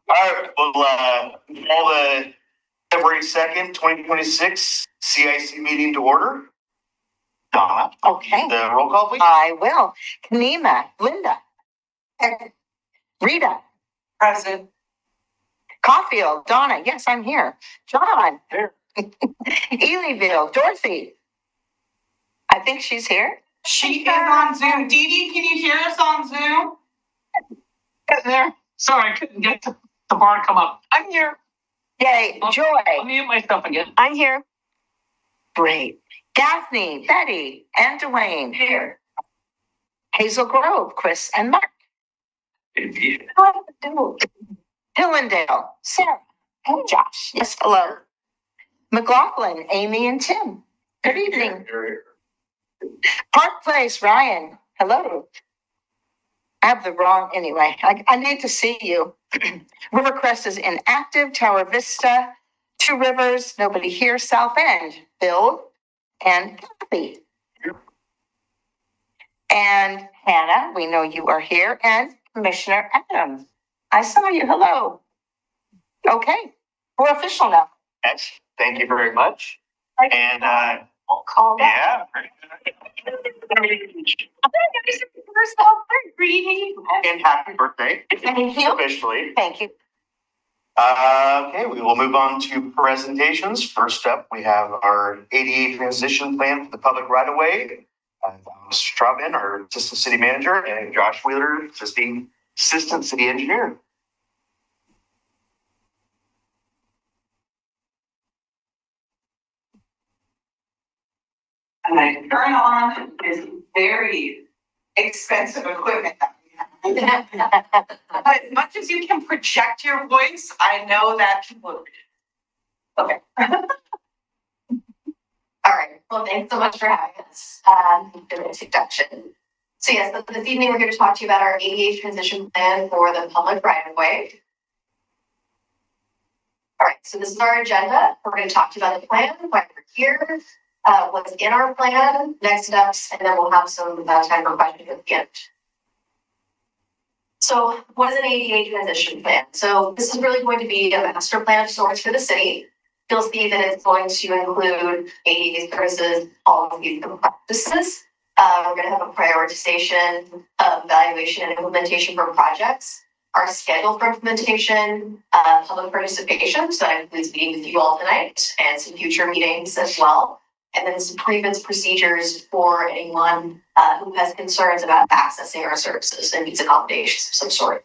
All right, well, call the February 2nd, 2026 CIC meeting to order. Donna. Okay. The roll call, please. I will. Kanima, Linda, Rita. Present. Caulfield, Donna, yes, I'm here. John. Here. Elyville, Dorothy. I think she's here. She is on Zoom. Dee Dee, can you hear us on Zoom? Getting there. Sorry, I couldn't get the bar to come up. I'm here. Yay, Joy. I'll mute myself again. I'm here. Great. Daphne, Betty, and Dwayne. Here. Hazel Grove, Chris, and Mark. Hillendale, Sarah, and Josh. Yes, hello. McLaughlin, Amy, and Tim. Good evening. Park Place, Ryan. Hello. I have the wrong, anyway. I need to see you. Rivercrest is inactive. Tower Vista, Two Rivers, nobody here. South End, Bill and Kathy. And Hannah, we know you are here. And Commissioner Adams. I saw you. Hello. Okay, we're official now. Yes, thank you very much. And I'll call that. yeah. Greeting. And happy birthday. Thank you. Officially. Thank you. Okay, we will move on to presentations. First up, we have our ADA transition plan for the public right of way. Mr. Troutman, our assistant city manager, and Josh Wheeler, assistant city engineer. And I turn on this very expensive equipment that we have. But as much as you can project your voice, I know that people. Okay. All right. Well, thanks so much for having us. The introduction. So yes, this evening we're here to talk to you about our ADA transition plan for the public right of way. All right. So this is our agenda. We're going to talk to you about the plan, why we're here, what's in our plan, next steps, and then we'll have some time for questions at the end. So what is an ADA transition plan? So this is really going to be a master plan of sorts for the city. You'll see that it's going to include ADA services, policies, and practices. We're going to have a prioritization, evaluation, and implementation for projects. Our schedule for implementation, public participation, so that includes meeting with you all tonight and some future meetings as well. And then some grievance procedures for anyone who has concerns about accessing our services and needs accommodations of some sort.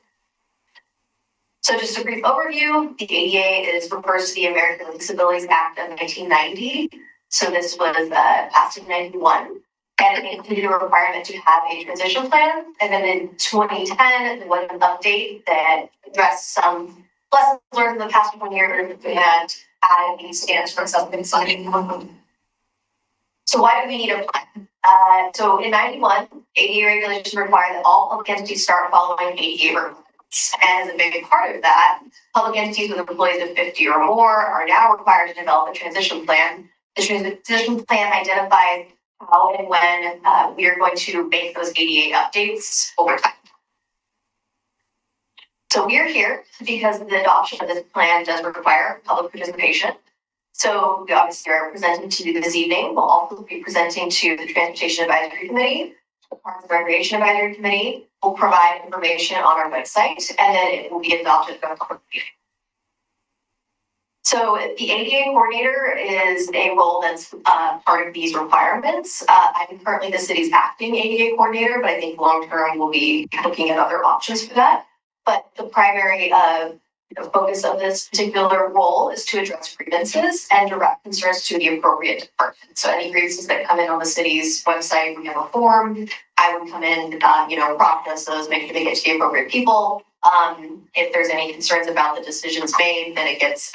So just a brief overview, the ADA refers to the American with Disabilities Act of 1990. So this was passed in 91. And it included a requirement to have a transition plan. And then in 2010, there was an update that addressed some lessons learned in the past 1 year and added these standards for self-funding. So why do we need a plan? So in 91, ADA regulations require that all public entities start following ADA requirements. And as a big part of that, public entities with employees of 50 or more are now required to develop a transition plan. The transition plan identifies how and when we are going to make those ADA updates over time. So we are here because the adoption of this plan does require public participation. So we obviously are presenting to you this evening. We'll also be presenting to the Transportation Advisory Committee, the Parks and Recreation Advisory Committee. We'll provide information on our website, and then it will be adopted for public meeting. So the ADA coordinator is a role that's part of these requirements. I'm currently the city's acting ADA coordinator, but I think long-term we'll be looking at other options for that. But the primary focus of this particular role is to address grievances and direct concerns to the appropriate department. So any grievances that come in on the city's website, we have a form. I would come in, process those, make sure they get to the appropriate people. If there's any concerns about the decisions made, then it gets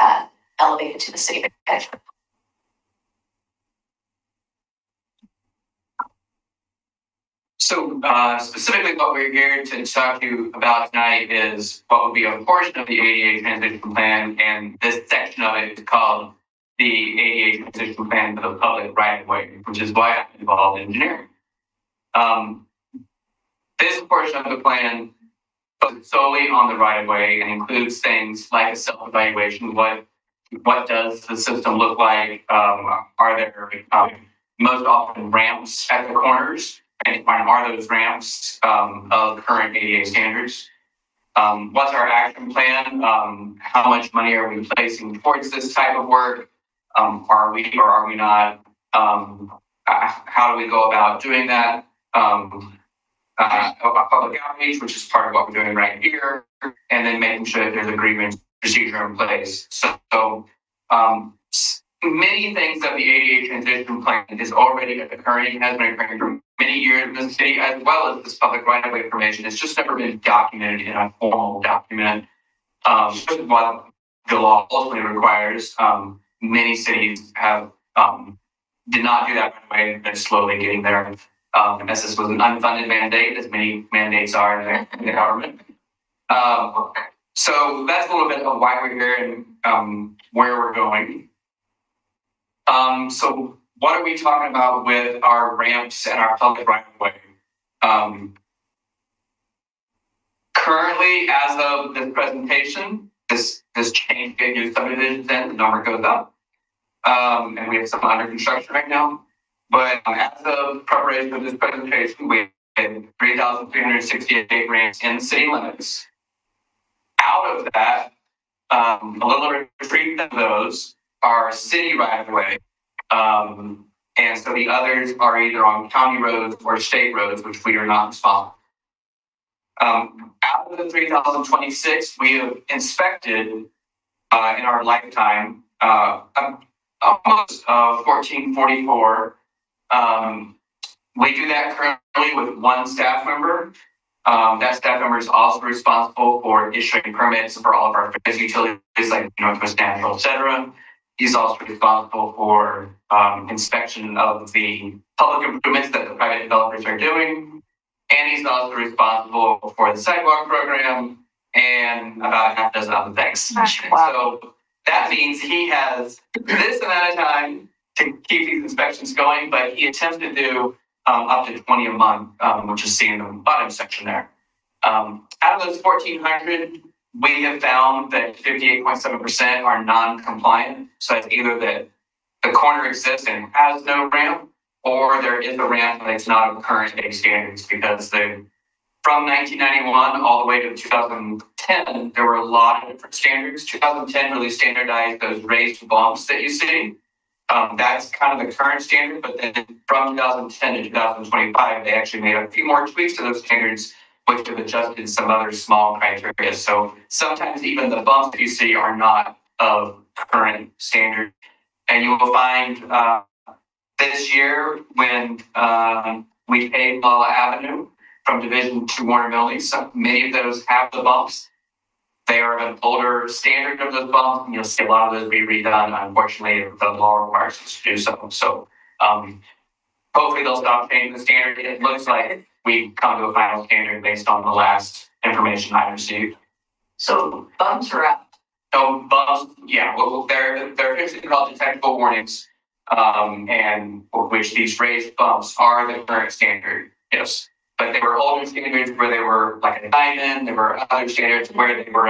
elevated to the city management. So specifically what we're here to talk to you about tonight is what will be a portion of the ADA transition plan, and this section of it is called the ADA transition plan for the public right of way, which is why I'm involved in engineering. This portion of the plan focused solely on the right of way and includes things like a self-evaluation. What does the system look like? Are there most often ramps at the corners? And are those ramps of current ADA standards? What's our action plan? How much money are we placing towards this type of work? Are we or are we not? How do we go about doing that? Public outreach, which is part of what we're doing right here, and then making sure that there's a grievance procedure in place. So many things of the ADA transition plan is already occurring, has been occurring for many years in the city, as well as this public right-of-way information. It's just never been documented in a formal document. Which is what the law ultimately requires. Many cities have did not do that right away. They're slowly getting there. As this was an unfunded mandate, as many mandates are in the government. So that's a little bit of why we're here and where we're going. So what are we talking about with our ramps and our public right of way? Currently, as of this presentation, this change get new subdivisions in, the number goes up. And we have some under construction right now. But as of preparation of this presentation, we had 3,368 ramps in city limits. Out of that, a little over 3 of those are city right of way. And so the others are either on county roads or state roads, which we are not responsible. Out of the 3,026 we have inspected in our lifetime, almost 1,444. We do that currently with one staff member. That staff member is also responsible for issuing permits for all of our utilities like Northwest Natural, etc. He's also responsible for inspection of the public improvements that the private developers are doing. And he's also responsible for the sidewalk program and about a half dozen other things. Wow. So that means he has this amount of time to keep these inspections going, but he attempts to do up to 20 a month, which is seen in the bottom section there. Out of those 1,400, we have found that 58.7% are non-compliant. So that's either that the corner exists and has no ramp, or there is a ramp and it's not of current day standards, because from 1991 all the way to 2010, there were a lot of different standards. 2010 really standardized those raised bumps that you see. That's kind of the current standard, but then from 2010 to 2025, they actually made a few more tweaks to those standards, which have adjusted some other small criteria. So sometimes even the bumps that you see are not of current standard. And you will find this year when we paved Lala Avenue from Division to Warner Millie, so many of those have the bumps. They are an older standard of those bumps, and you'll see a lot of those be redone. Unfortunately, the law requires us to do so. So hopefully they'll stop changing the standard. It looks like we've come to a final standard based on the last information I received. So bumps are out. No bumps, yeah. Well, they're officially called detectable warnings, and for which these raised bumps are the current standard. Yes. But there were older standards where they were like a diamond. There were other standards where they were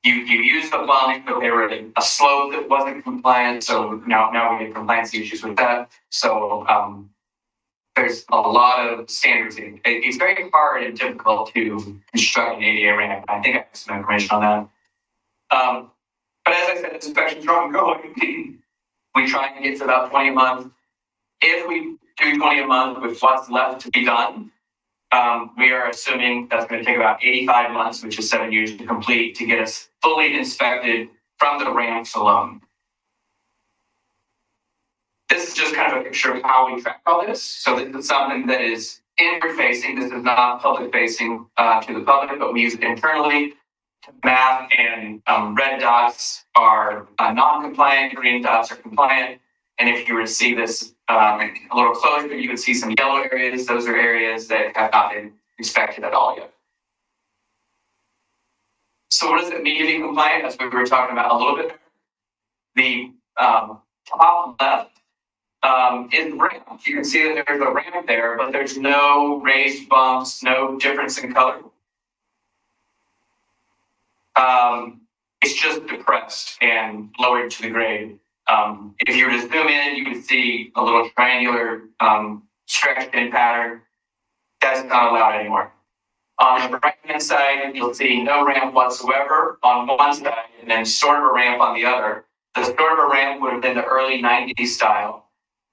you used the bump, but they were a slope that wasn't compliant. So now we have compliance issues with that. So there's a lot of standards. It's very hard and difficult to construct an ADA ramp. I think I have some information on that. But as I said, inspections are ongoing. We try and get to about 20 a month. If we do 20 a month with what's left to be done, we are assuming that's going to take about 85 months, which is 7 years to complete, to get us fully inspected from the ramps alone. This is just kind of a picture of how we track all this. So this is something that is inward facing. This is not public facing to the public, but we use it internally to map, and red dots are non-compliant, green dots are compliant. And if you were to see this a little closer, you would see some yellow areas. Those are areas that have not been inspected at all yet. So what does it mean to be compliant? As we were talking about a little bit. The top left is ramp. You can see that there's a ramp there, but there's no raised bumps, no difference in color. it's just depressed and lowered to the grade. If you were to zoom in, you would see a little triangular stretched in pattern. That's not allowed anymore. On the right-hand side, you'll see no ramp whatsoever on one side, and then sort of a ramp on the other. The sort of a ramp would have been the early 90s style.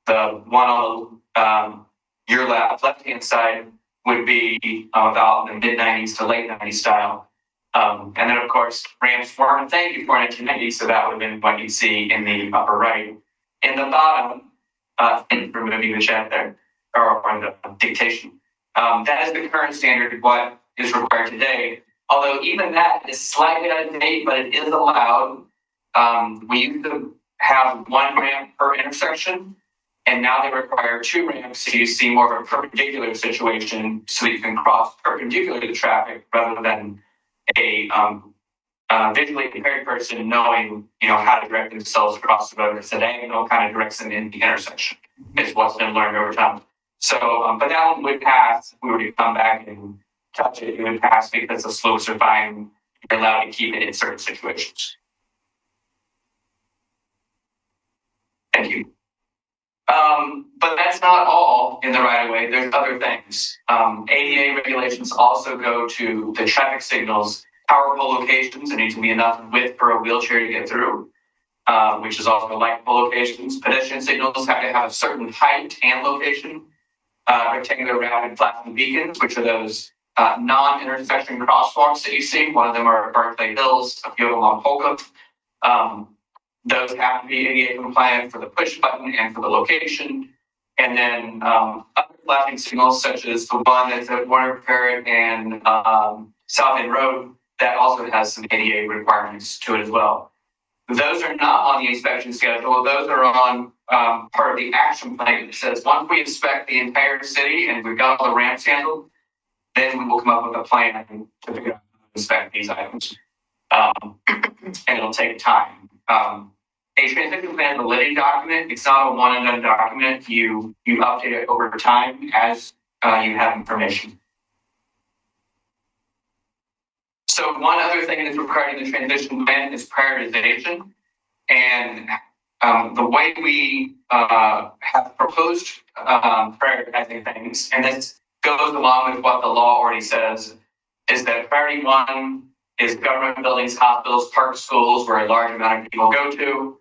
The one on your left-hand side would be about the mid-90s to late 90s style. And then, of course, ramps weren't a thing before 1990, so that would have been what you'd see in the upper right. In the bottom, removing the chat there, or on the dictation. That is the current standard of what is required today. Although even that is slightly out of date, but it is allowed. We used to have one ramp per intersection, and now they require two ramps, so you see more of a perpendicular situation, so you can cross perpendicular to traffic rather than a visually impaired person knowing, how to direct themselves across the road. It's a diagonal kind of directs them in the intersection. Is what's been learned over time. So, but that one would pass. If we were to come back and touch it, it would pass because the slopes are fine. You're allowed to keep it in certain situations. Thank you. But that's not all in the right of way. There's other things. ADA regulations also go to the traffic signals, power pole locations. There needs to be enough width for a wheelchair to get through, which is also light pole locations. Pedestrian signals have to have a certain height and location. Rectangular rounded flashing beacons, which are those non-intersection crosswalks that you see. One of them are Barclay Hills, a few of them on Polka. Those have to be ADA compliant for the push button and for the location. And then other flashing signals, such as the one that's at Warner Parrot and South End Road, that also has some ADA requirements to it as well. Those are not on the inspection schedule. Those are on part of the action plan. It says once we inspect the entire city and we've got all the ramps handled, then we will come up with a plan to figure out how to inspect these items. And it'll take time. A transition plan is a living document. It's not a one and done document. You update it over time as you have information. So one other thing that's required in the transition plan is prioritization. And the way we have proposed prioritizing things, and this goes along with what the law already says, is that priority one is government buildings, hospitals, parks, schools, where a large amount of people go to.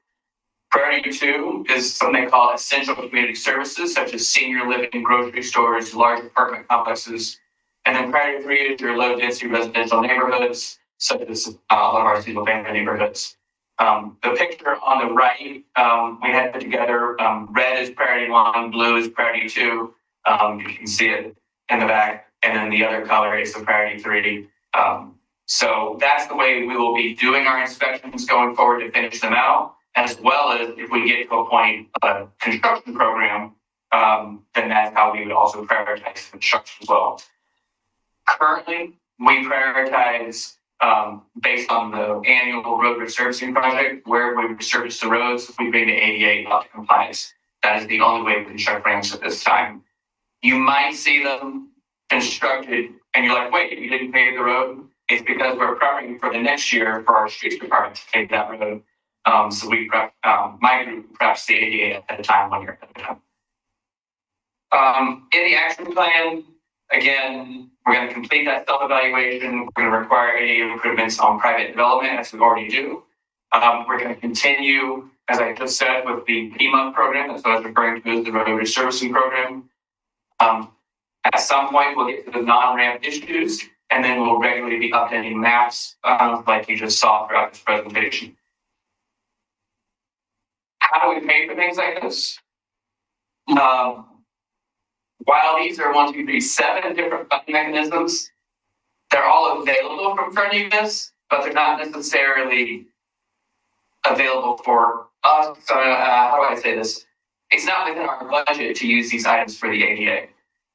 Priority two is something they call essential community services, such as senior living, grocery stores, large apartment complexes. And then priority three is your low density residential neighborhoods, such as a lot of our single family neighborhoods. The picture on the right, we had put together, red is priority one, blue is priority two. You can see it in the back, and then the other color is the priority three. So that's the way we will be doing our inspections going forward to finish them out, as well as if we get to a point of a construction program, then that's how we would also prioritize construction as well. Currently, we prioritize based on the annual road resurfacing project, where we resurface the roads, we bring the ADA up to compliance. That is the only way we construct ramps at this time. You might see them constructed, and you're like, wait, you didn't pave the road? It's because we're prepping for the next year for our streets department to pave that road. So we prep, my group preps the ADA at a time, 1 year at a time. In the action plan, again, we're going to complete that self-evaluation. We're going to require ADA improvements on private development, as we already do. We're going to continue, as I just said, with the PMUG program. That's what I was referring to as the road resurfacing program. At some point, we'll get to the non-ramp issues, and then we'll regularly be updating maps, like you just saw throughout this presentation. How do we pay for things like this? While these are 1, 2, 3, 7 different funding mechanisms, they're all available from funding this, but they're not necessarily available for us. How do I say this? It's not within our budget to use these items for the ADA.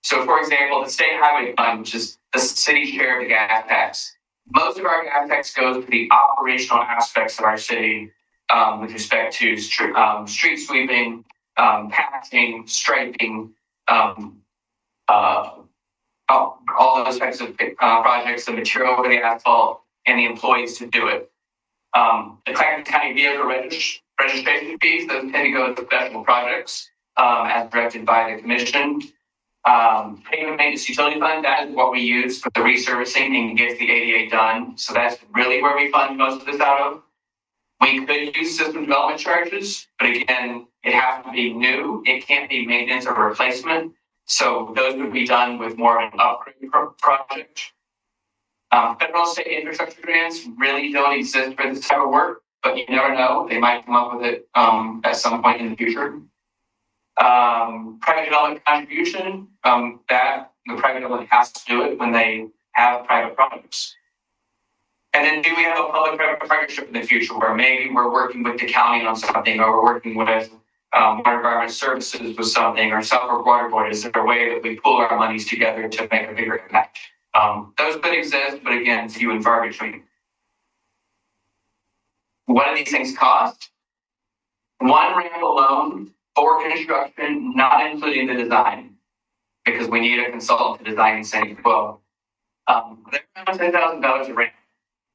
So, for example, the state highway fund, which is the city's share of the gas tax. Most of our gas tax goes to the operational aspects of our city with respect to street sweeping, patching, striping, all those types of projects, the material for the asphalt, and the employees to do it. The Clackamas County vehicle registration fees, those tend to go to special projects, as directed by the commission. Payment maintenance utility fund, that is what we use for the resurfacing and get the ADA done. So that's really where we fund most of this out of. We could use system development charges, but again, it has to be new. It can't be maintenance or replacement. So those would be done with more of an upgrade project. Federal and state infrastructure grants really don't exist for this type of work, but you never know. They might come up with it at some point in the future. Private development contribution, that the private development has to do it when they have private projects. And then do we have a public-private partnership in the future where maybe we're working with the county on something, or we're working with Water Environment Services with something, or Southwark Water Board? Is there a way that we pool our monies together to make a bigger impact? Those could exist, but again, few and far between. What do these things cost? One ramp alone for construction, not including the design, because we need a consultant to design and send it. Well, they're around $10,000 a ramp.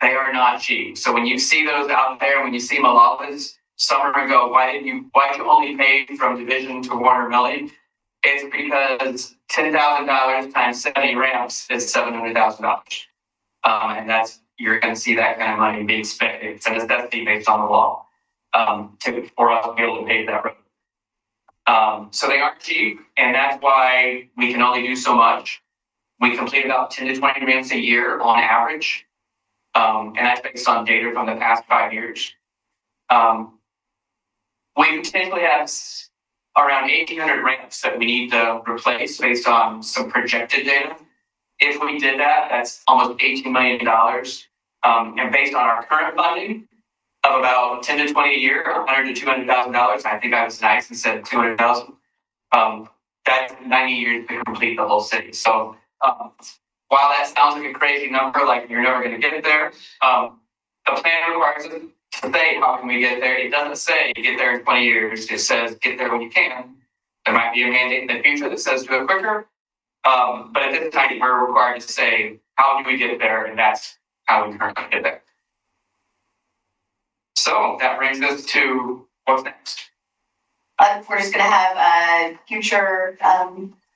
They are not cheap. So when you see those out there, when you see Malalas, summer ago, why did you only pay from division to Warner Millie? It's because $10,000 times 70 ramps is $700,000. And you're going to see that kind of money being spent. It's a necessity based on the law for us to be able to pay that road. So they aren't cheap, and that's why we can only do so much. We complete about 10 to 20 ramps a year on average. And that's based on data from the past 5 years. We potentially have around 1,800 ramps that we need to replace based on some projected data. If we did that, that's almost $18 million. And based on our current funding of about 10 to 20 a year, $100,000 to $200,000, I think I was nice and said 200,000. That's 90 years to complete the whole city. So while that sounds like a crazy number, like you're never going to get it there, the plan requires us to say, how can we get there? It doesn't say get there in 20 years. It says get there when you can. There might be a mandate in the future that says do it quicker. But at this time, we're required to say, how do we get there? And that's how we currently get there. So that brings us to what's next. We're just going to have future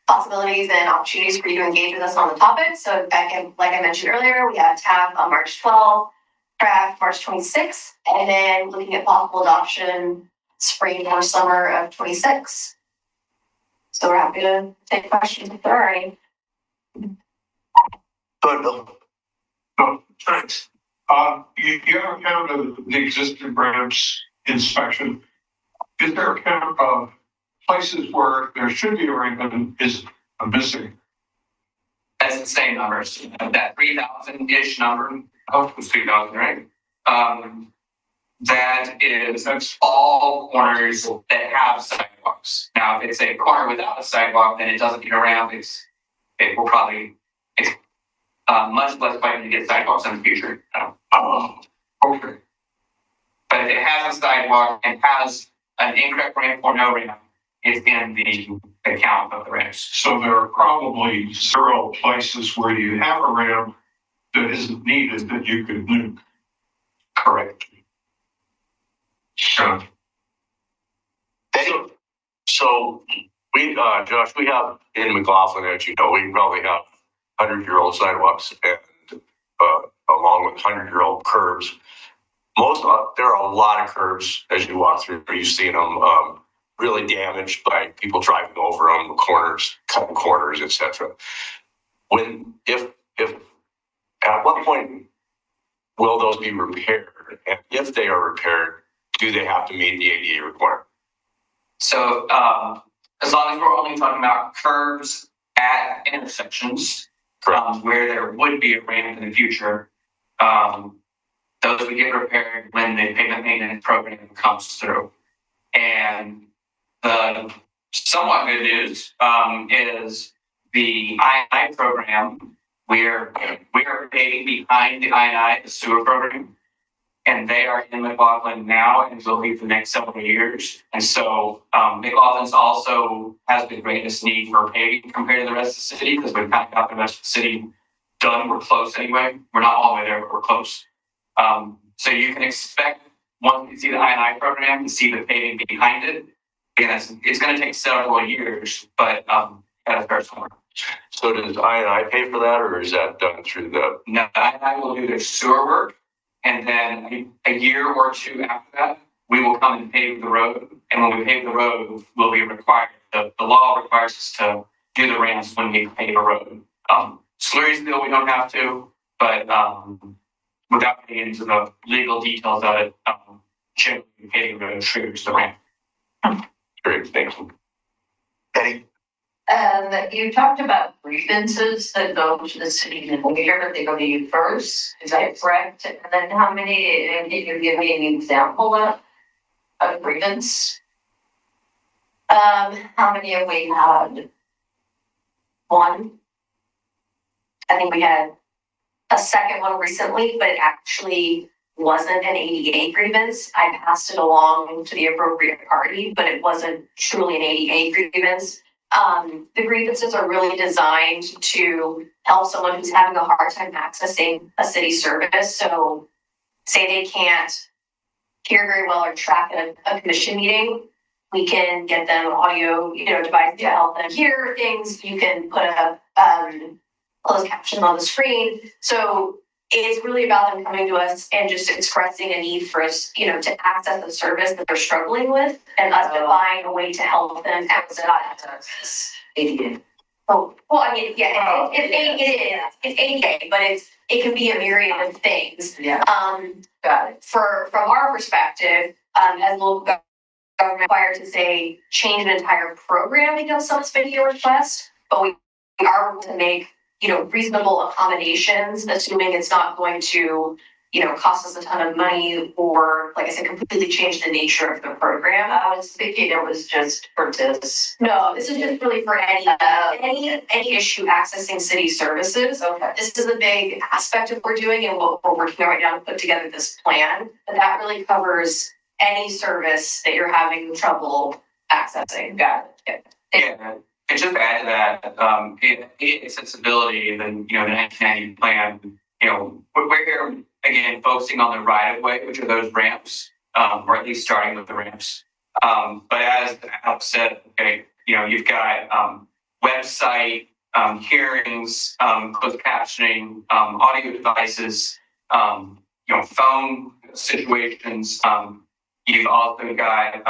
possibilities and opportunities for you to engage with us on the topic. So like I mentioned earlier, we have TAP on March 12th, craft March 26th, and then looking at possible adoption spring or summer of 26. So we're happy to take questions if there are any. Go ahead, Bill. Oh, thanks. You have a count of the existing ramps inspection. Is there a count of places where there should be a ramp and is missing? That's the same numbers. That 3,000-ish number. Oh, it was 3,000, right? That's all corners that have sidewalks. Now, if it's a corner without a sidewalk, then it doesn't get around. It's much less likely to get sidewalks in the future. Oh, okay. But if it has a sidewalk and has an incorrect ramp or no ramp, it's in the count of the ramps. So there are probably 0 places where you have a ramp that isn't needed that you could nuke. Correct. Sure. So we, Josh, we have in McLaughlin, as you know, we probably have 100-year-old sidewalks and along with 100-year-old curbs. There are a lot of curbs as you walk through. You've seen them really damaged by people driving over them, corners, cutting corners, etc. If at what point will those be repaired? And if they are repaired, do they have to meet the ADA requirement? So as long as we're only talking about curbs at intersections, where there would be a ramp in the future, those would get repaired when the pavement maintenance program comes through. And the somewhat good news is the I&I program. We are paving behind the I&I, the sewer program, and they are in McLaughlin now and will be for the next several years. And so McLaughlin's also has the greatest need for paving compared to the rest of the city, because we've kind of got the rest of the city done. We're close anyway. We're not all the way there, but we're close. So you can expect once you see the I&I program to see the paving behind it. Again, it's going to take several years, but gotta start somewhere. So does I&I pay for that, or is that done through the? No, I&I will do their sewer work, and then a year or two after that, we will come and pave the road. And when we pave the road, we'll be required. The law requires us to do the ramps when we pave a road. Slurry still we don't have to, but without getting into the legal details of it, generally paving the road triggers the ramp. Great, thank you. Eddie? You talked about grievances that go to the city administrator, they go to you first, is that correct? And then how many, and can you give me an example of a grievance? How many have we had? One. I think we had a second one recently, but it actually wasn't an ADA grievance. I passed it along to the appropriate party, but it wasn't truly an ADA grievance. The grievances are really designed to help someone who's having a hard time accessing a city service. So say they can't hear very well or track a commission meeting, we can get them audio, device to help them hear things. You can put up closed captions on the screen. So it's really about them coming to us and just expressing a need for us, to access the service that they're struggling with, and us to find a way to help them access that service. ADA. Oh, well, I mean, yeah, it's ADA, but it can be a myriad of things. Yeah. Got it. From our perspective, as local government required to say change an entire program because of someone's video request, but we are able to make reasonable accommodations, assuming it's not going to, cost us a ton of money or, like I said, completely change the nature of the program. I was thinking it was just for this. No, this is just really for any issue accessing city services. Okay. This is a big aspect of what we're doing and what we're working on right now to put together this plan. But that really covers any service that you're having trouble accessing. Got it. Yeah, and just to add to that, accessibility, then the 1990 plan, we're here again focusing on the right of way, which are those ramps, or at least starting with the ramps. But as Alex said, okay, you've got website, hearings, closed captioning, audio devices, phone situations. You've also got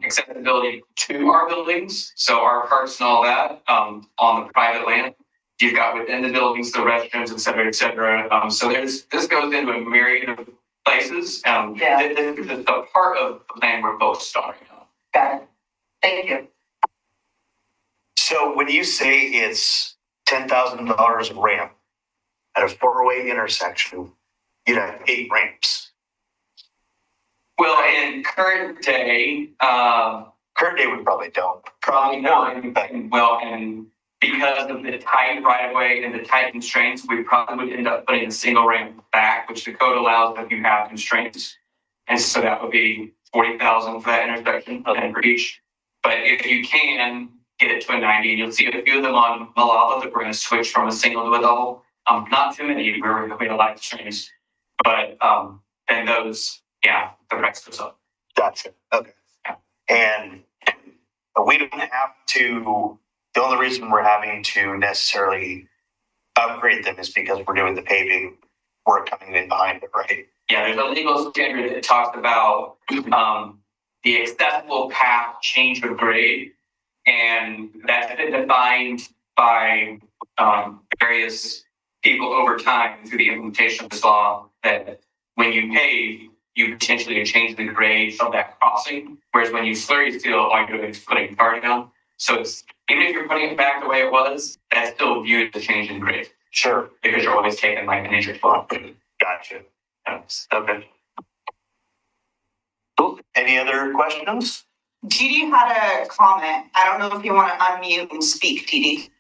accessibility to our buildings, so our parks and all that on the private land. You've got within the buildings, the restrooms, et cetera, et cetera. So this goes into a myriad of places. This is the part of the plan we're focused on right now. Got it. Thank you. So when you say it's $10,000 a ramp at a four-way intersection, you'd have 8 ramps. Well, in current day, we probably don't. probably not. And because of the tight right of way and the tight constraints, we probably would end up putting a single ramp back, which the code allows if you have constraints. And so that would be 40,000 for that intersection and for each. But if you can get it to a 90, and you'll see a few of them on Malala that we're going to switch from a single to a double. Not too many, we have a lot of constraints. But then those, the price goes up. Gotcha. Okay. Yeah. And we don't have to, the only reason we're having to necessarily upgrade them is because we're doing the paving work coming in behind it, right? Yeah, there's a legal standard that talks about the accessible path change of grade, and that's been defined by various people over time through the implementation of this law, that when you pave, you potentially change the grade of that crossing, whereas when you slurry seal, all you're doing is putting tar down. So it's, even if you're putting it back the way it was, that's still viewed as a change in grade. Sure. Because you're always taking like an inch or two. Gotcha. Okay. Cool. Any other questions? Dee Dee had a comment. I don't know if you want to unmute and speak, Dee Dee.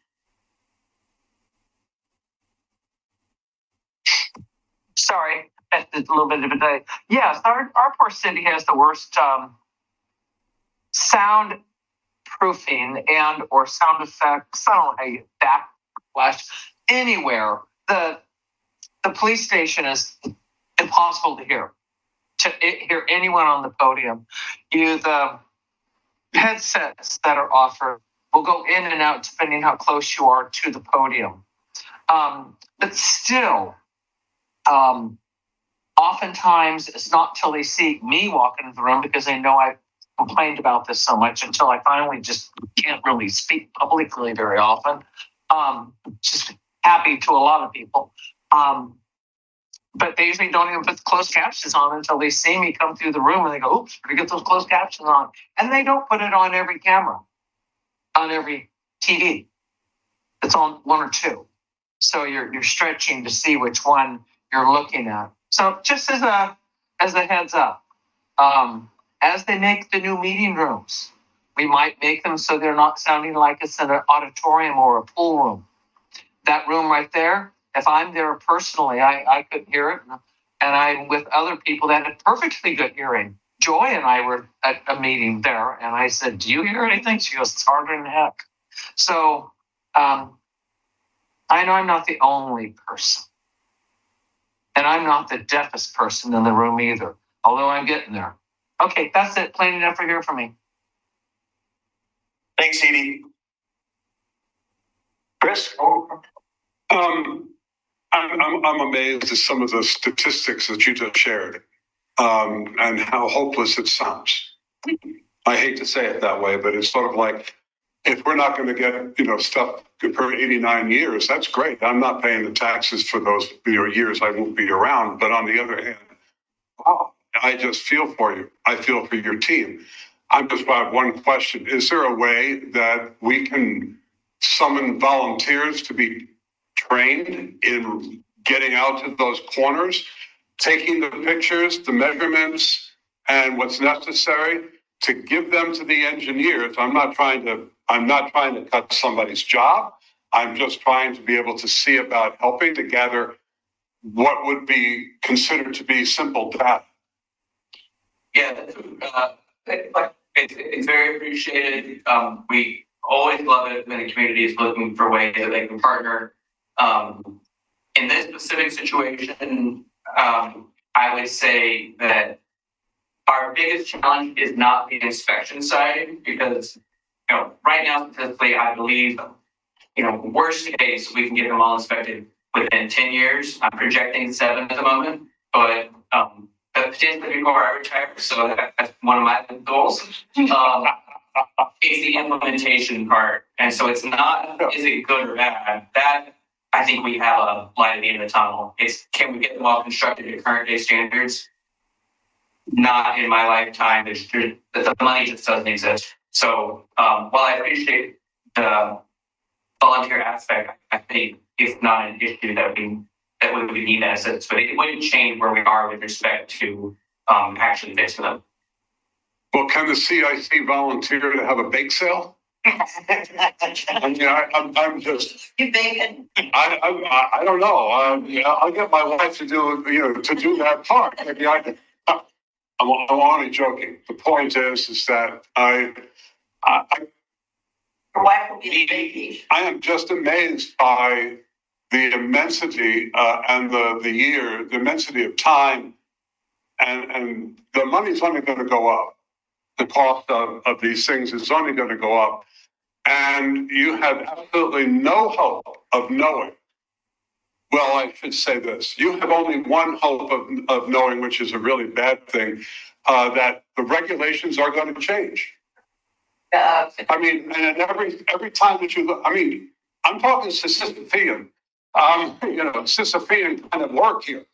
Sorry, a little bit of a delay. Yes, our poor city has the worst sound proofing and or sound effects. I don't know how you backlash anywhere. The police station is impossible to hear anyone on the podium. The headsets that are offered will go in and out depending how close you are to the podium. But still, oftentimes it's not till they see me walk into the room, because they know I've complained about this so much, until I finally just can't really speak publicly very often. Just happy to a lot of people. But they usually don't even put the closed captions on until they see me come through the room, and they go, oops, better get those closed captions on. And they don't put it on every camera, on every TV. It's on one or two. So you're stretching to see which one you're looking at. So just as a heads up, as they make the new meeting rooms, we might make them so they're not sounding like it's in an auditorium or a pool room. That room right there, if I'm there personally, I couldn't hear it. And I'm with other people that had perfectly good hearing. Joy and I were at a meeting there, and I said, do you hear anything? She goes, it's harder than heck. So I know I'm not the only person. And I'm not the deafest person in the room either, although I'm getting there. Okay, that's it. Plain enough for here for me. Thanks, Edie. Chris? I'm amazed at some of the statistics that you just shared, and how hopeless it sounds. I hate to say it that way, but it's sort of like, if we're not going to get, stuff for 89 years, that's great. I'm not paying the taxes for those, years I won't be around. But on the other hand, wow, I just feel for you. I feel for your team. I'm just about one question. Is there a way that we can summon volunteers to be trained in getting out to those corners, taking the pictures, the measurements, and what's necessary to give them to the engineers? I'm not trying to cut somebody's job. I'm just trying to be able to see about helping to gather what would be considered to be simple data. Yeah, it's very appreciated. We always love it when the community is looking for ways that they can partner. In this specific situation, I would say that our biggest challenge is not the inspection side, because right now, statistically, I believe, worst case, we can get them all inspected within 10 years. I'm projecting 7 at the moment, but potentially before I retire. So that's one of my goals. It's the implementation part. And so it's not, is it good or bad? That, I think we have a light at the end of the tunnel. It's, can we get them all constructed to current day standards? Not in my lifetime. The money just doesn't exist. So while I appreciate the volunteer aspect, I think it's not an issue that we would need assets, but it wouldn't change where we are with respect to actually fixing them. Well, can the CIC volunteer to have a bake sale? I'm just. You bacon. I don't know. I'll get my wife to do that part. Maybe I'm only joking. The point is that Your wife will be baking. I am just amazed by the immensity and the immensity of time, and the money's only going to go up. The cost of these things is only going to go up. And you have absolutely no hope of knowing. Well, I should say this. You have only one hope of knowing, which is a really bad thing, that the regulations are going to change. I mean, and every time that you look, I'm talking Sisyphean, Sisyphean kind of work here.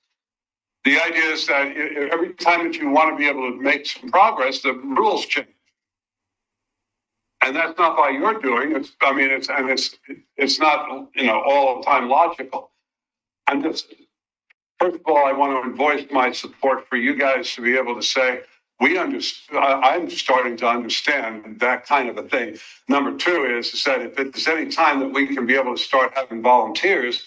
The idea is that every time that you want to be able to make some progress, the rules change. And that's not by your doing. It's not, all the time logical. And first of all, I want to voice my support for you guys to be able to say, I'm starting to understand that kind of a thing. Number two is that if there's any time that we can be able to start having volunteers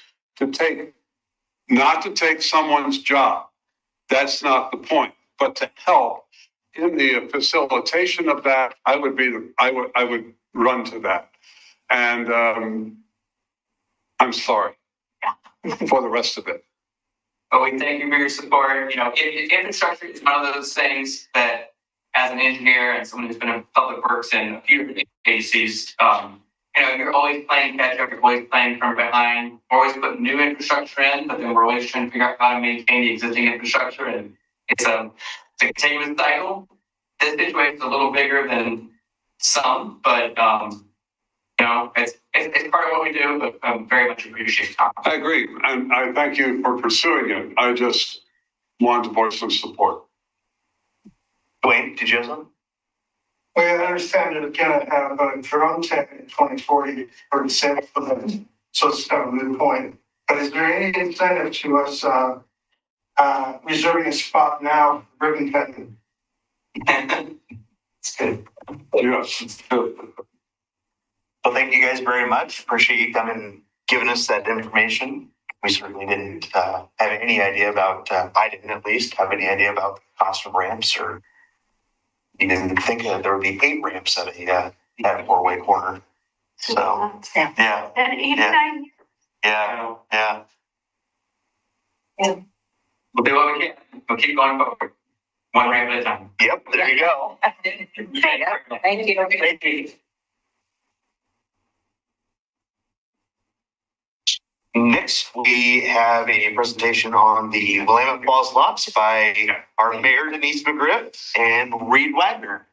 not to take someone's job, that's not the point, but to help in the facilitation of that, I would run to that. And I'm sorry. for the rest of it. But we thank you for your support. You know, infrastructure is one of those things that, as an engineer and someone who's been in public works in a few different agencies, you know, you're always playing catch up, you're always playing from behind. We're always putting new infrastructure in, but then we're always trying to figure out how to maintain the existing infrastructure. And it's a continuous cycle. This situation is a little bigger than some, but you know, it's part of what we do, but I very much appreciate it. I agree, and I thank you for pursuing it. I just wanted to voice some support. Dwayne, did you have something? Well, I understand that again, I have a drone tech in 2040 for the sale for that, so it's kind of a moot point. But is there any incentive to us reserving a spot now, ribbon cutting? It's good. Yes, it's good. Well, thank you guys very much. Appreciate you coming and giving us that information. We certainly didn't have any idea about, I didn't at least have any idea about the cost of ramps, or you didn't think that there would be 8 ramps at a four-way corner. So, yeah. At 89 years. Yeah. We'll do what we can. We'll keep going forward. One ramp at a time. Yep, there you go. Thank you. Thank you. Next, we have a presentation on the Willamette Falls lots by our mayor, Denyse McGriff, and Reed Wagner.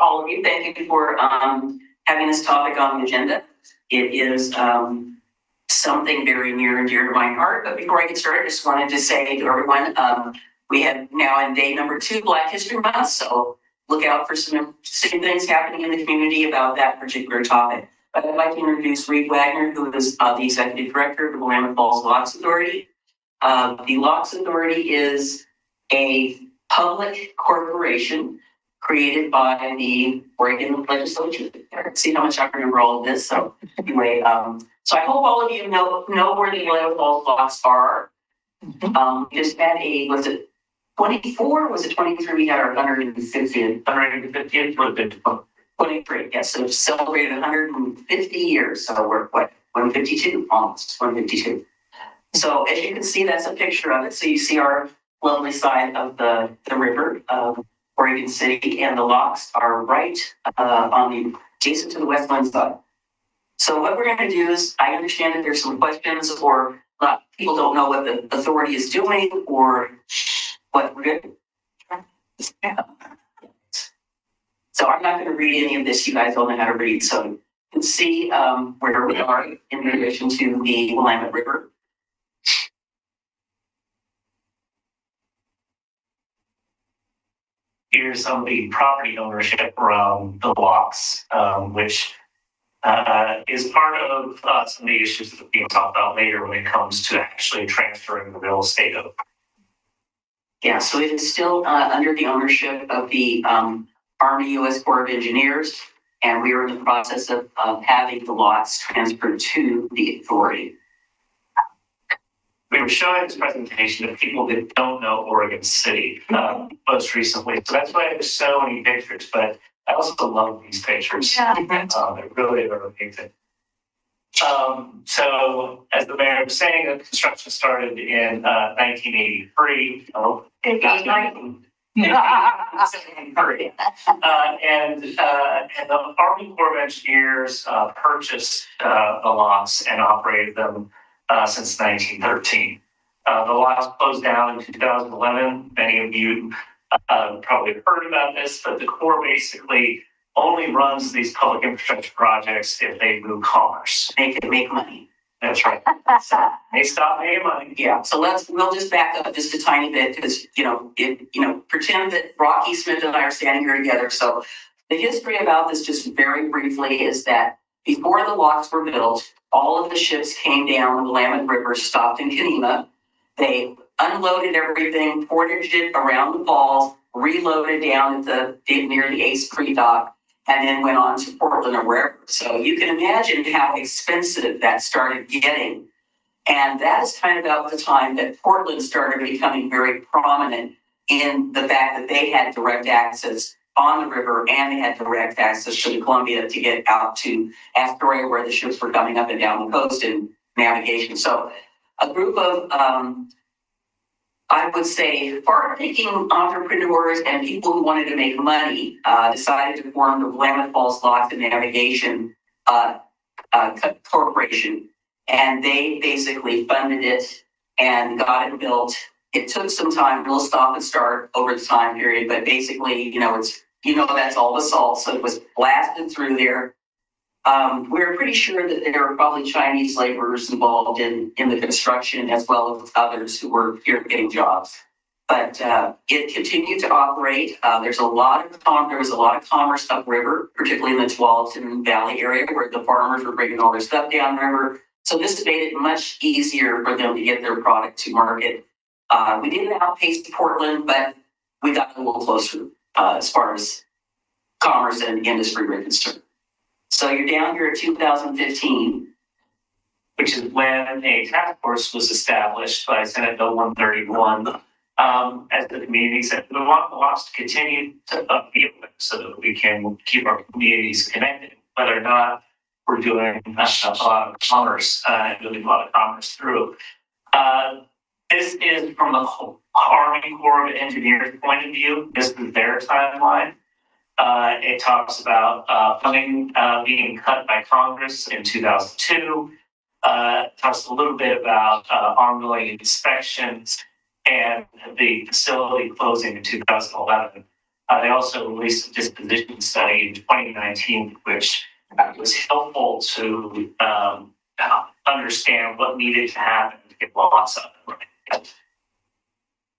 All of you, thank you for having this topic on the agenda. It is something very near and dear to my heart. But before I get started, I just wanted to say to everyone, we have now in day number 2 Black History Month, so look out for some interesting things happening in the community about that particular topic. But I'd like to introduce Reed Wagner, who is the Executive Director of the Willamette Falls Locks Authority. The Locks Authority is a public corporation created by the Oregon legislature. See how much I remember all of this. So anyway, so I hope all of you know where the Willamette Falls Locks are. We just had was it 24? Was it 23? We had our 150th. 150th. 23. Yes. So celebrated 150 years. So we're what? 152 almost. 152. So as you can see, that's a picture of it. So you see our lovely side of the river of Oregon City, and the locks are right on the adjacent to the westland side. So what we're going to do is, I understand that there's some questions, or people don't know what the authority is doing, or what we're doing. So I'm not going to read any of this. You guys all know how to read, so you can see where we are in relation to the Willamette River. Here's some of the property ownership around the locks, which is part of some of the issues that we'll talk about later when it comes to actually transferring the real estate of. Yeah, so it is still under the ownership of the Army U.S. Corps of Engineers, and we are in the process of having the lots transferred to the authority. We were showing this presentation to people that don't know Oregon City most recently. So that's why there's so many pictures, but I also love these pictures. Yeah. They really are amazing. So as the mayor was saying, the construction started in 1983. Oh, and the Army Corps of Engineers purchased the lots and operated them since 1913. The lots closed down in 2011. Many of you probably heard about this, but the Corps basically only runs these public infrastructure projects if they move commerce. They can make money. That's right. So they stop making money. Yeah, so we'll just back up just a tiny bit, because pretend that Rocky Smith and I are standing here together. So the history about this, just very briefly, is that before the locks were built, all of the ships came down the Willamette River, stopped in Kenema. They unloaded everything, portaged it around the falls, reloaded down at near the Ace Creek dock, and then went on to Portland or wherever. So you can imagine how expensive that started getting. And that is kind of about the time that Portland started becoming very prominent in the fact that they had direct access on the river and they had direct access to the Columbia to get out to Astoria where the ships were coming up and down the coast in navigation. So a group of, I would say, far-thinking entrepreneurs and people who wanted to make money decided to form the Willamette Falls Locks and Navigation Corporation. And they basically funded it and got it built. It took some time, we'll stop and start over the time period, but basically, that's all the salt. So it was blasted through there. We're pretty sure that there are probably Chinese laborers involved in the construction as well as others who were here getting jobs. But it continued to operate. There was a lot of commerce upriver, particularly in the Tualatin Valley area where the farmers were bringing all their stuff downriver. So this made it much easier for them to get their product to market. We didn't outpace Portland, but we got a little closer as far as commerce and industry were concerned. So you're down here at 2015. Which is when a task force was established by Senate Bill 131 as the community said, we want the locks to continue to upbeat so that we can keep our communities connected, whether or not we're doing a lot of commerce and doing a lot of commerce through. This is from the Army Corps of Engineers point of view. This is their timeline. It talks about funding being cut by Congress in 2002. Talks a little bit about ongoing inspections and the facility closing in 2011. They also released a disposition study in 2019, which was helpful to understand what needed to happen to get locks up.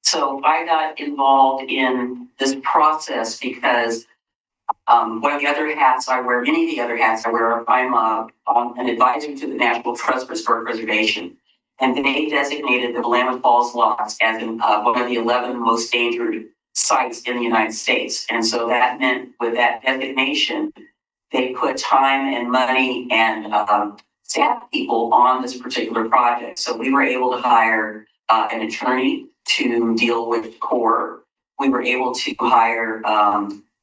So I got involved in this process because one of the other hats I wear, many of the other hats I wear, I'm an advisor to the National Trust for Historic Preservation. And they designated the Willamette Falls Locks as one of the 11 most endangered sites in the United States. And so that meant with that designation, they put time and money and staff people on this particular project. So we were able to hire an attorney to deal with Corps. We were able to hire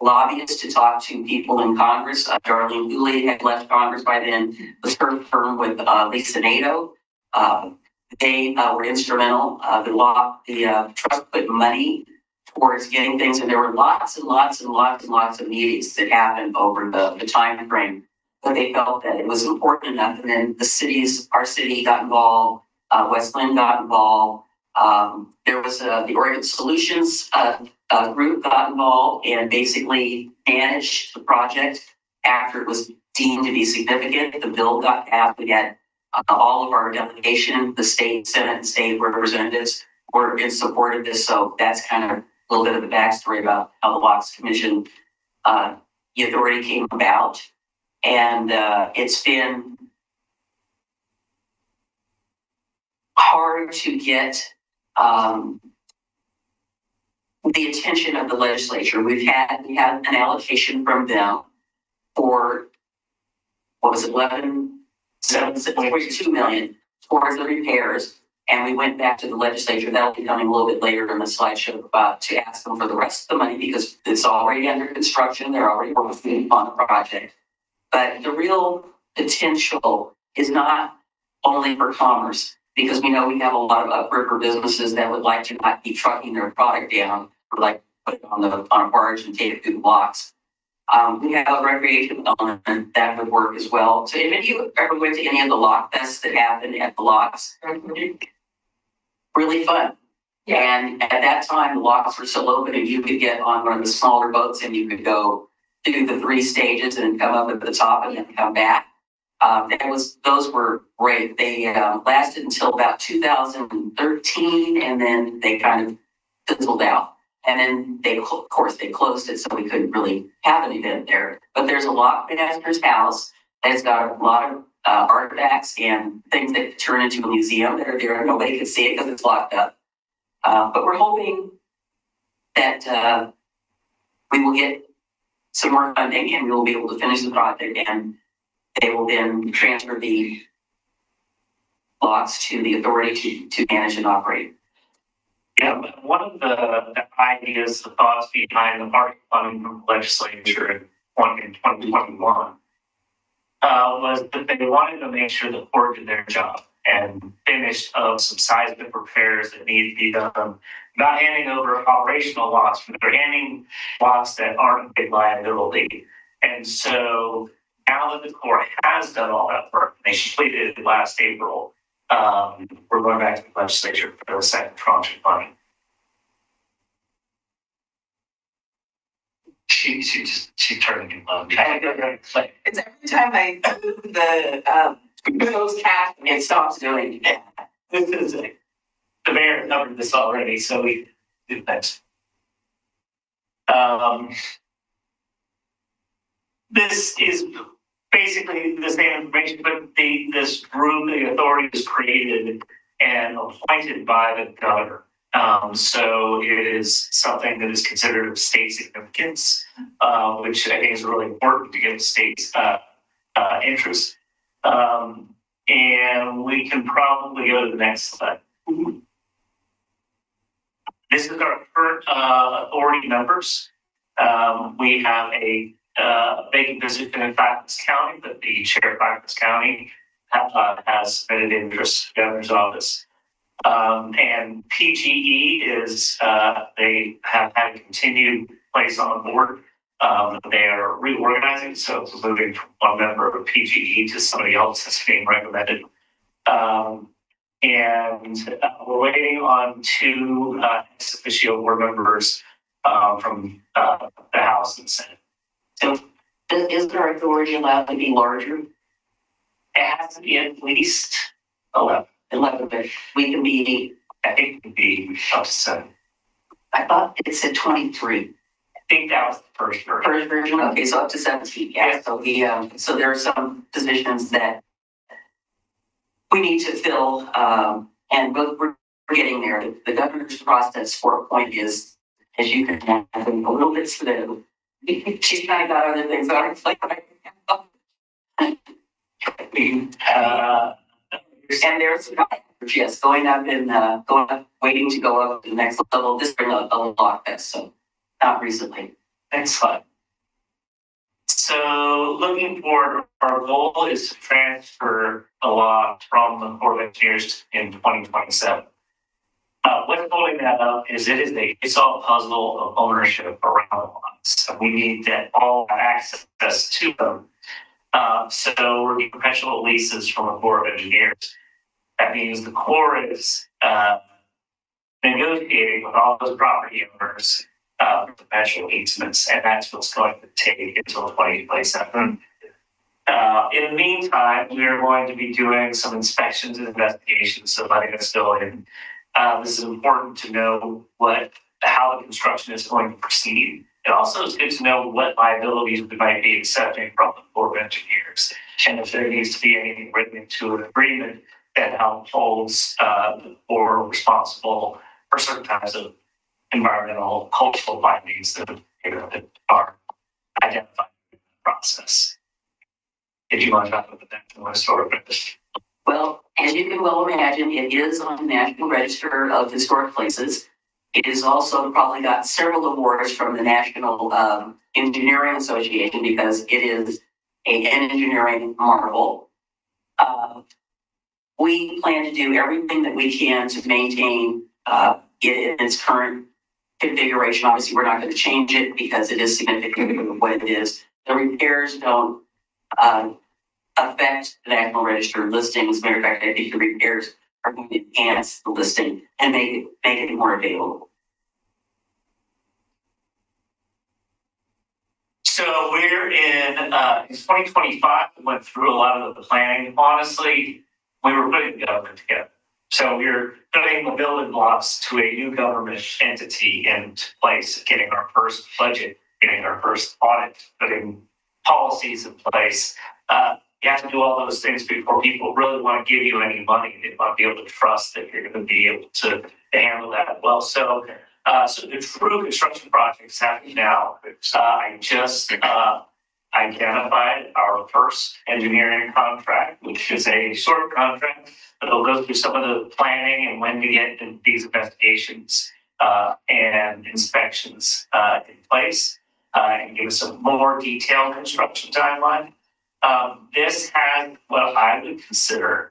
lobbyists to talk to people in Congress. Darlene Dooley had left Congress by then. It was her firm with Lisa Nato. They were instrumental. The trust put money towards getting things, and there were lots and lots and lots and lots of meetings that happened over the time frame. But they felt that it was important enough, and then our city got involved. West Lynn got involved. There was the Oregon Solutions group got involved and basically managed the project after it was deemed to be significant. The bill got passed. We had all of our delegation, the state, Senate, and state representatives were in support of this. So that's kind of a little bit of the backstory about how the Locks Commission, the authority came about. And it's been hard to get the attention of the legislature. We had an allocation from them for, what was it, 7.2 million towards the repairs. And we went back to the legislature. That'll be coming a little bit later in the slideshow to ask them for the rest of the money because it's already under construction. They're already working on the project. But the real potential is not only for commerce, because we know we have a lot of upriver businesses that would like to not be trucking their product down, or like put it on a barge and take it through the blocks. We have a recreation element that would work as well. So if you ever went to any of the lock fests that happened at the locks, really fun. Yeah. And at that time, the locks were still open and you could get on one of the smaller boats and you could go through the 3 stages and come up at the top and then come back. Those were great. They lasted until about 2013 and then they kind of fizzled out. And then they closed it, so we couldn't really have an event there. But there's a lockmaster's house It's got a lot of artifacts and things that turn into a museum that are there. Nobody can see it because it's locked up. But we're hoping that we will get some more funding and we will be able to finish the project, and they will then transfer the lots to the authority to manage and operate. Yeah, but one of the ideas, the thoughts behind the market funding from the legislature in 2021 was that they wanted to make sure the port did their job and finished some seismic repairs that need to be done. Not handing over operational lots, but they're handing lots that aren't a big liability. And so now that the Corps has done all that work, they completed it last April. We're going back to the legislature for the second tranche of funding. She turned me on. It's every time I the those cast It stops doing it. This is the mayor covered this already, so we did that. This is basically the same information, but this group, the authority was created and appointed by the governor. So it is something that is considered of state significance, which I think is really important to give the state's interest. And we can probably go to the next slide. This is our current authority members. We have a vacant position in Fairfax County, but the chair of Fairfax County has submitted interest to the governor's office. And PGE is, they have had a continued place on the board. They are reorganizing, so it's moving from one member of PGE to somebody else that's being recommended. And we're waiting on two ex officio board members from the House and Senate. So is our authority allowed to be larger? It has to be at least 11. 11, but we can be, I think it could be up to 7. I thought it said 23. I think that was the first version. First version, okay, so up to 17. Yeah. So so there are some positions that we need to fill, and we're getting there. The governor's process for a point is, as you can imagine, a little bit slow. She's kind of got other things on her plate right now. And there's yes, going up and waiting to go up to the next level. This bring a lot of so not recently. Next slide. So looking forward, our goal is to transfer a lot from the Corps of Engineers in 2027. What's holding that up is it is a jigsaw puzzle of ownership around the lots. So we need that all access to them. So we're getting perpetual leases from the Corps of Engineers. That means the Corps is negotiating with all those property owners perpetual easements, and that's what's going to take until 2027. In the meantime, we are going to be doing some inspections and investigations, so letting us go in. This is important to know how the construction is going to proceed. It also is good to know what liabilities we might be accepting from the Corps of Engineers, and if there needs to be anything written into an agreement that holds the Corps responsible for certain kinds of environmental, cultural findings that are identified in the process. If you want to talk about that, you want to sort of this. Well, as you can well imagine, it is on the National Register of Historic Places. It has also probably got several awards from the National Engineering Association because it is an engineering marvel. We plan to do everything that we can to maintain it in its current configuration. Obviously, we're not going to change it because it is significant for what it is. The repairs don't affect the National Register listing. As a matter of fact, I think the repairs are going to enhance the listing and make it more available. So we're in 2025, we went through a lot of the planning. Honestly, we were putting the government together. So we're putting the building blocks to a new government entity into place, getting our first budget, getting our first audit, putting policies in place. You have to do all those things before people really want to give you any money. They want to be able to trust that you're going to be able to handle that well. So, so the true construction project is happening now. I just identified our first engineering contract, which is a short contract, but it'll go through some of the planning and when we get these investigations and inspections in place and give us a more detailed construction timeline. This has what I would consider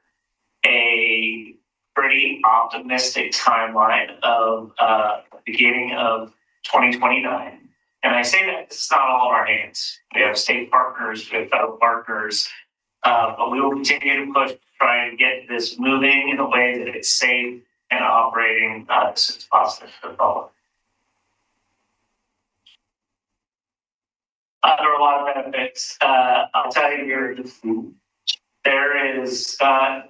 a pretty optimistic timeline of beginning of 2029. And I say that it's not all in our hands. We have state partners, we have federal partners, but we will continue to push to try and get this moving in a way that it's safe and operating as soon as possible for the public. There are a lot of benefits. I'll tell you here, there is,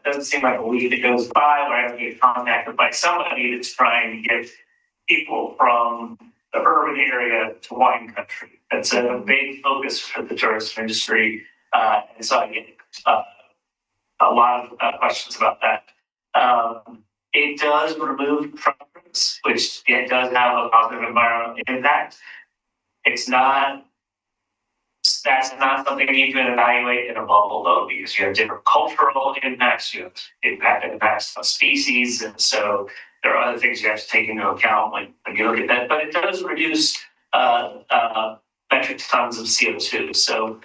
doesn't seem like a week that goes by where I don't get contacted by somebody that's trying to get people from the urban area to wine country. That's a big focus for the tourism industry. And so I get a lot of questions about that. It does remove trucks, which it does have a positive environmental impact. It's not, that's not something you can evaluate in a bubble though, because you have different cultural impacts, you have impacts on species, and so there are other things you have to take into account when you look at that. But it does reduce metric tons of CO2. So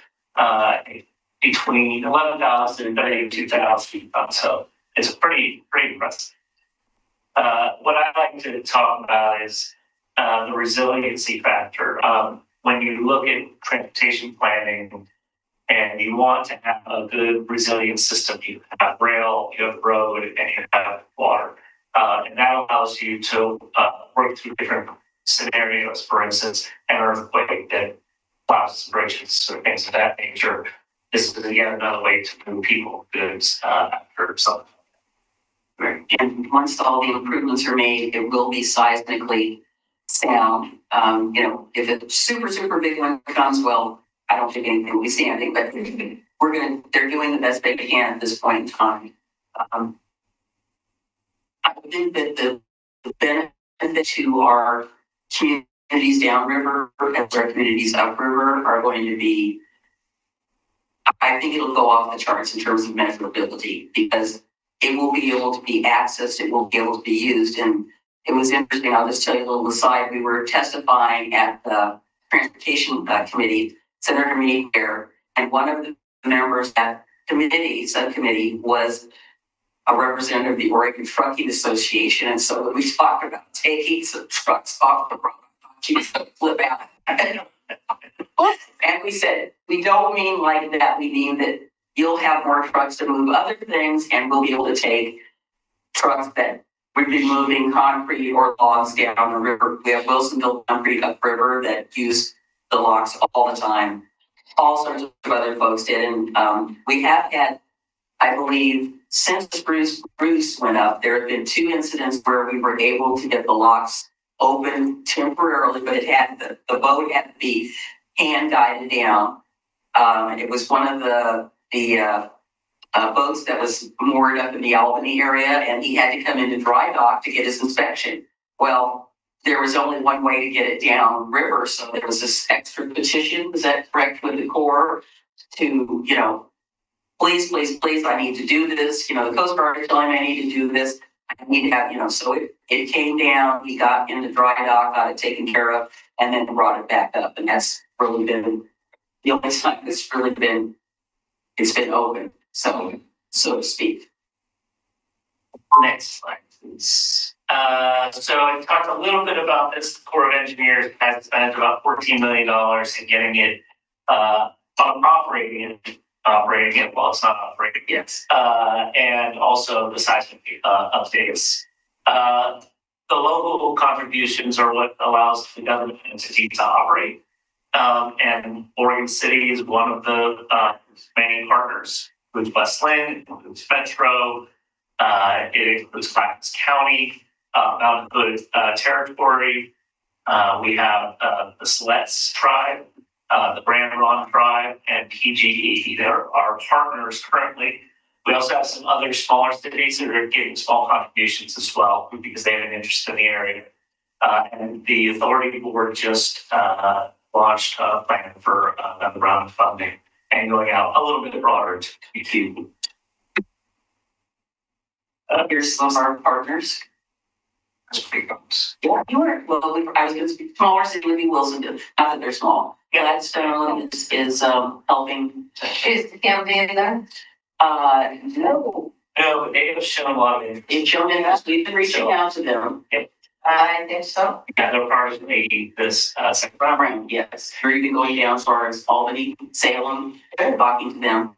between 11,000 and 32,000 tons. So it's pretty impressive. What I like to talk about is the resiliency factor. When you look at transportation planning and you want to have a good resilient system, you have rail, you have road, and you have water. And that allows you to work through different scenarios. For instance, an earthquake that collapses bridges or things of that nature. This is again another way to move people, goods after something. Right. And once all the improvements are made, it will be seismically sound. If a super big one comes, well, I don't think anything will be standing, but they're doing the best they can at this point in time. I think that the benefit to our communities downriver and our communities upriver are going to be, I think it'll go off the charts in terms of measurability, because it will be able to be accessed, it will be able to be used. And it was interesting, I'll just tell you a little aside, we were testifying at the Transportation Committee, Senator Meade there, and one of the members at subcommittee was a representative of the Oregon Trucking Association. And so when we talked about taking some trucks off the road, she was going to flip out. And we said, we don't mean like that. We mean that you'll have more trucks to move other things, and we'll be able to take trucks that would be moving concrete or logs down the river. We have Wilsonville Concrete upriver that use the logs all the time. All sorts of other folks did. And we have had, I believe, since Bruce went up, there have been 2 incidents where we were able to get the locks open temporarily, but it had the boat had to be hand guided down. It was one of the boats that was moored up in the Albany area, and he had to come into dry dock to get his inspection. Well, there was only one way to get it down river, so there was this extra petition, is that correct, with the Corps to, please, I need to do this. The Coast Guard is telling me I need to do this. I need to have, so it came down, he got into dry dock, got it taken care of, and then brought it back up. And that's really been the only time it's been open, so to speak. Next slide, please. So I talked a little bit about this. The Corps of Engineers has spent about $14 million in getting it operating it while it's not operating. Yes. And also the seismic updates. The local contributions are what allows the government entity to operate. And Oregon City is one of the many partners. It includes Westland, it includes Metro, it includes Clackamas County, Mountain Hood Territory. We have the Siletz tribe the Brand Ron Drive, and PGE. They're our partners currently. We also have some other smaller cities that are giving small contributions as well because they have an interest in the area. And the authority board just launched a plan for another round of funding and going out a little bit broader to community. Here's some of our partners. That's pretty close. Yeah, you were. Well, I was going to speak smaller city would be Wilsonville. Not that they're small. Gladstone is helping. Is the county there? No. No, but they have shown a lot of interest. They've shown interest. We've been reaching out to them. I think so. Yeah, they're part of this second Round, yes. We're even going down as far as Albany, Salem, talking to them.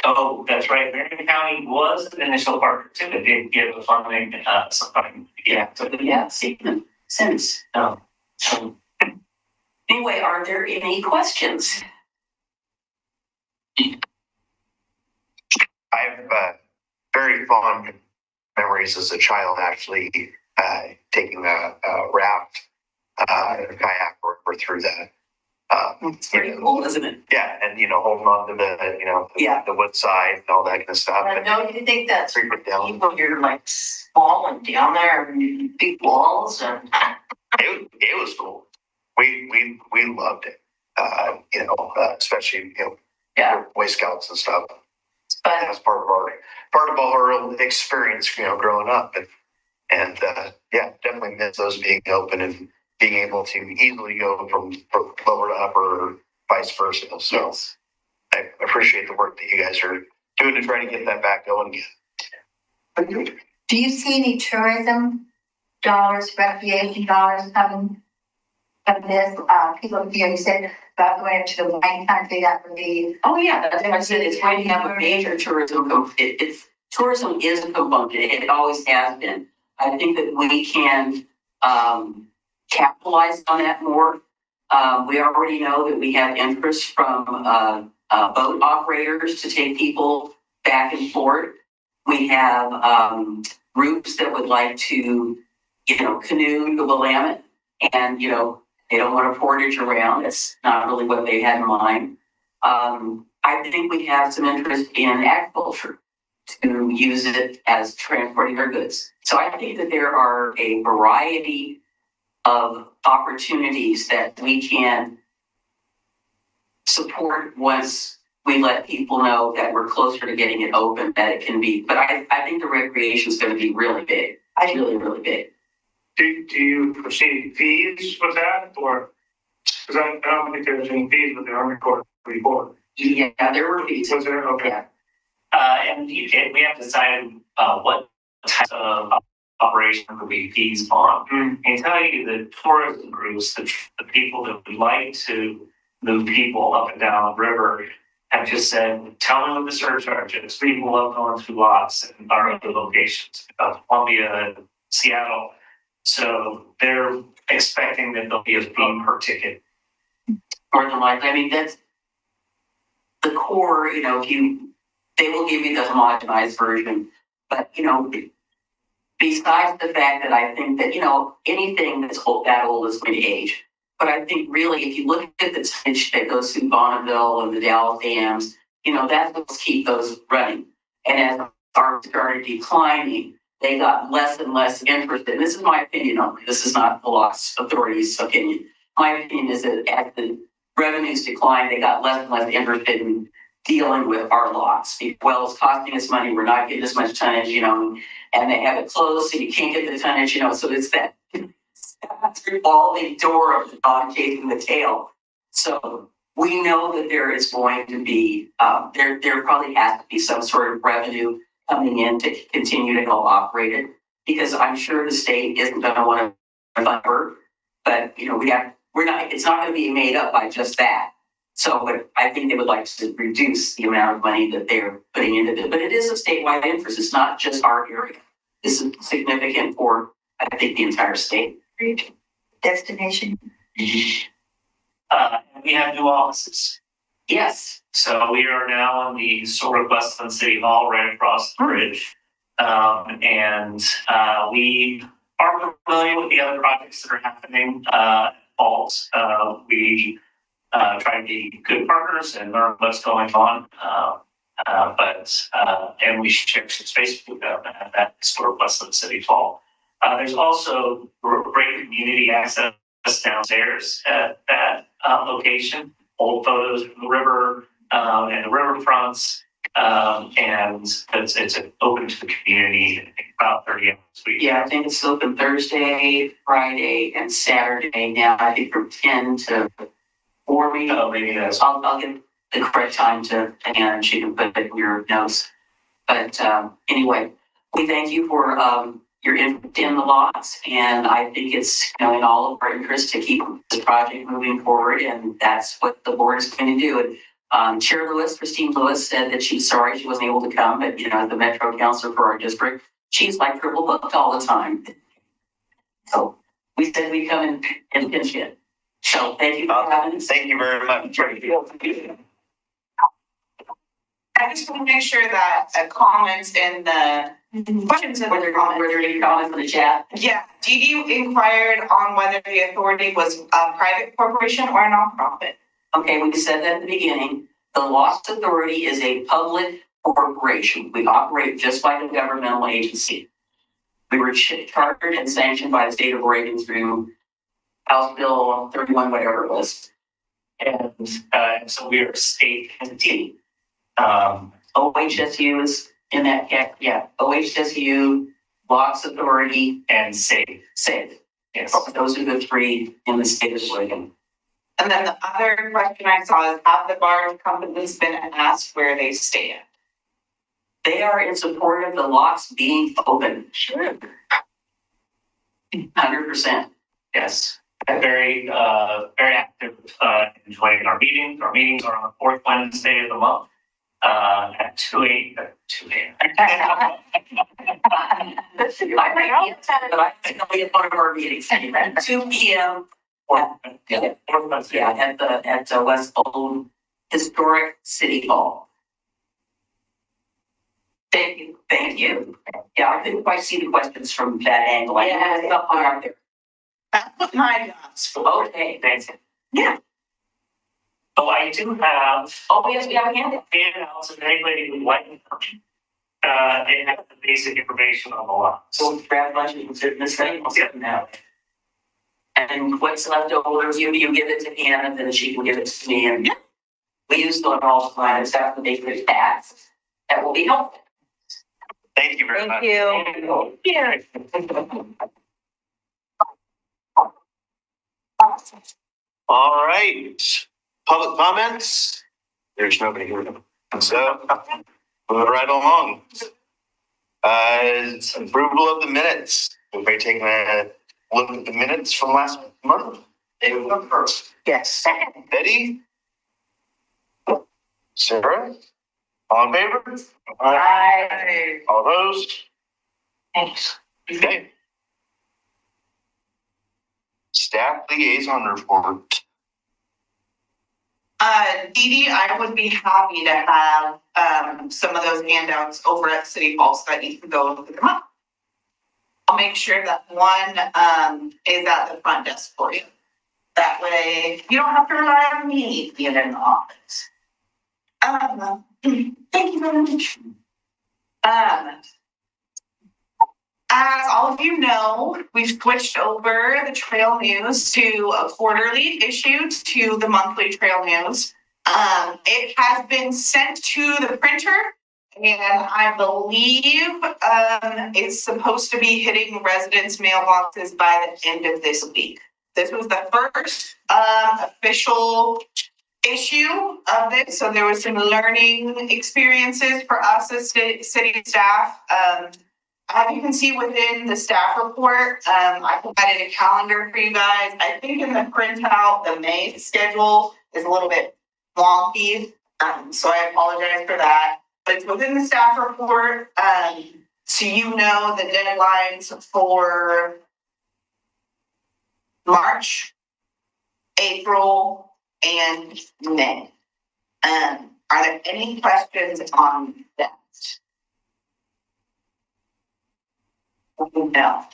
Oh, that's right. Marion County was an initial partner too. They did give a funding sometime. Yeah, so yeah, seen them since. No. Anyway, are there any questions? I have very fond memories as a child actually taking a raft and a kayak or through that. It's pretty cool, isn't it? Yeah, and holding on to the the wood side and all that kind of stuff. I don't you think that's Creep it down. people you're like falling down there and big walls and It was cool. We loved it. Especially Boy Scouts and stuff. but That's part of our experience, growing up, and definitely miss those being open and being able to easily go from lower to upper or vice versa. So Yes. I appreciate the work that you guys are doing to try to get that back going again. Do you see any tourism dollars, recreation dollars coming from this? People, you said about going into the wine country, that would be. Oh, yeah, that's what I said. It's going to have a major tourism. Tourism is a component. It always has been. I think that we can capitalize on that more. We already know that we have interest from boat operators to take people back and forth. We have groups that would like to, canoe the Willamette, and they don't want to portage around. That's not really what they had in mind. I think we have some interest in agriculture to use it as transporting our goods. So I think that there are a variety of opportunities that we can support once we let people know that we're closer to getting it open, that it can be. But I think the recreation is going to be really big. Really, really big. Do you foresee fees with that, or because I don't think there's any fees with the Army Corps report? Yeah, there were fees. Was there? Okay. Yeah. And we have decided what type of operation would be fees on. I can tell you the tourism groups, the people that would like to move people up and down the river, have just said, tell me what the surcharge is. People love going through lots and our other locations, Columbia, Seattle. So they're expecting that there'll be a fee per ticket. More than likely. I mean, that's the core, they will give you the homogenized version. But, besides the fact that I think that, anything that's that old is going to age. But I think really, if you look at the tonnage that goes through Bonneville and the Dallas dams, that's what's keep those running. And as ours started declining, they got less and less interested. This is my opinion only. This is not the loss authority's opinion. My opinion is that as the revenues declined, they got less and less interested in dealing with our lots. Well, it's costing us money. We're not getting as much tonnage, and they have it closed, so you can't get the tonnage, so it's that revolving door of the dog chasing the tail. So we know that there is going to be, there probably has to be some sort of revenue coming in to continue to help operate it, because I'm sure the state isn't going to want to fund her, but it's not going to be made up by just that. So, but I think they would like to reduce the amount of money that they're putting into it. But it is a statewide interest. It's not just our area. This is significant for, I think, the entire state. Destination. We have new offices. Yes. So we are now in the sort of Westland City Hall right across the bridge. And we are familiar with the other projects that are happening at Falls. We try to be good partners and learn what's going on. And we share some space with them, and that's sort of less than City Hall. There's also great community access downstairs at that location, old photos from the river and the riverfronts. And it's open to the community, I think about 30 hours a week. Yeah, I think it's open Thursday, Friday, and Saturday now. I think from 10 to 4 maybe. Oh, maybe that's. I'll give the correct time to Anna and she can put it in your notes. But anyway, we thank you for your interest in the lots, and I think it's in all of our interest to keep this project moving forward, and that's what the board is going to do. And Chair Lewis, Christine Lewis, said that she's sorry she wasn't able to come, but as the Metro Councilor for our district, she's like triple booked all the time. So we said we'd come and pinch it. So thank you for having us. Thank you very much. I just want to make sure that comments in the questions in the comments. Were there any comments in the chat? Yeah, Dee Dee inquired on whether the authority was a private corporation or a nonprofit. Okay, we said that at the beginning. The Lost Authority is a public corporation. We operate just like a governmental agency. We were chartered and sanctioned by the state of Oregon through House Bill 31, whatever it was. And so we are a state entity. OHSU is in that, yeah. OHSU, Lost Authority, and SAFE. Yes. Those are the three in the state of Oregon. And then the other question I saw is, have the barge companies been asked where they stand? They are in support of the locks being open. Sure. 100%. Yes. And very active in joining our meetings. Our meetings are on the fourth Wednesday of the month at 2 a.m. I think we have one of our meetings at 2 p.m. At West Old Historic City Hall. Thank you. Yeah, I couldn't quite see the questions from that angle. Yeah, it's up high up there. That's my jobs. Okay, thanks. Yeah. So I do have. Oh, yes, we have a handout. Handouts, if anybody would like. They have the basic information on the lot. So grab a bunch of this thing. I'll get them now. And what's left over, you give it to Anna, then she can give it to me. And we use the all line stuff to make it fast. That will be helpful. Thank you very much. Thank you. Yeah. All right. Public comments? There's nobody here. So, moving right along. Approval of the minutes. Everybody taking a look at the minutes from last month? They will come first. Yes. Betty? Sarah? All in favor? Aye. All opposed? Thanks. Okay. Staff liaison report. Dee Dee, I would be happy to have some of those handouts over at City Hall so that you can go look them up. I'll make sure that one is at the front desk for you. That way you don't have to rely on me being in the office. Thank you very much. As all of you know, we've switched over the trail news to a quarterly issue to the monthly trail news. It has been sent to the printer, and I believe it's supposed to be hitting residents' mailboxes by the end of this week. This was the first official issue of this, so there was some learning experiences for us as city staff. As you can see within the staff report, I provided a calendar for you guys. I think in the printout, the May schedule is a little bit wonky, so I apologize for that. But it's within the staff report, so you know the deadlines for March, April, and May. Are there any questions on that? No.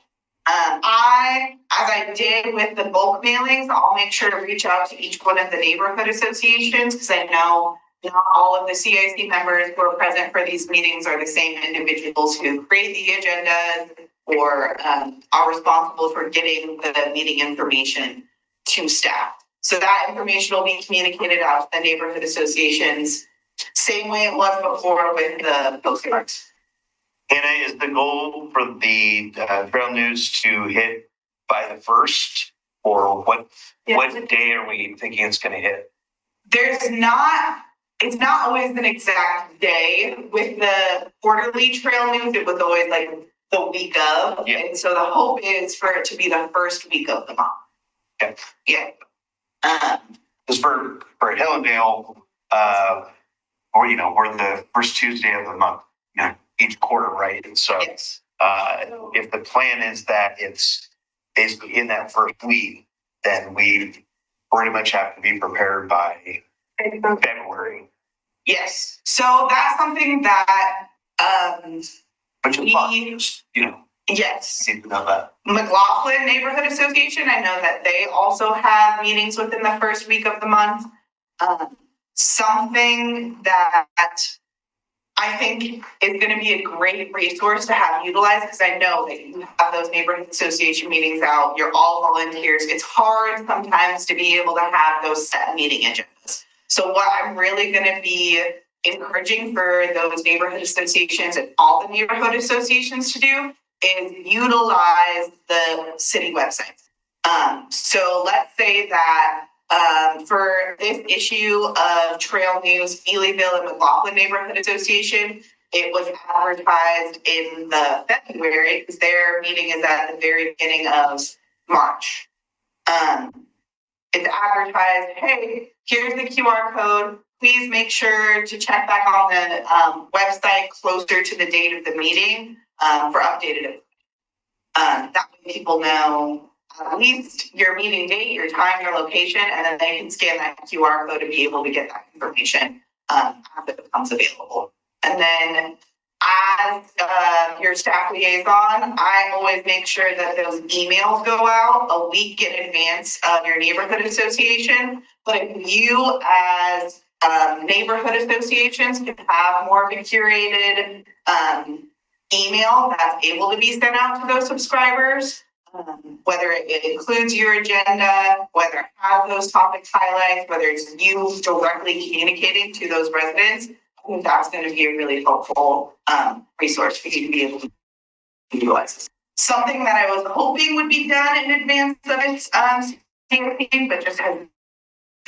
As I did with the bulk mailings, I'll make sure to reach out to each one of the neighborhood associations, because I know not all of the CIC members who are present for these meetings are the same individuals who create the agendas or are responsible for getting the meeting information to staff. So that information will be communicated out to the neighborhood associations, same way it was before with the postcards. Hannah, is the goal for the Trail News to hit by the 1st, or what day are we thinking it's going to hit? It's not always an exact day. With the quarterly Trail News, it was always like the week of. Yeah. And so the hope is for it to be the first week of the month. Okay. Yeah. Because for Hillendale, or we're the first Tuesday of the month, each quarter, right? And so yes. If the plan is that it's basically in that first week, then we pretty much have to be prepared by February. Yes. So that's something that which is fine. Yes. Need to know that. McLaughlin Neighborhood Association, I know that they also have meetings within the first week of the month. Something that I think is going to be a great resource to have utilized, because I know that you have those neighborhood association meetings out, you're all volunteers. It's hard sometimes to be able to have those set meeting agendas. So what I'm really going to be encouraging for those neighborhood associations and all the neighborhood associations to do is utilize the city website. So let's say that for this issue of Trail News, Elyville and McLaughlin Neighborhood Association, it was advertised in the February, because their meeting is at the very beginning of March. It's advertised, hey, here's the QR code. Please make sure to check back on the website closer to the date of the meeting for updated info. That way people know at least your meeting date, your time, your location, and then they can scan that QR code to be able to get that information as it becomes available. And then as your staff liaison, I always make sure that those emails go out a week in advance of your neighborhood association. But if you as neighborhood associations can have more of a curated email that's able to be sent out to those subscribers, whether it includes your agenda, whether it has those topics highlights, whether it's you directly communicating to those residents, I think that's going to be a really helpful resource for you to be able to utilize. Something that I was hoping would be done in advance of its CIP, but just has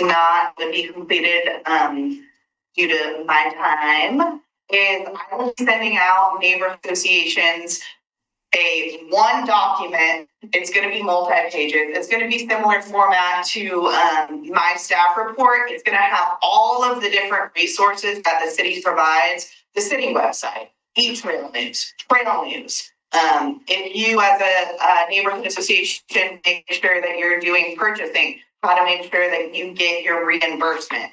not be completed due to my time, is I will be sending out neighborhood associations one document. It's going to be multi-pages. It's going to be similar format to my staff report. It's going to have all of the different resources that the city provides, the city website, e-trail news, trail news. If you as a neighborhood association make sure that you're doing purchasing, how to make sure that you get your reimbursement,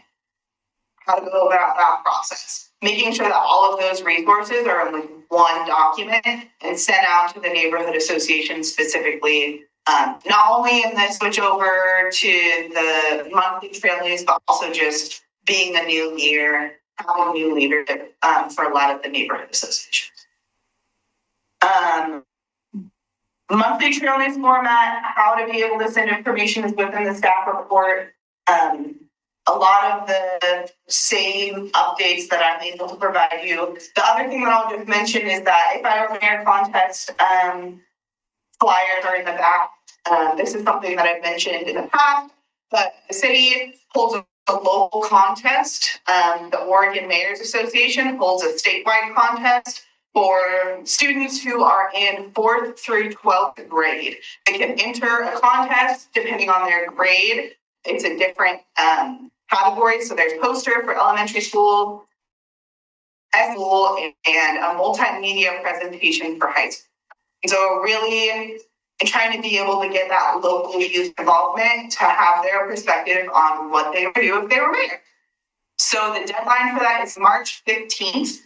how to go about that process. Making sure that all of those resources are in one document and sent out to the neighborhood association specifically, not only in the switch over to the monthly trail news, but also just being a new year, having new leadership for a lot of the neighborhood associations. Monthly trail news format, how to be able to send information is within the staff report. A lot of the same updates that I'm able to provide you. The other thing that I'll just mention is that if I were mayor contest flyers are in the back. This is something that I've mentioned in the past, but the city holds a local contest. The Oregon Mayors Association holds a statewide contest for students who are in 4th through 12th grade. They can enter a contest depending on their grade. It's a different category. So there's poster for elementary school, school, and a multimedia presentation for high school. So really trying to be able to get that local youth involvement to have their perspective on what they would do if they were mayor. So the deadline for that is March 15th.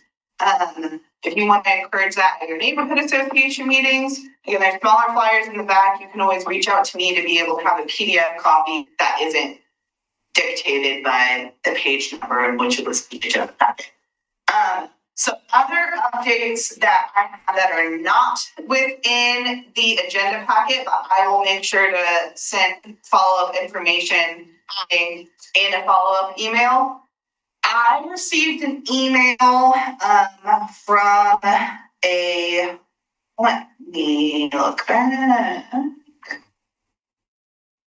if you want to encourage that at your neighborhood association meetings, again, there's smaller flyers in the back. You can always reach out to me to be able to have a PDF copy that isn't dictated by the page number in which it was in the packet. So other updates that I have that are not within the agenda packet, but I will make sure to send follow-up information in a follow-up email. I received an email from let me look back.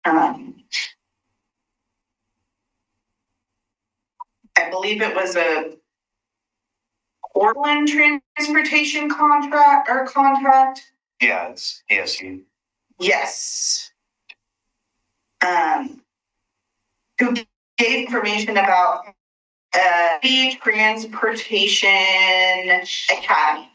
I believe it was a Portland transportation contract. Yeah, it's ASU. Yes. Who gave information about the Transportation Academy.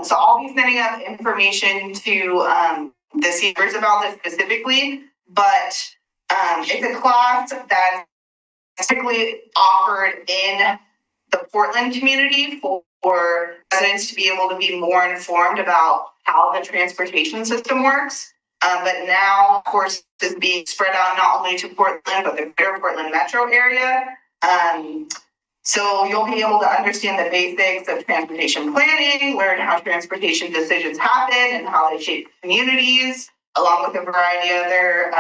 So I'll be sending up information to the seniors about this specifically, but it's a class that's typically offered in the Portland community for residents to be able to be more informed about how the transportation system works. But now, of course, this is being spread out not only to Portland, but the greater Portland metro area. So you'll be able to understand the basics of transportation planning, learn how transportation decisions happen and how they shape communities, along with a variety of other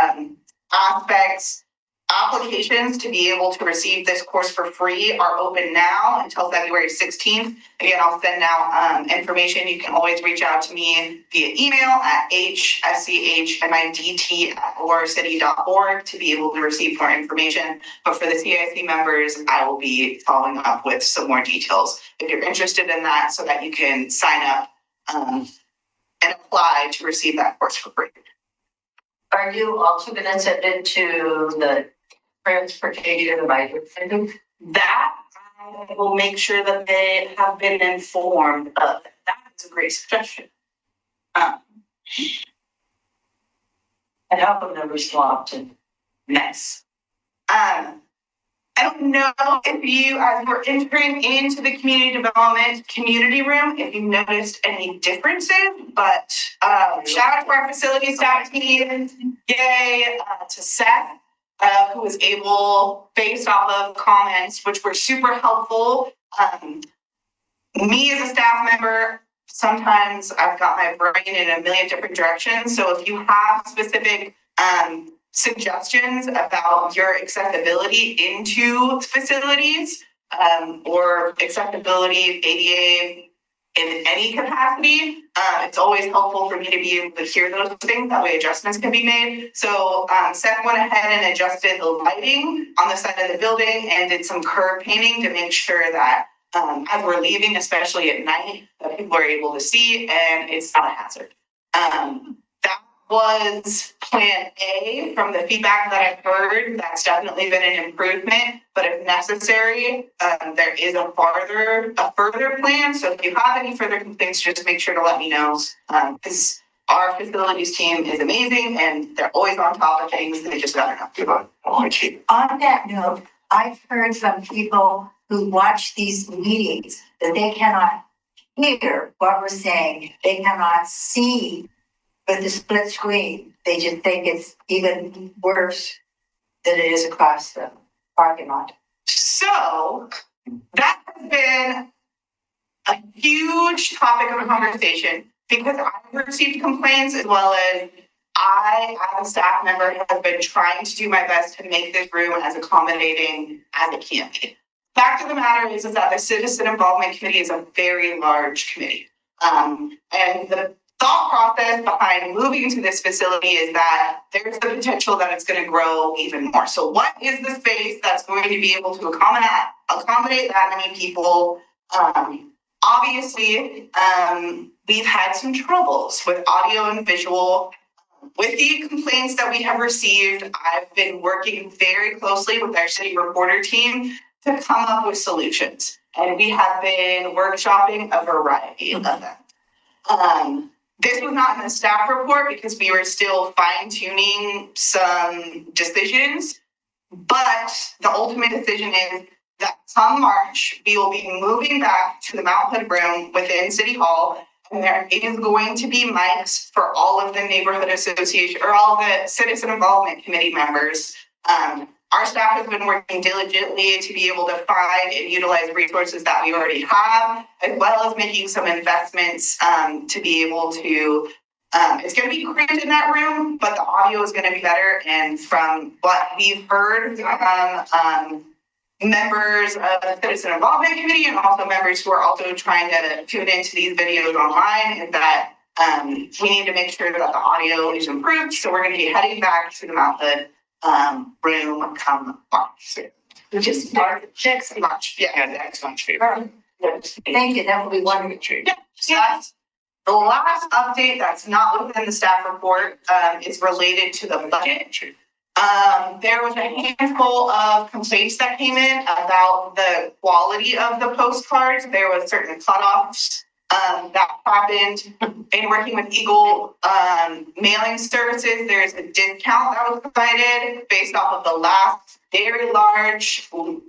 aspects. Applications to be able to receive this course for free are open now until February 16th. Again, I'll send out information. You can always reach out to me via email at hschmidt@orcity.org to be able to receive more information. But for the CIC members, I will be following up with some more details if you're interested in that, so that you can sign up and apply to receive that course for free. Are you also going to send it to the transportation advisory committee? That I will make sure that they have been informed of. That's a great suggestion. And how come they respond to Nice. I don't know if you, as we're entering into the community development community room, if you noticed any differences, but shout out to our facility staff team. Yay to Seth, who was able, based off of comments, which were super helpful. Me as a staff member, sometimes I've got my brain in a million different directions. So if you have specific suggestions about your accessibility into facilities or accessibility ADA in any capacity, it's always helpful for me to be able to hear those things. That way adjustments can be made. So Seth went ahead and adjusted the lighting on the side of the building and did some curb painting to make sure that as we're leaving, especially at night, that people are able to see and it's not a hazard. That was plan A. From the feedback that I've heard, that's definitely been an improvement, but if necessary, there is a further plan. So if you have any further complaints, just make sure to let me know, because our facilities team is amazing and they're always on top of things. They just gotta know. On that note, I've heard from people who watch these meetings that they cannot hear what we're saying. They cannot see with the split screen. They just think it's even worse than it is across the parking lot. So that has been a huge topic of conversation because I've received complaints, as well as I, as a staff member, have been trying to do my best to make this room as accommodating as it can be. Fact of the matter is that the Citizen Involvement Committee is a very large committee. And the thought process behind moving to this facility is that there's the potential that it's going to grow even more. So what is the space that's going to be able to accommodate that many people? Obviously, we've had some troubles with audio and visual. With the complaints that we have received, I've been working very closely with our city reporter team to come up with solutions. And we have been workshopping a variety of them. This was not in the staff report because we were still fine-tuning some decisions, but the ultimate decision is that come March, we will be moving back to the Mount Hood room within City Hall. And there is going to be mics for all of the neighborhood association or all the citizen involvement committee members. Our staff has been working diligently to be able to find and utilize resources that we already have, as well as making some investments to be able to, it's going to be cramped in that room, but the audio is going to be better. And from what we've heard from members of the Citizen Involvement Committee and also members who are also trying to tune into these videos online, is that we need to make sure that the audio is improved. So we're going to be heading back to the Mount Hood room come March. Just Next March. Yeah, next March. Thank you, that will be wonderful. Yeah, so that's the last update that's not within the staff report is related to the budget. There was a handful of complaints that came in about the quality of the postcards. There was certain cutoffs that happened in working with Eagle mailing services. There's a discount that was provided based off of the last very large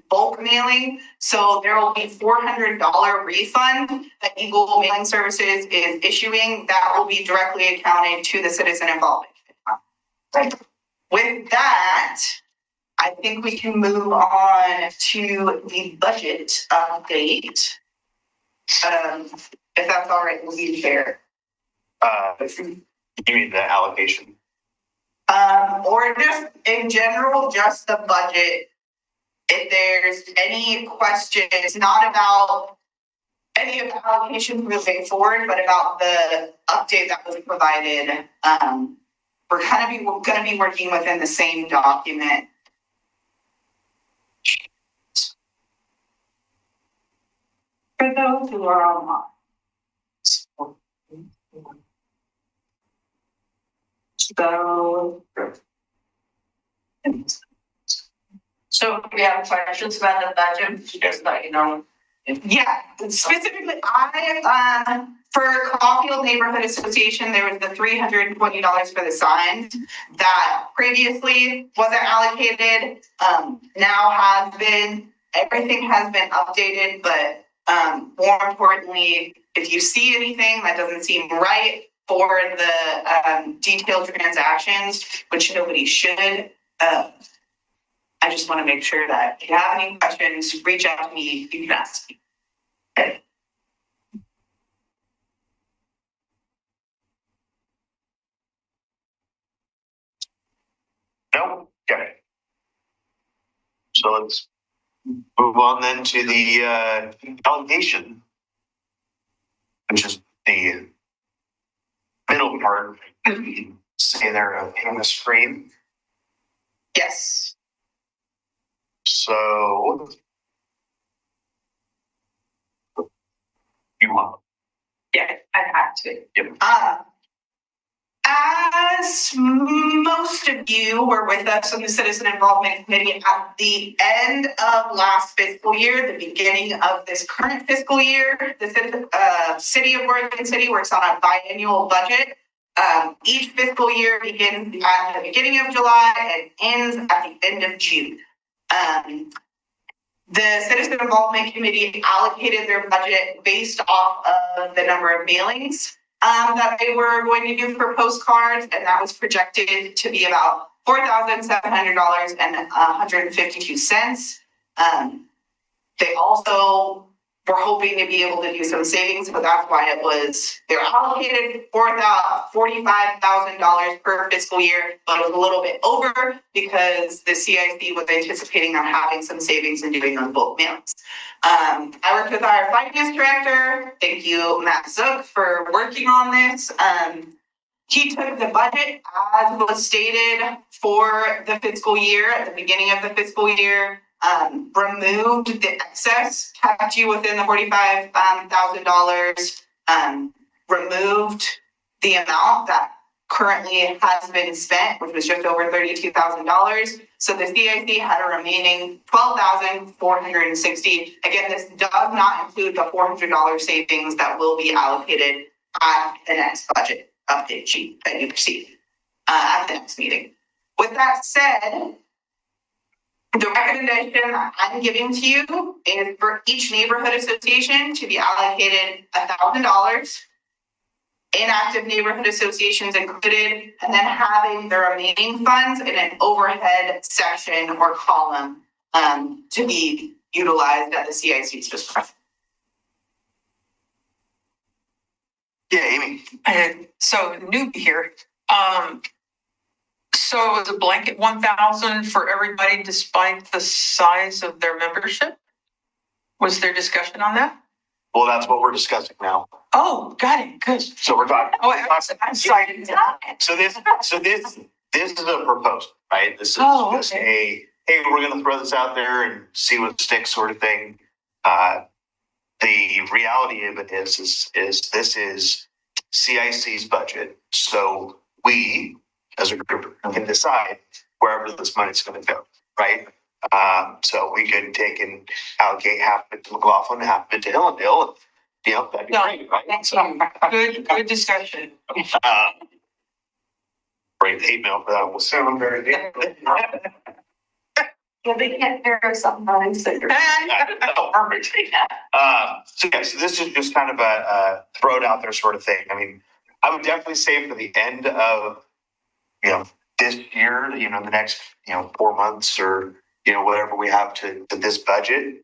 bulk mailing. So there will be $400 refund that Eagle Mailing Services is issuing that will be directly accounted to the citizen involvement. Right. With that, I think we can move on to the budget update. If that's all right, we'll be fair. You mean the allocation? Or just in general, just the budget. If there's any questions, not about any of the allocations moving forward, but about the update that was provided, we're going to be working within the same document. For those who are online. So if we have questions about the budget, just let you know. Yeah, specifically, I for Caulfield Neighborhood Association, there was the $320 for the signs that previously wasn't allocated. Now has been. Everything has been updated, but more importantly, if you see anything that doesn't seem right for the detailed transactions, which nobody should, I just want to make sure that if you have any questions, reach out to me, you can ask me. Okay. No? Okay. So let's move on then to the allocation, which is the middle part. Say there on the screen. Yes. So you want? Yeah, I had to. Yep. As most of you were with us on the Citizen Involvement Committee at the end of last fiscal year, the beginning of this current fiscal year, the City of Oregon City works on a biannual budget. Each fiscal year begins at the beginning of July and ends at the end of June. The Citizen Involvement Committee allocated their budget based off of the number of mailings that they were going to do for postcards, and that was projected to be about $4,700.152. They also were hoping to be able to do some savings, but that's why they're allocated $45,000 per fiscal year, but it was a little bit over because the CIC was anticipating on having some savings and doing on bulk mailings. I worked with our finance director. Thank you, Matt Zook, for working on this. He took the budget as was stated for the fiscal year at the beginning of the fiscal year, removed the excess, kept you within the $45,000, removed the amount that currently has been spent, which was just over $32,000. So the CIC had a remaining $12,460. Again, this does not include the $400 savings that will be allocated at the next budget update sheet that you receive at the next meeting. With that said, The recommendation that I'm giving to you is for each neighborhood association to be allocated $1,000. Inactive neighborhood associations included, and then having the remaining funds in an overhead section or column to be utilized at the CIC's discretion. Yeah, Amy. So newbie here. So it was a blanket 1,000 for everybody despite the size of their membership? Was there discussion on that? Well, that's what we're discussing now. Oh, got it, good. So we're talking. Oh, I'm sorry. So this is a proposal, right? This is just okay. hey, we're gonna throw this out there and see what sticks sort of thing. The reality of it is this is CIC's budget. So we, as a group, can decide wherever this money's gonna go, right? So we could take and allocate half of it to McLaughlin, half of it to Hillendale. You know, that'd be great, right? Thank you. Good discussion. Great hate mail for that will sound very good. Yeah, they can't hear us sometimes. Oh, perfect. So this is just kind of a throw it out there sort of thing. I mean, I would definitely say for the end of, this year, the next, 4 months or, whatever we have to this budget,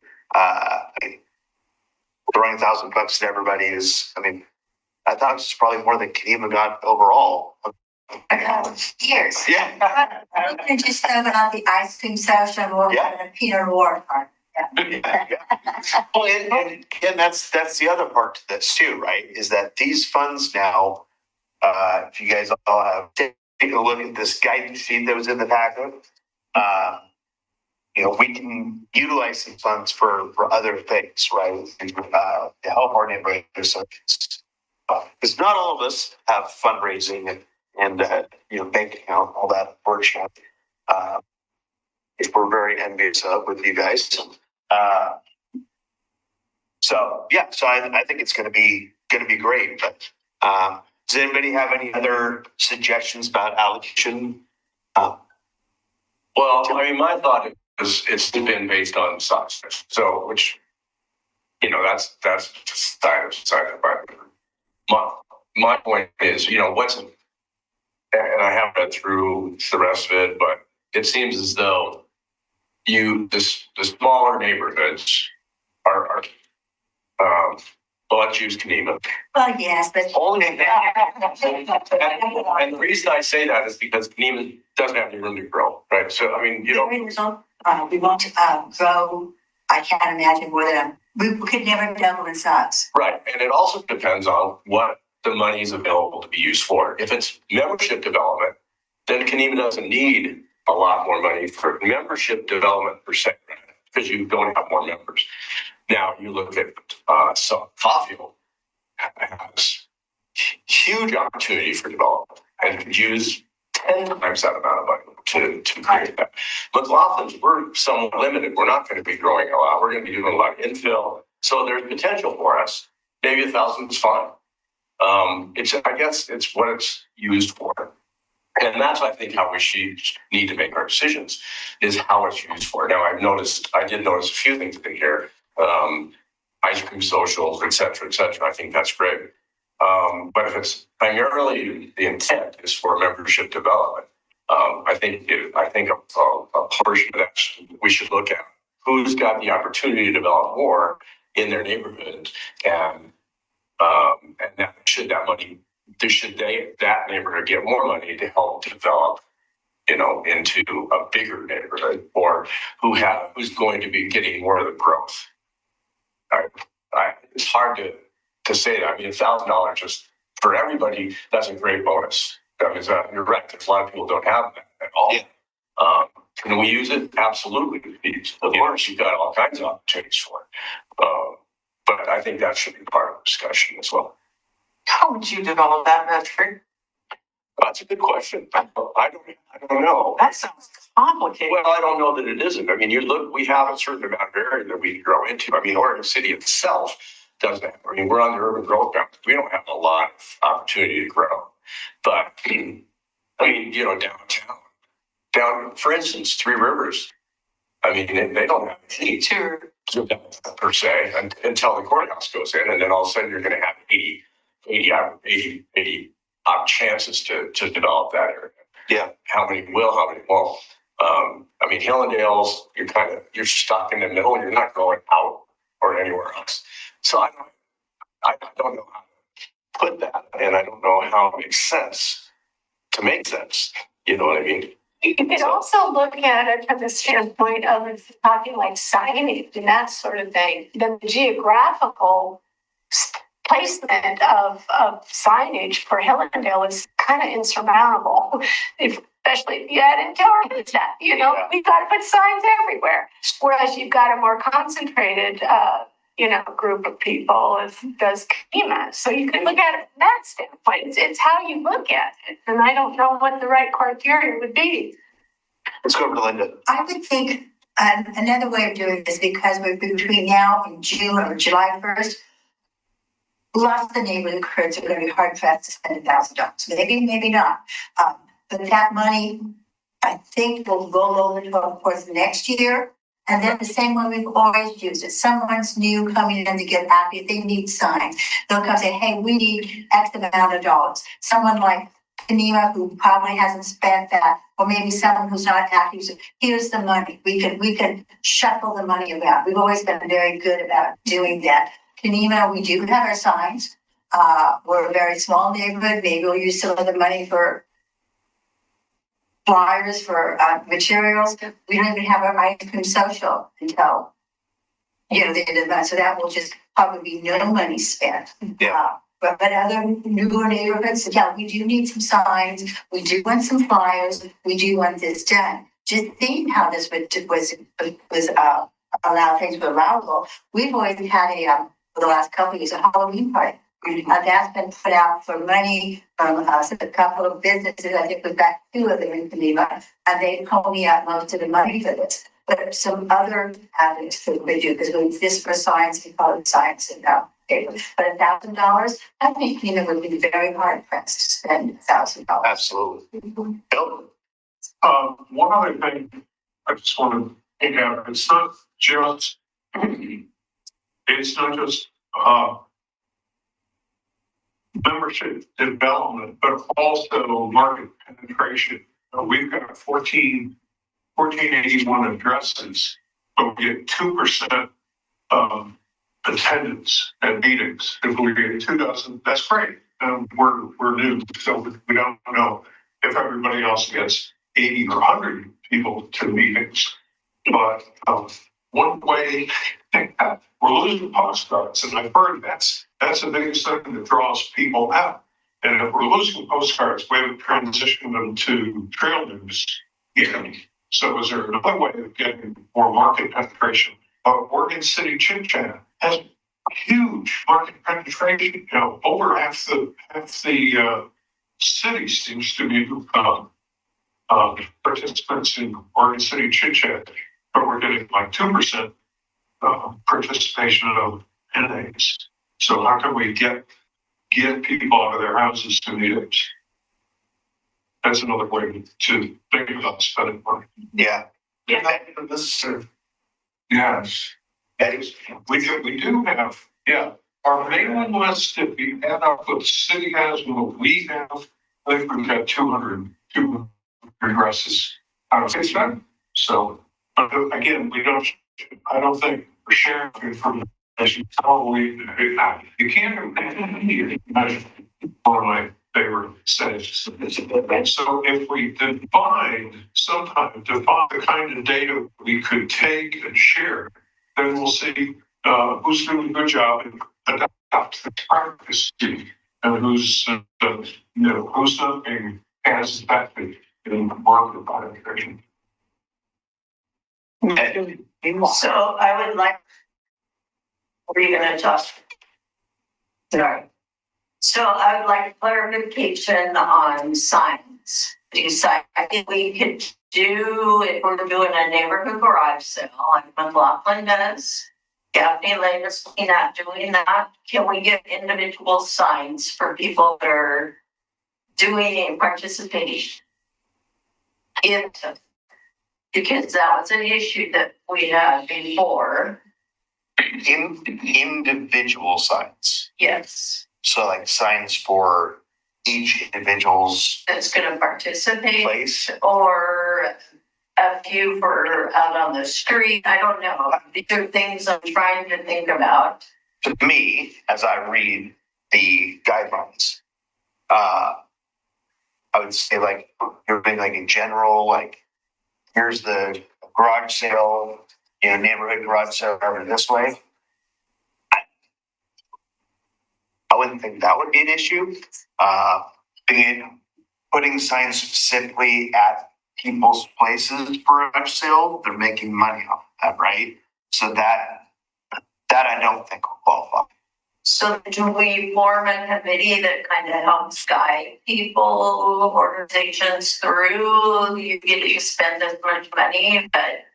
throwing $1,000 to everybody is, I thought it's probably more than Kenema got overall. Years. Yeah. We can just have it on the ice cream session or the Peter Ward part. Yeah. Well, and that's the other part to this too, right? Is that these funds now, if you guys all have taken a look at this guidance sheet that was in the packet, we can utilize some funds for other things, right? To help our neighborhoods. So, because not all of us have fundraising and bank account, all that, unfortunately. We're very envious of with you guys. So I think it's going to be great. But does anybody have any other suggestions about allocation? Well, my thought is it's been based on size. So, which, that's side of it. My point is, and I haven't read through the rest of it, but it seems as though the smaller neighborhoods are let's use Kenema. Well, yes, but Only that. And the reason I say that is because Kenema doesn't have any room to grow, right? So, we want to grow. I can't imagine more than we could never double in size. Right, and it also depends on what the money is available to be used for. If it's membership development, then Kenema doesn't need a lot more money for membership development per se, because you don't have more members. Now you look at Caulfield has huge opportunity for development and could use 10 times that amount of money to create that. McLaughlin's, we're somewhat limited. We're not going to be growing a lot. We're going to be doing a lot of infill. So there's potential for us. Maybe 1,000 is fine. I guess it's what it's used for. And that's, I think, how we should need to make our decisions is how it's used for. Now, I did notice a few things in here. Ice cream socials, et cetera, et cetera. I think that's great. But if it's primarily the intent is for membership development, I think a portion of that we should look at. Who's got the opportunity to develop more in their neighborhood, and that neighborhood get more money to help develop, into a bigger neighborhood, or who's going to be getting more of the growth. It's hard to say that. $1,000 just for everybody, that's a great bonus. You're right. There's a lot of people who don't have that at all. Yeah. Can we use it? Absolutely. Of course, you've got all kinds of opportunities for it. But I think that should be part of the discussion as well. How would you develop that metric? That's a good question. I don't know. That sounds complicated. Well, I don't know that it isn't. We have a certain amount of area that we grow into. Oregon City itself doesn't have. We're on the urban growth boundary. We don't have a lot of opportunity to grow. But, downtown, for instance, Three Rivers, I mean, they don't have any Sure. per se until the courthouse goes in, and then all of a sudden you're going to have 80 chances to develop that area. Yeah. How many will, how many won't? I mean, Hillendale's, you're stuck in the middle. You're not going out or anywhere else. So I don't know how to put that, and I don't know how it makes sense to make sense. You know what I mean? You could also look at it from the standpoint of talking like signage and that sort of thing. The geographical placement of signage for Hillendale is kind of insurmountable, especially if you add in Jordan's that, we've got to put signs everywhere. Whereas you've got a more concentrated, group of people as does Kima. So you can look at it from that standpoint. It's how you look at it. And I don't know what the right criteria would be. Let's go over to Linda. I would think another way of doing this, because we're between now and June or July 1st, lots of the neighborhood cribs are going to be hard pressed to spend $1,000. Maybe not. But that money, I think, will roll over to, of course, next year. And then the same way we've always used it. Someone's new coming in to get happy. They need signs. They'll come say, hey, we need X amount of dollars. Someone like Kanima, who probably hasn't spent that, or maybe someone who's not active, so here's the money. We can shuffle the money around. We've always been very good about doing that. Kanima, we do have our signs. We're a very small neighborhood. Maybe we'll use some of the money for flyers, for materials. We don't even have our ice cream social until the end of the month. So that will just probably be no money spent. Yeah. But other newer neighborhoods, yeah, we do need some signs. We do want some flyers. We do want this done. Just seeing how this was allow things were allowable. We've always had for the last couple of years, a Halloween party. That's been put out for money from a couple of businesses. I think we've got 2 of them in Geneva, and they pony out most of the money for this. But some other avenues that we do, because we this for science, we call it science and but $1,000, I think would be very hard pressed to spend $1,000. Absolutely. Bill? One other thing I just want to point out, it's not just membership development, but also market penetration. We've got 1481 addresses, but we get 2% attendance at meetings. If we get 2,000, that's great. We're new, so we don't know if everybody else gets 80 or 100 people to meetings. But one way, we're losing postcards, and I've heard that's the biggest thing that draws people out. And if we're losing postcards, we haven't transitioned them to trail news. So is there another way of getting more market penetration? Oregon City Chit Chat has huge market penetration. Over half the city seems to be participants in Oregon City Chit Chat, but we're getting like 2% participation of NAs. So how can we get people out of their houses to meetings? That's another way to think about spending money. Yeah. Yes. We do have, our mailing list, if you add up what the city has and what we have, I think we've got 200 addresses out of 600. So again, I don't think we're sharing information. Probably, you can't imagine one of my favorite sayings. So if we define the kind of data we could take and share, then we'll see who's doing a good job and adopt the practice, and who's not being as effective in market penetration. So I would like, what are you going to talk? Sorry. So I would like clarification on signs. I think we could do, if we're doing a neighborhood garage sale like McLaughlin does, Gaffney Lane is not doing that. Can we get individual signs for people that are doing and participating? Because that was an issue that we had before. Individual signs. Yes. So like signs for each individual's That's gonna participate. place. Or a few for out on the street. I don't know. These are things I'm trying to think about. To me, as I read the guidelines, I would say like you're being like in general, like here's the garage sale, neighborhood garage sale over this way. I wouldn't think that would be an issue. Putting signs specifically at people's places for a garage sale, they're making money off of that, right? So that I don't think will qualify. So do we form a committee that kind of helps guide people, organizations through, you get to spend this much money, but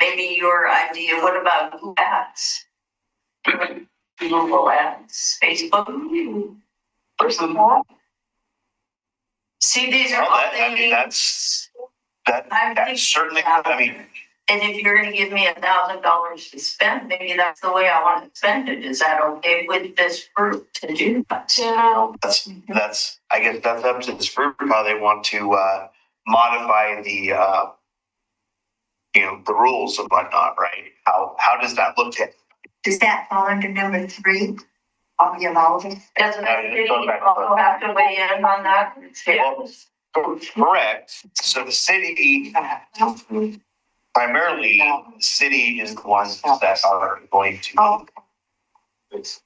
maybe your idea, what about Google ads? Google ads, Facebook, or something? See, these are all things. That's certainly, and if you're gonna give me $1,000 to spend, maybe that's the way I want to spend it. Is that okay with this group to do that? That's I guess that's up to this group how they want to modify the the rules and whatnot, right? How does that look at? Does that fall under number 3 of your motion? Doesn't the city also have to weigh in on that? Yes. Correct. So the city, primarily, the city is the ones that are going to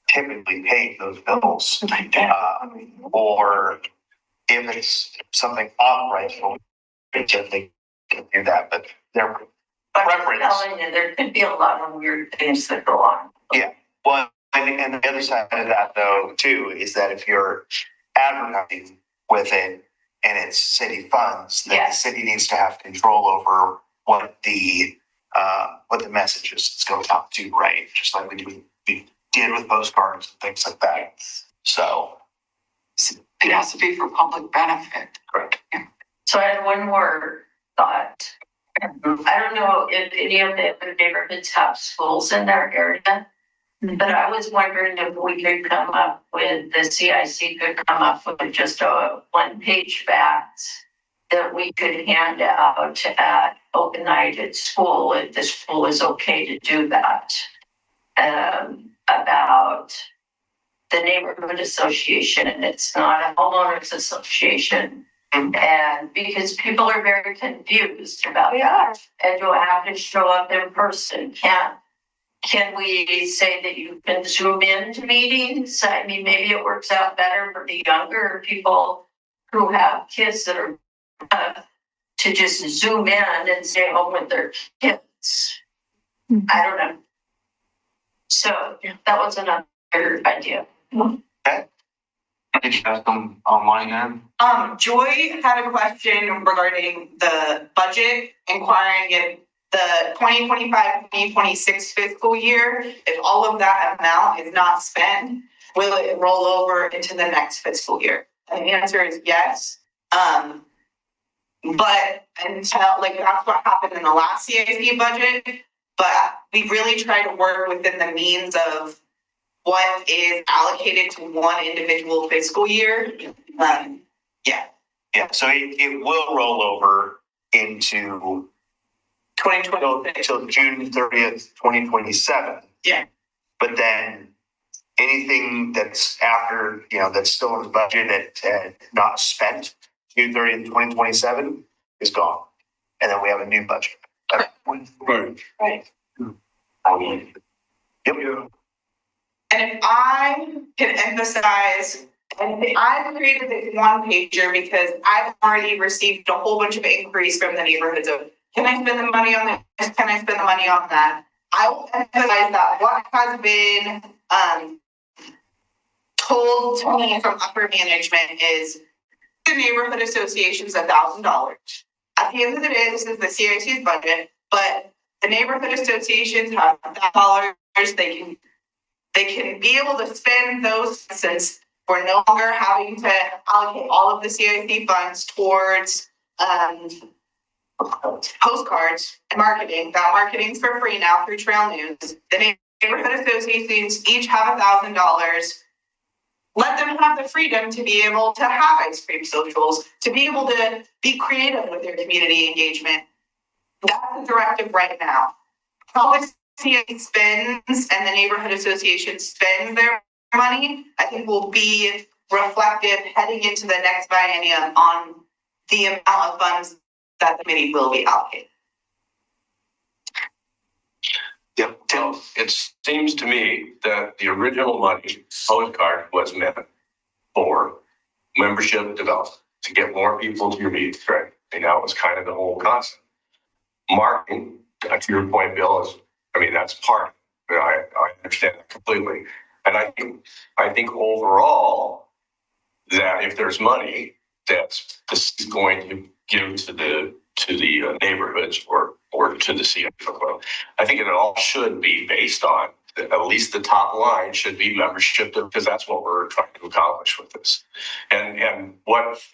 typically pay those bills. Or if it's something operational, they can do that, but their preference. I'm telling you, there could be a lot of weird things that go on. Yeah. Well, and the other side of that, though, too, is that if you're advertising with it and it's city funds, then the city needs to have control over what the messages it's going out to, right? Just like we did with postcards and things like that. So it has to be for public benefit. Correct. Yeah. So I had one more thought. I don't know if any of the other neighborhoods have schools in their area, but I was wondering if we could come up with, the CIC could come up with just a one-page fact that we could hand out at open night at school, if the school is okay to do that, about the neighborhood association, and it's not a homeowners association. And because people are very confused about that, and you'll have to show up in person. Can we say that you can Zoom into meetings? I mean, maybe it works out better for the younger people who have kids that are to just Zoom in and stay home with their kids. I don't know. So that was another idea. Okay. Did you have them online then? Joy had a question regarding the budget, inquiring if the 2025-2026 fiscal year, if all of that amount is not spent, will it roll over into the next fiscal year? And the answer is yes. But until, that's what happened in the last CIP budget, but we really try to work within the means of what is allocated to one individual fiscal year. Yeah, so it will roll over into 2020 until June 30th, 2027. Yeah. But then anything that's after, that's still in the budget and not spent, June 30th, 2027 is gone. And then we have a new budget. Right. Yep. And if I can emphasize, and I've created this one pager because I've already received a whole bunch of inquiries from the neighborhoods of, can I spend the money on this? Can I spend the money on that? I will emphasize that what has been told to me from upper management is the neighborhood association's $1,000. At the end of the day, this is the CIC's budget, but the neighborhood associations have $1,000. They can be able to spend those since we're no longer having to allocate all of the CIC funds towards postcards and marketing. That marketing's for free now through Trail News. The neighborhood associations each have $1,000. Let them have the freedom to be able to have ice cream socials, to be able to be creative with their community engagement. That's the directive right now. How the city spends and the neighborhood association spends their money, I think will be reflective heading into the next biennium on the amount of funds that the committee will be allocated. Yep. Well, it seems to me that the original money postcard was meant for membership development, to get more people to your meetings, right? And that was kind of the whole concept. Marketing, to your point, Bill, is, I mean, that's part of it. I understand that completely. And I think overall that if there's money that this is going to give to the neighborhoods or to the city, I think it all should be based on, at least the top line should be membership, because that's what we're trying to accomplish with this. And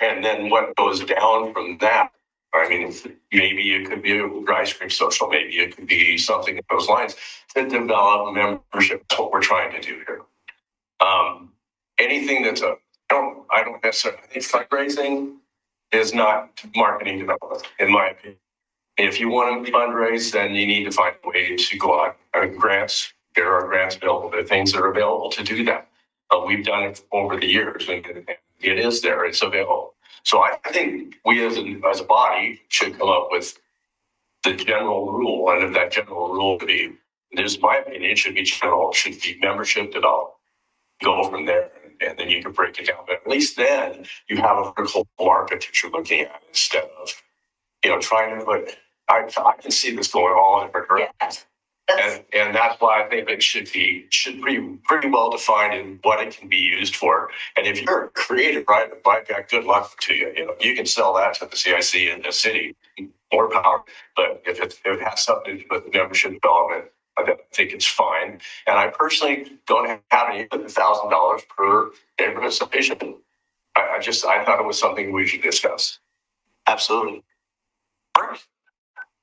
then what goes down from that, I mean, maybe it could be a ice cream social, maybe it could be something in those lines to develop membership. That's what we're trying to do here. Anything that's I don't necessarily think fundraising is not marketing development, in my opinion. If you want to fundraise, then you need to find a way to go out. Grants, there are grants available. There are things that are available to do that. We've done it over the years, and it is there. It's available. So I think we as a body should come up with the general rule, and if that general rule could be, this is my opinion, it should be general, it should be membership development. Go from there, and then you can break it down. But at least then you have a vertical market that you're looking at instead of, trying to put. I can see this going all in different directions. And that's why I think it should be pretty well defined in what it can be used for. And if you're a creative writer, good luck to you. You can sell that to the CIC in the city, more power. But if it has something to do with membership development, I think it's fine. And I personally don't have any $1,000 per neighborhood association. I thought it was something we should discuss. Absolutely.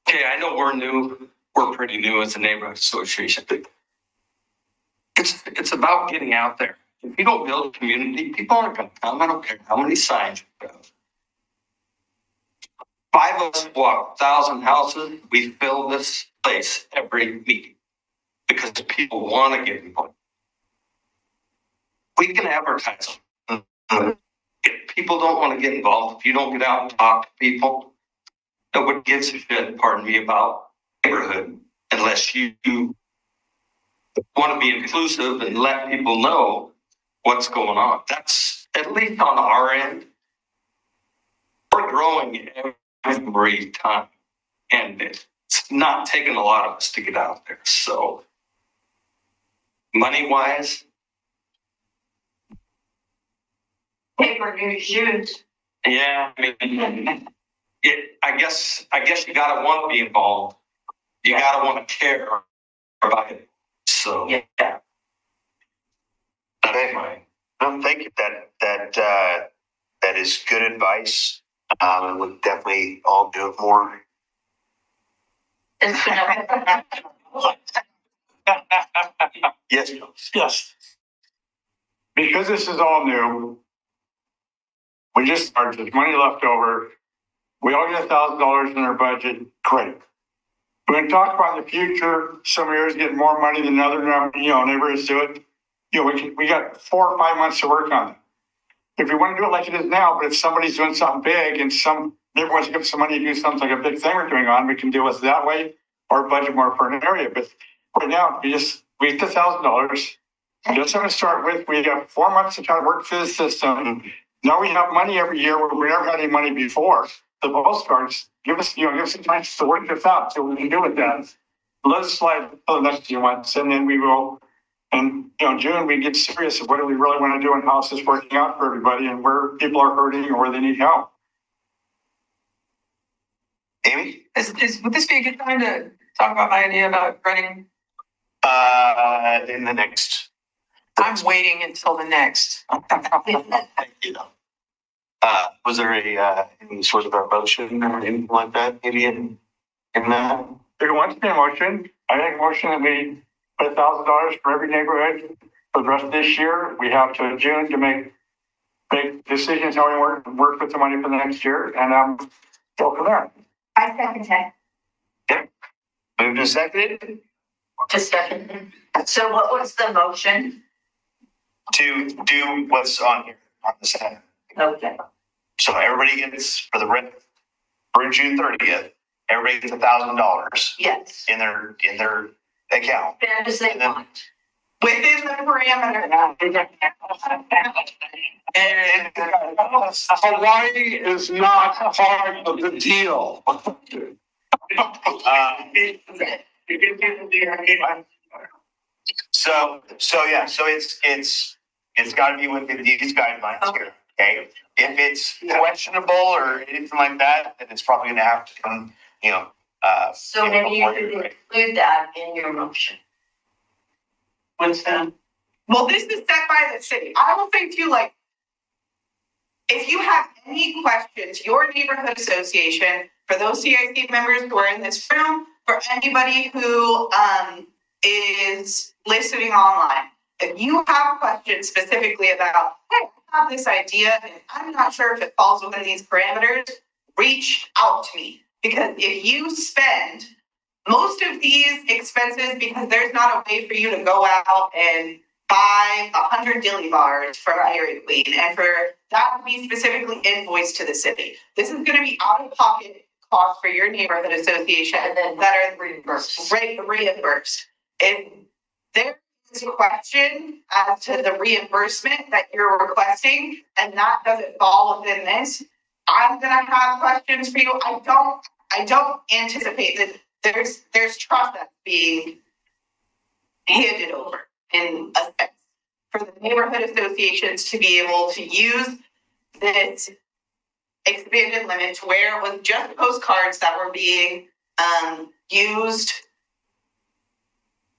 Okay, I know we're new. We're pretty new as a neighborhood association. It's about getting out there. If you don't build a community, people aren't going to come. I don't care how many signs you have. 5 of us walk 1,000 houses. We fill this place every meeting because people want to get involved. We can advertise. If people don't want to get involved, if you don't get out and talk to people, nobody gives a shit, pardon me, about neighborhood unless you want to be inclusive and let people know what's going on. That's at least on our end. We're growing every time, and it's not taking a lot of us to get out there. So, money-wise, pay for new shoes. yeah, I mean, I guess you gotta want to be involved. You gotta want to care about it. So yeah. Thank you. That is good advice. And we'll definitely all do it more. Yes. Yes. Because this is all new, we just started, there's money left over. We all get $1,000 in our budget. Great. We're going to talk about in the future. Some areas get more money than other neighborhoods do it. We got 4 or 5 months to work on it. If we want to do it like it is now, but if somebody's doing something big and some neighbor wants to give some money to do something like a big thing we're doing on, we can deal with it that way or budget more for an area. But right now, we get the $1,000. Just going to start with, we have 4 months to try to work through the system. Now we have money every year where we never had any money before. The postcards, give us a chance to work this out, see what we can do with that. Let us slide for the next few months, and then we will. And June, we get serious of what do we really want to do and how is this working out for everybody and where people are hurting or where they need help. Amy? Would this be a good time to talk about my idea about running? In the next. I'm waiting until the next. Thank you. Was there any sort of a motion or anything like that, maybe in that? If you want to be a motion, I make a motion that we put $1,000 for every neighborhood for the rest of this year. We have till June to make decisions how we work with the money for the next year, and go from there. I second that. Okay. Moved and seconded Discussion. So what was the motion? to do what's on here on the side. Okay. So everybody gets for June 30th, everybody gets $1,000 Yes. in their account. Fair as they want. Within the parameter. And Hawaii is not part of the deal. So it's got to be within these guidelines here. Okay, if it's questionable or anything like that, then it's probably going to have to come. So maybe you could include that in your motion. What's that? Well, this is set by the city. I will say too, like, if you have any questions, your neighborhood association, for those CIC members who are in this room, for anybody who is listening online, if you have questions specifically about, hey, I have this idea and I'm not sure if it falls within these parameters, reach out to me. Because if you spend most of these expenses, because there's not a way for you to go out and buy 100 dilly bars from Dairy Queen and for that to be specifically invoiced to the city. This is going to be out of pocket costs for your neighborhood association And then that are reimbursed. reimbursed. If there is a question as to the reimbursement that you're requesting and that doesn't fall within this, I'm going to have questions for you. I don't anticipate that there's trust that's being handed over in a sense for the neighborhood associations to be able to use this expanded limit to where it was just postcards that were being used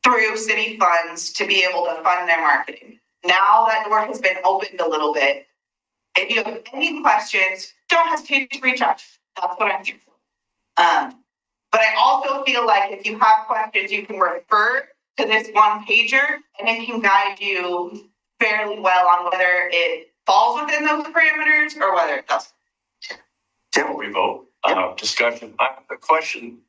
through city funds to be able to fund their marketing. Now that door has been opened a little bit, if you have any questions, don't hesitate to reach out. That's what I'm here for. But I also feel like if you have questions, you can refer to this one pager and it can guide you fairly well on whether it falls within those parameters or whether it doesn't. Before we vote, discussion, the question,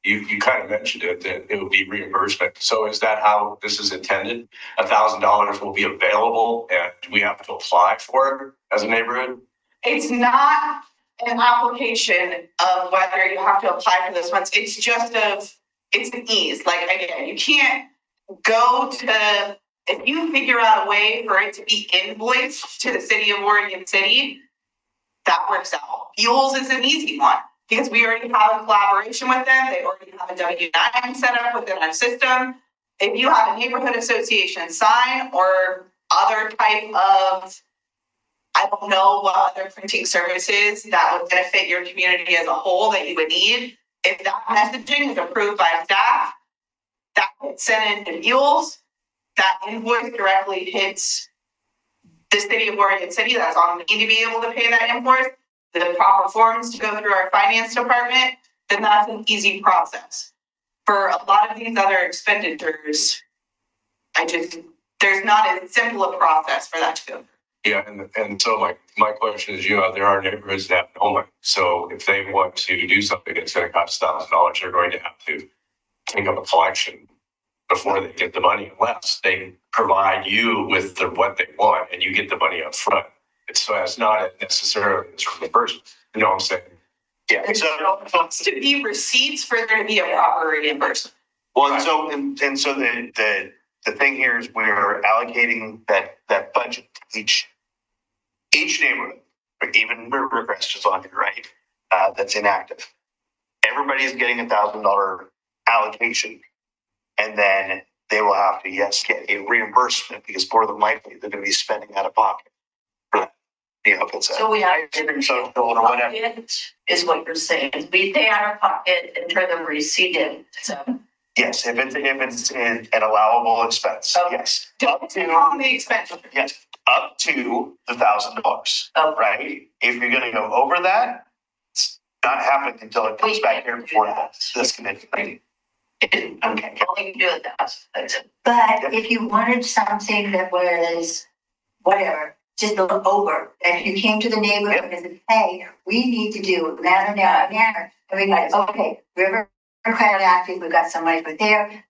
you kind of mentioned it, that it would be reimbursement. So is that how this is intended? $1,000 will be available and we have to apply for it as a neighborhood? It's not an application of whether you have to apply for this once. It's just it's an ease. Like, again, you can't go to, if you figure out a way for it to be invoiced to the city of Oregon City, that works out. Fuels is an easy one because we already have a collaboration with them. They already have a W-9 set up within our system. If you have a neighborhood association sign or other type of, I don't know what other printing services that would benefit your community as a whole that you would need. If that messaging is approved by staff, that gets sent into Fuels. That invoice directly hits the city of Oregon City. That's on me to be able to pay that invoice. The proper forms to go through our finance department, then that's an easy process. For a lot of these other expenditures, there's not as simple a process for that to go. Yeah, and so my question is, there are neighborhoods that have no money. So if they want to do something that's going to cost $1,000, they're going to have to take up a collection before they get the money, unless they provide you with what they want and you get the money up front. So it's not necessarily this reimbursement. You know what I'm saying? Yeah. So it wants to be receipts for there to be a proper reimbursement. Well, and so the thing here is we're allocating that budget to each neighborhood, but even Rivercrest is on here, right? That's inactive. Everybody is getting $1,000 allocation, and then they will have to get a reimbursement because more than likely they're going to be spending out of pocket for that. If it's So we have or whatever. is what you're saying. We pay out of pocket and turn the receipt in. So Yes, if it's an allowable expense, yes. Up to, On the expense. yes, up to $1,000, Oh. right? If you're gonna go over that, it's not happening until it comes back here before this committee. Okay, only do it that's it. But if you wanted something that was whatever, just a little over, and you came to the neighborhood and said, hey, we need to do manner, and we got, okay, River Credit Active, we've got somebody for there.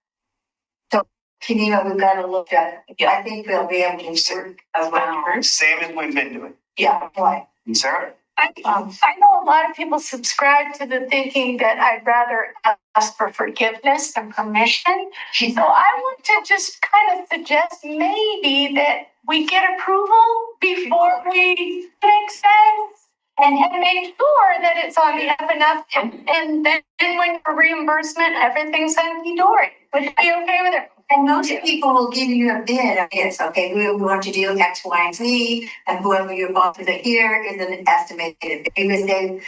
So, Kenema, we've got to look at, I think we'll be able to work around. Same as we've been doing. Yeah, right. Sarah? I know a lot of people subscribe to the thinking that I'd rather ask for forgiveness than permission. So I want to just kind of suggest maybe that we get approval before we make sense and make sure that it's on the up and up. And then when for reimbursement, everything's hunky-dory. Would you be okay with it? And most people will give you a bid of this, okay, we want to do X, Y, and Z, and whoever your bosses are here is an estimated. They would say,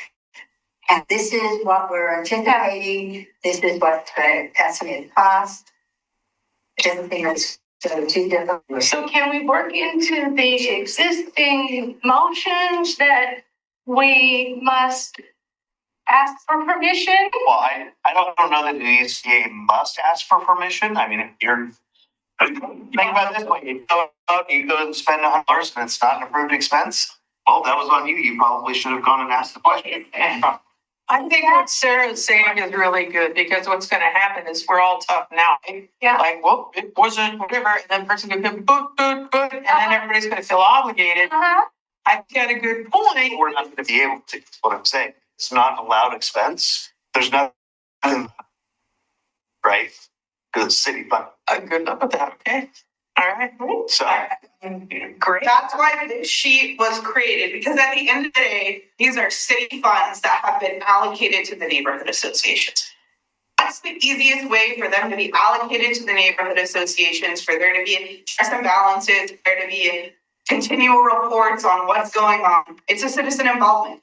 and this is what we're anticipating, this is what the estimated cost. It doesn't think it's too different. So can we work into the existing motions that we must ask for permission? Well, I don't know that the ECA must ask for permission. I mean, if you're, think about it this way, you go out, you go and spend $100 and it's not an approved expense, well, that was on you. You probably should have gone and asked the question. I think what Sarah's saying is really good, because what's gonna happen is we're all tough now. Yeah. Like, well, it wasn't, whatever, and then person could go boot, boot, boot, and then everybody's gonna feel obligated. I've got a good point. We're not gonna be able to, is what I'm saying. It's not allowed expense. There's nothing, right? Because it's city fund. Good enough with that, okay? All right. So, Great. That's why this sheet was created, because at the end of the day, these are city funds that have been allocated to the neighborhood associations. That's the easiest way for them to be allocated to the neighborhood associations, for there to be checks and balances, for there to be continual reports on what's going on. It's a citizen involvement.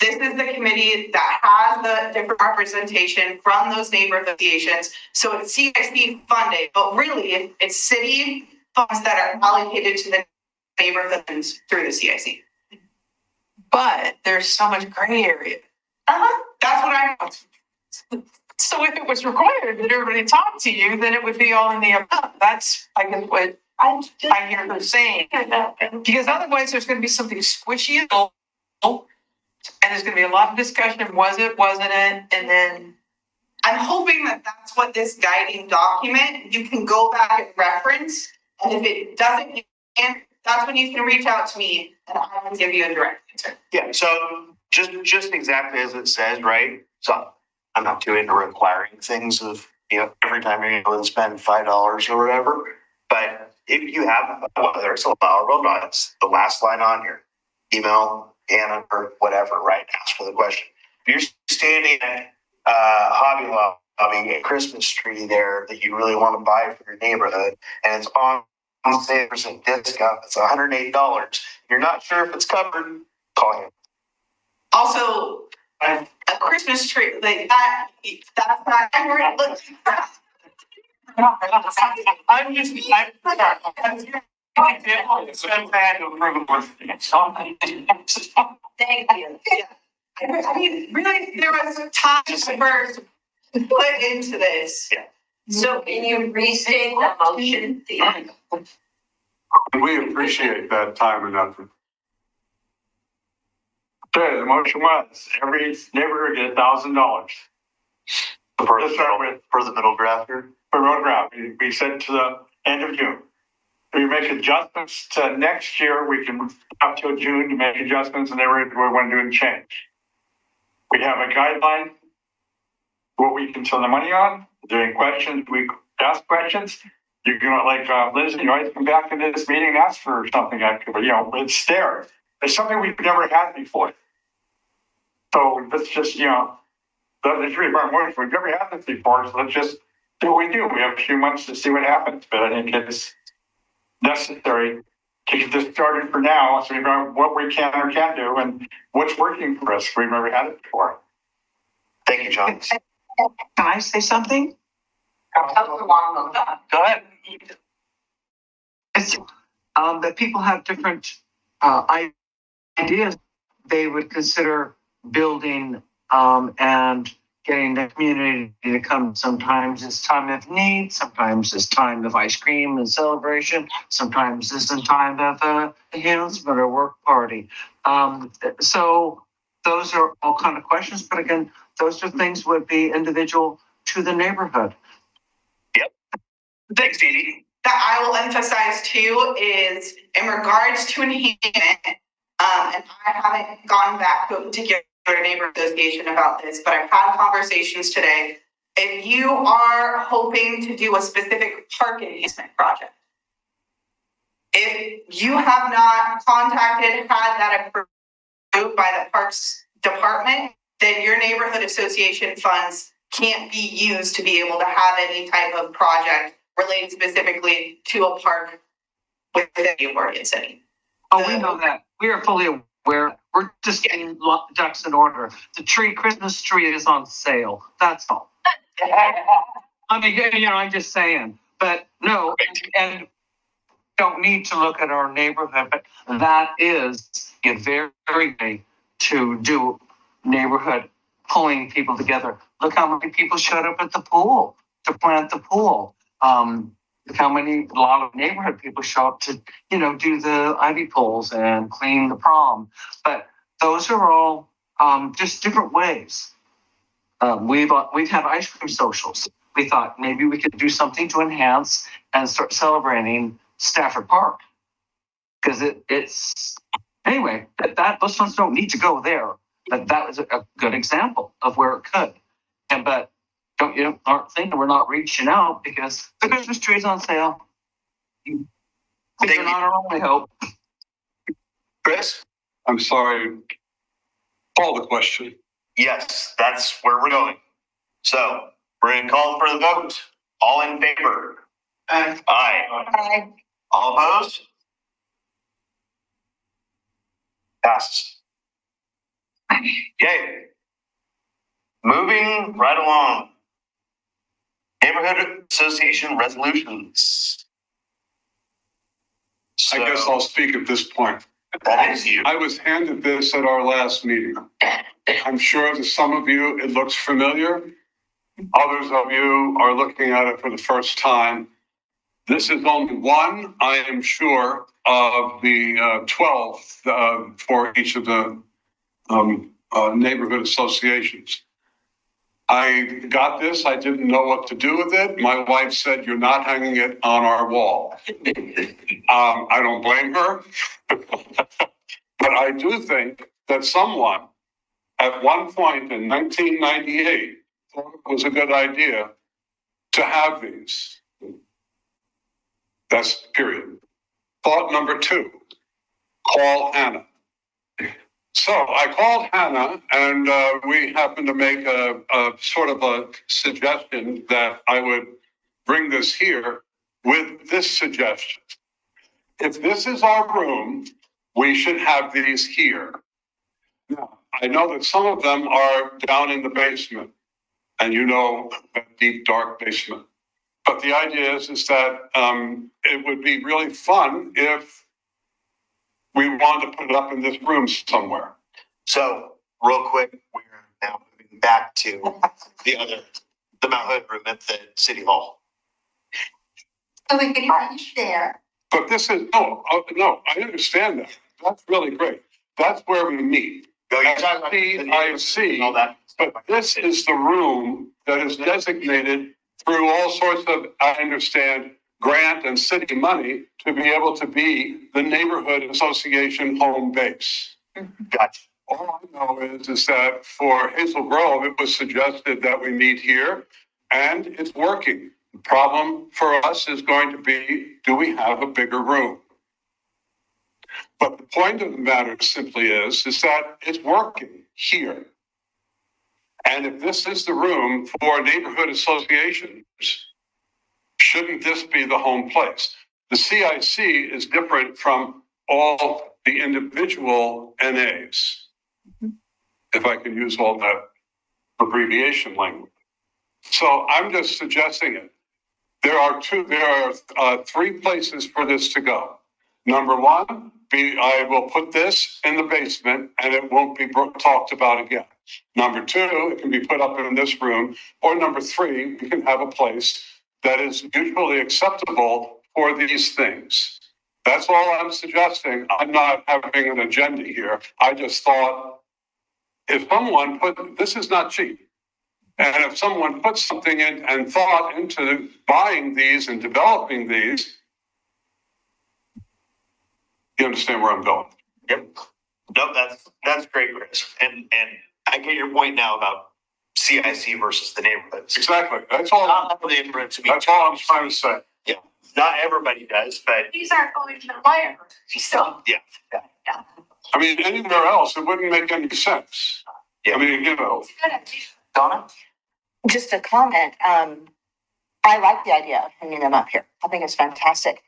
This is the committee that has the different representation from those neighborhood associations. So it's CIC funded, but really it's city funds that are allocated to the neighborhoods through the CIC. But there's so much gray area. That's what I know. So if it was required that everybody talk to you, then it would be all in the above. That's, I guess, what I hear her saying. Because otherwise there's gonna be something squishy and there's gonna be a lot of discussion, was it, wasn't it, and then. I'm hoping that that's what this guiding document, you can go back and reference, and if it doesn't, that's when you can reach out to me and I will give you a direct answer. yeah, so just exactly as it says, right? So I'm not too into requiring things of, every time you're going to spend $5 or whatever. But if you have, whether it's allowable or not, it's the last line on here. Email Hannah or whatever, right? Ask for the question. If you're standing at Hobby Lobby, a Christmas tree there that you really want to buy for your neighborhood, and it's on sale, percent discount, it's $108. You're not sure if it's covered, call him. Also, a Christmas tree, like that's not ever looking at. I'm just, Thank you. Yeah. I mean, really, there was time for put into this. Yeah. So can you restate the motion? We appreciate that time and effort. Okay, the motion was every neighborhood get $1,000. For the middle grafter? For road graft, we said to the end of June. We make adjustments to next year, we can up till June to make adjustments and every we want to do and change. We have a guideline, what we can spend the money on. If there are any questions, we ask questions. You're gonna Lindsay, you always come back into this meeting and ask for something after, but it's there. It's something we've never had before. So let's just, that's really important. We've never had this before, so let's just do what we do. We have a few months to see what happens, but I think it's necessary to get this started for now, so we know what we can or can't do and what's working for us. We've never had it before. Thank you, John. Can I say something? Go ahead. It's, that people have different, ideas. They would consider building, and getting the community to come. Sometimes it's time of need, sometimes it's time of ice cream and celebration, sometimes it's a time of enhancement or work party. So those are all kind of questions, but again, those are things would be individual to the neighborhood. Yep. Thanks, Dee Dee. That I will emphasize too is in regards to enhancement, and I haven't gone back to a particular neighborhood association about this, but I've had conversations today. If you are hoping to do a specific park enhancement project, if you have not contacted, had that approved by the Parks Department, then your neighborhood association funds can't be used to be able to have any type of project related specifically to a park within the Oregon City. Oh, we know that. We are fully aware. We're just getting ducks in order. The Christmas tree is on sale. That's all. I mean, I'm just saying. But no, and don't need to look at our neighborhood, but that is a very, very way to do neighborhood pulling people together. Look how many people showed up at the pool to plant the pool. Look how a lot of neighborhood people show up to, do the ivy poles and clean the prom. But those are all just different ways. We've had ice cream socials. We thought maybe we could do something to enhance and start celebrating Stafford Park. Because it's anyway, those funds don't need to go there. But that was a good example of where it could. But aren't thinking we're not reaching out because the Christmas tree's on sale. They're not our only hope. Chris? I'm sorry. Call the question. Yes, that's where we're going. So we're going to call for the vote. All in favor? Aye. Aye. All opposed? Passes. Okay. Moving right along. Neighborhood Association resolutions. I guess I'll speak at this point. That is you. I was handed this at our last meeting. I'm sure to some of you it looks familiar. Others of you are looking at it for the first time. This is only one, I am sure, of the 12 for each of the neighborhood associations. I got this. I didn't know what to do with it. My wife said, "You're not hanging it on our wall." I don't blame her. But I do think that someone at one point in 1998 thought it was a good idea to have these. That's period. Thought number 2, call Hannah. So I called Hannah and we happened to make a sort of a suggestion that I would bring this here with this suggestion. If this is our room, we should have these here. Now, I know that some of them are down in the basement and that deep, dark basement. But the idea is that it would be really fun if we wanted to put it up in this room somewhere. So, real quick, we're now moving back to the Mount Hood room at the City Hall. So we can finish there. But this is, no, I understand that. That's really great. That's where we meet. I see, but this is the room that is designated through all sorts of, I understand, grant and city money to be able to be the neighborhood association home base. Gotcha. All I know is that for Hazel Grove, it was suggested that we meet here, and it's working. The problem for us is going to be, do we have a bigger room? But the point of the matter simply is that it's working here. And if this is the room for neighborhood associations, shouldn't this be the home place? The CIC is different from all the individual NAs, if I can use all that abbreviation language. So I'm just suggesting it. there are three places for this to go. Number one, I will put this in the basement and it won't be talked about again. Number two, it can be put up in this room. Or number three, we can have a place that is mutually acceptable for these things. That's all I'm suggesting. I'm not having an agenda here. I just thought if someone this is not cheap. And if someone puts something in and thought into buying these and developing these, you understand where I'm going. Yep. No, that's great, Chris. And I get your point now about CIC versus the neighborhoods. Exactly. That's all. Not the neighborhood to me. That's all I'm trying to say. Yeah. Not everybody does, but These aren't going to the wire, so. yeah. I mean, anywhere else, it wouldn't make any sense. Yeah. I mean, Donna? Just a comment. I like the idea of hanging them up here. I think it's fantastic.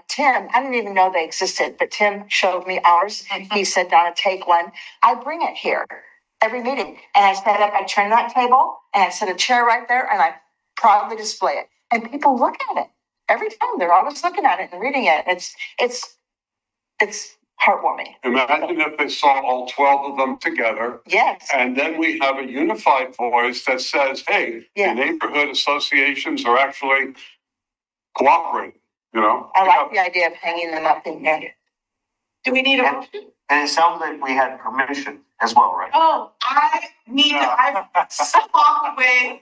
Tim, I didn't even know they existed, but Tim showed me ours. He said, Donna, take one. I bring it here every meeting. And I set up, I turn that table and I set a chair right there and I proudly display it. And people look at it every time. They're always looking at it and reading it. It's heartwarming. imagine if they saw all 12 of them together. Yes. And then we have a unified voice that says, hey, the neighborhood associations are actually cooperating, you know? I like the idea of hanging them up in here. Do we need a motion? And it sounds like we had permission as well, right? Oh, I've talked with,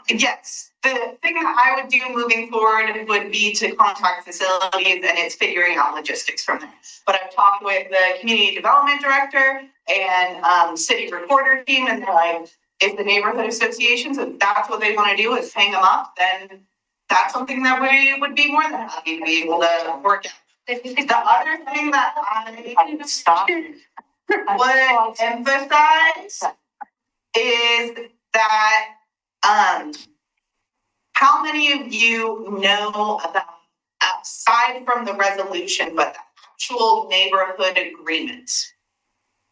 yes, the thing that I would do moving forward would be to contact facilities and it's figuring out logistics from there. But I've talked with the community development director and city recorder team and they're like, if the neighborhood associations, if that's what they want to do is hang them up, then that's something that we would be more than happy to be able to work out. The other thing that I Stop. would emphasize is that how many of you know about, aside from the resolution, but the actual neighborhood agreements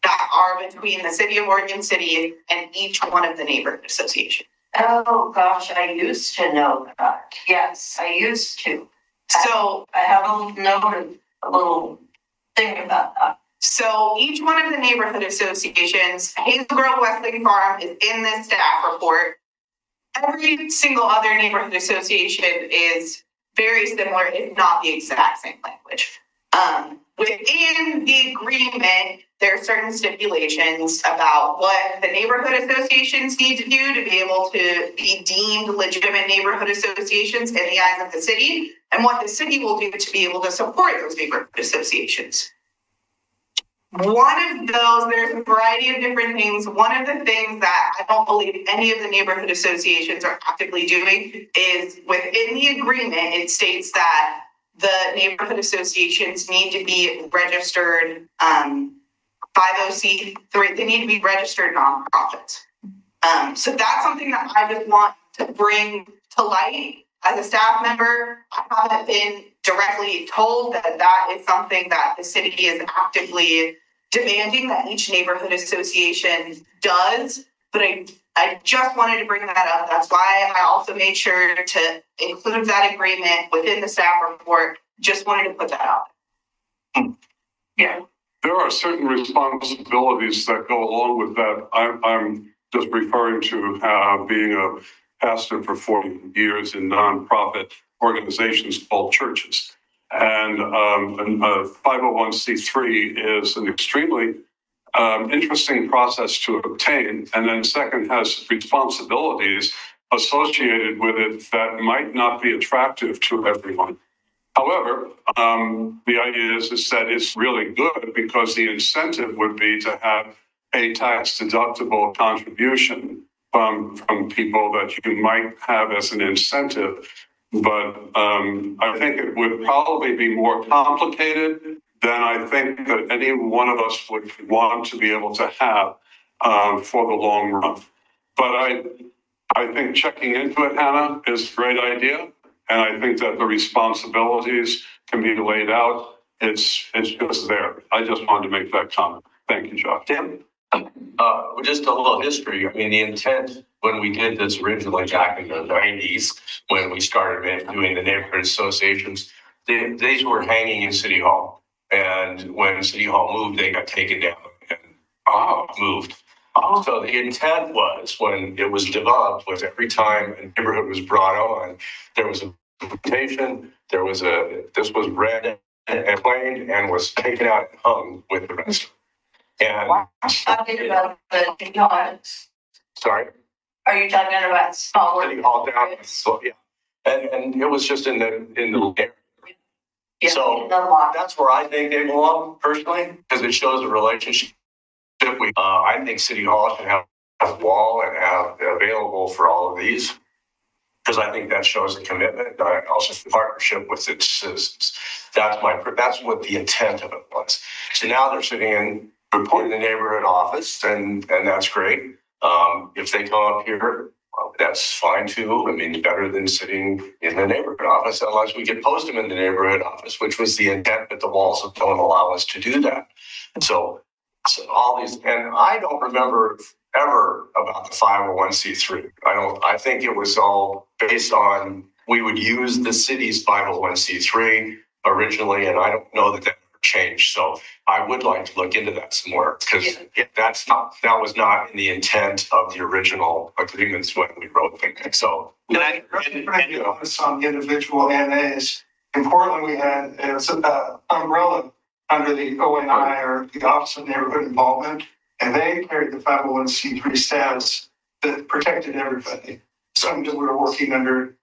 that are between the city of Oregon City and each one of the neighborhood associations? Oh, gosh, I used to know that. Yes, I used to. So I haven't noted a little thing about that. So each one of the neighborhood associations, Hazel Grove Westling Farm is in this staff report. Every single other neighborhood association is very similar, if not the exact same language. Within the agreement, there are certain stipulations about what the neighborhood associations need to do to be able to be deemed legitimate neighborhood associations in the eyes of the city, and what the city will do to be able to support those neighborhood associations. One of those, there's a variety of different things. One of the things that I don't believe any of the neighborhood associations are actively doing is within the agreement, it states that the neighborhood associations need to be registered 50C3. They need to be registered nonprofits. So that's something that I just want to bring to light. As a staff member, I haven't been directly told that that is something that the city is actively demanding that each neighborhood association does, but I just wanted to bring that up. That's why I also made sure to include that agreement within the staff report. Just wanted to put that out. Yeah. There are certain responsibilities that go along with that. I'm just referring to being a pastor for 40 years in nonprofit organizations called churches. And a 501c3 is an extremely interesting process to obtain. And then second, has responsibilities associated with it that might not be attractive to everyone. However, the idea is that it's really good because the incentive would be to have a tax deductible contribution from people that you might have as an incentive. But I think it would probably be more complicated than I think that any one of us would want to be able to have for the long run. But I think checking into it, Hannah, is a great idea. And I think that the responsibilities can be laid out. It's just there. I just wanted to make that comment. Thank you, Josh. Tim? Just a little history. I mean, the intent when we did this originally back in the 90s, when we started doing the neighborhood associations, these were hanging in City Hall. And when City Hall moved, they got taken down and moved. So the intent was, when it was developed, was every time a neighborhood was brought on, there was a presentation, this was read and played and was taken out and hung with the rest. And Talking about the City Hall. sorry, Are you talking about small? City Hall down. So yeah, and it was just in the Yeah, so the law. that's where I think they belong personally, because it shows a relationship. I think City Hall should have a wall and have it available for all of these, because I think that shows a commitment, also partnership with its citizens. That's what the intent of it was. So now they're sitting in reporting the neighborhood office, and that's great. If they come up here, that's fine too. I mean, better than sitting in the neighborhood office, unless we could post them in the neighborhood office, which was the intent, but the walls don't allow us to do that. So all these, and I don't remember ever about the 501c3. I think it was all based on, we would use the city's 501c3 originally, and I don't know that ever changed. So I would like to look into that some more, because that was not in the intent of the original agreements when we wrote them. So on the individual MAs. In Portland, we had an umbrella under the ONI, or the Office of Neighborhood Involvement, and they carried the 501c3 status that protected everybody. So we were working under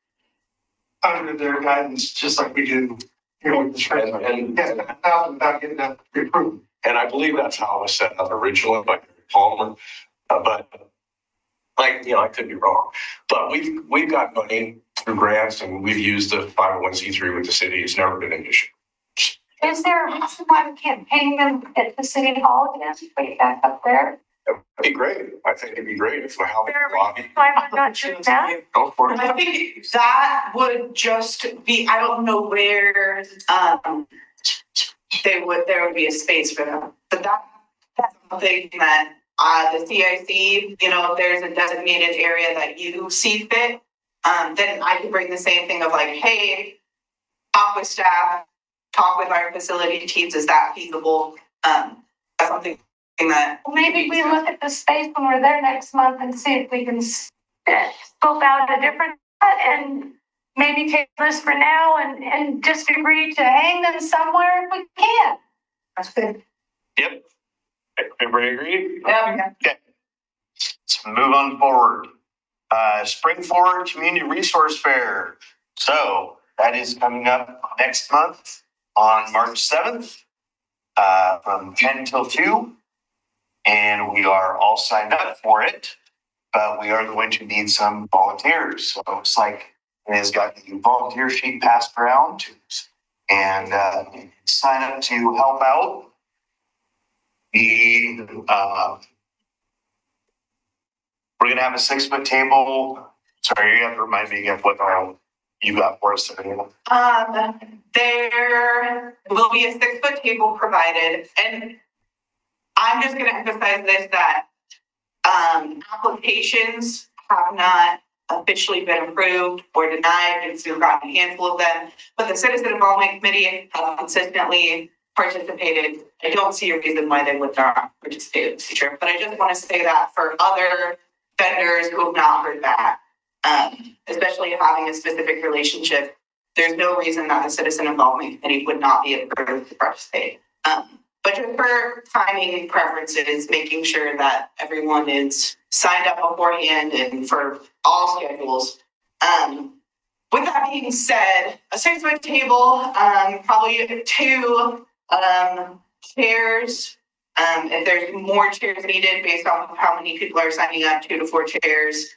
their guidance, just like we do here with the church. And without getting that approved. And I believe that's how it was set up originally by Palmer. But I could be wrong. But we've got money through grants, and we've used the 501c3 with the city. It's never been an issue. Is there a reason why we can't hang them at the City Hall again? Wait, back up there. It'd be great. I think it'd be great if we have a lobby. Why would not do that? Go for it. I think that would just be, I don't know where there would be a space for them. But that's something that the CIC, if there's a designated area that you see fit, then I could bring the same thing of like, hey, talk with staff, talk with our facility teams, is that feasible? That's something that. Maybe we look at the space when we're there next month and see if we can scope out a different and maybe take this for now and just agree to hang them somewhere if we can. That's good. Yep. Everybody agree? Yeah. Okay. Let's move on forward. Spring Forward Community Resource Fair. So that is coming up next month on March 7th from 10 till 2. And we are all signed up for it, but we are going to need some volunteers. So it looks like it has got the volunteer sheet passed around, and sign up to help out. We're going to have a 6-foot table. Sorry, you have to remind me of what you got for us today. There will be a 6-foot table provided, and I'm just going to emphasize this, that applications have not officially been approved or denied. We've gotten a handful of them, but the Citizen Involvement Committee has consistently participated. I don't see a reason why they would not participate in the future, but I just want to say that for other vendors who have not heard back, especially having a specific relationship, there's no reason that the Citizen Involvement Committee would not be approved to participate. But just for timing preferences, making sure that everyone is signed up beforehand and for all schedules. With that being said, a 6-foot table, probably 2 chairs. If there's more chairs needed based on how many people are signing up, 2 to 4 chairs.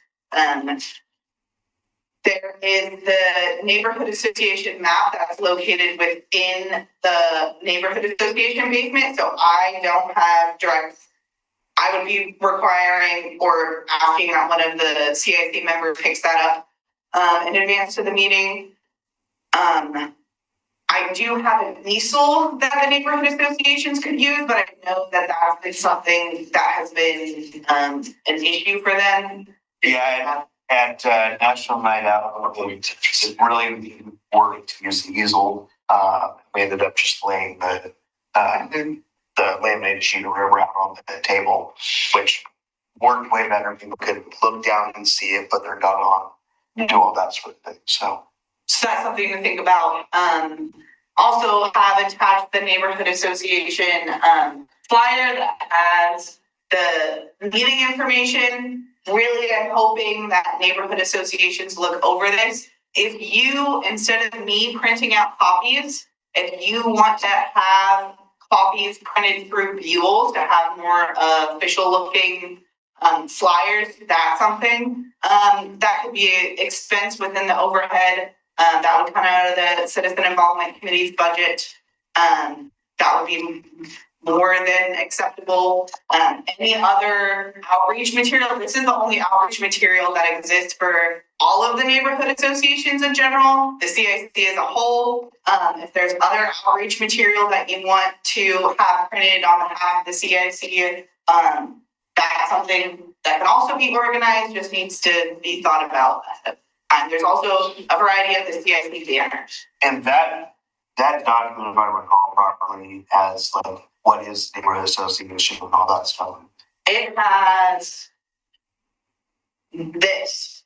There is the neighborhood association map that's located within the neighborhood association basement. So I don't have I would be requiring or asking that one of the CIC members picks that up in advance to the meeting. I I do have an easel that the neighborhood associations could use, but I know that that's been something that has been, an issue for them. Yeah, at National Night Out, we really worked to use the easel. We ended up just laying the laminated sheet of river out on the table, which worked way better. People could look down and see it, put their gun on, and do all that sort of thing. So that's something to think about. Also have attached the neighborhood association, flyer that has the meeting information. Really, I'm hoping that neighborhood associations look over this. If you, instead of me printing out copies, if you want to have copies printed through Buell to have more official looking flyers, that's something that could be an expense within the overhead. That would come out of the Citizen Involvement Committee's budget. That would be more than acceptable. Any other outreach material? This is the only outreach material that exists for all of the neighborhood associations in general, the CIC as a whole. If there's other outreach material that you want to have printed on behalf of the CIC, that's something that can also be organized, just needs to be thought about. And there's also a variety of the CIC banners. And that document, if I recall properly, has like what is neighborhood association and all that stuff. It has this,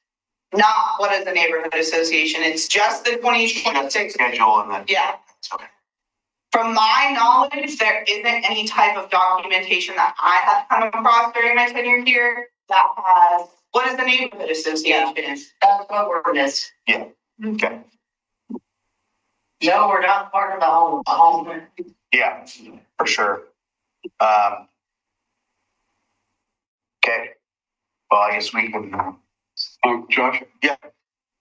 not what is the neighborhood association. It's just the 2026 schedule and then yeah. Okay. From my knowledge, there isn't any type of documentation that I have come across during my tenure here that has what is the neighborhood association. That's what we're missing. Yeah. Okay. No, we're not part of the home. Yeah, for sure. Okay. Well, I guess we can. Josh? Yeah.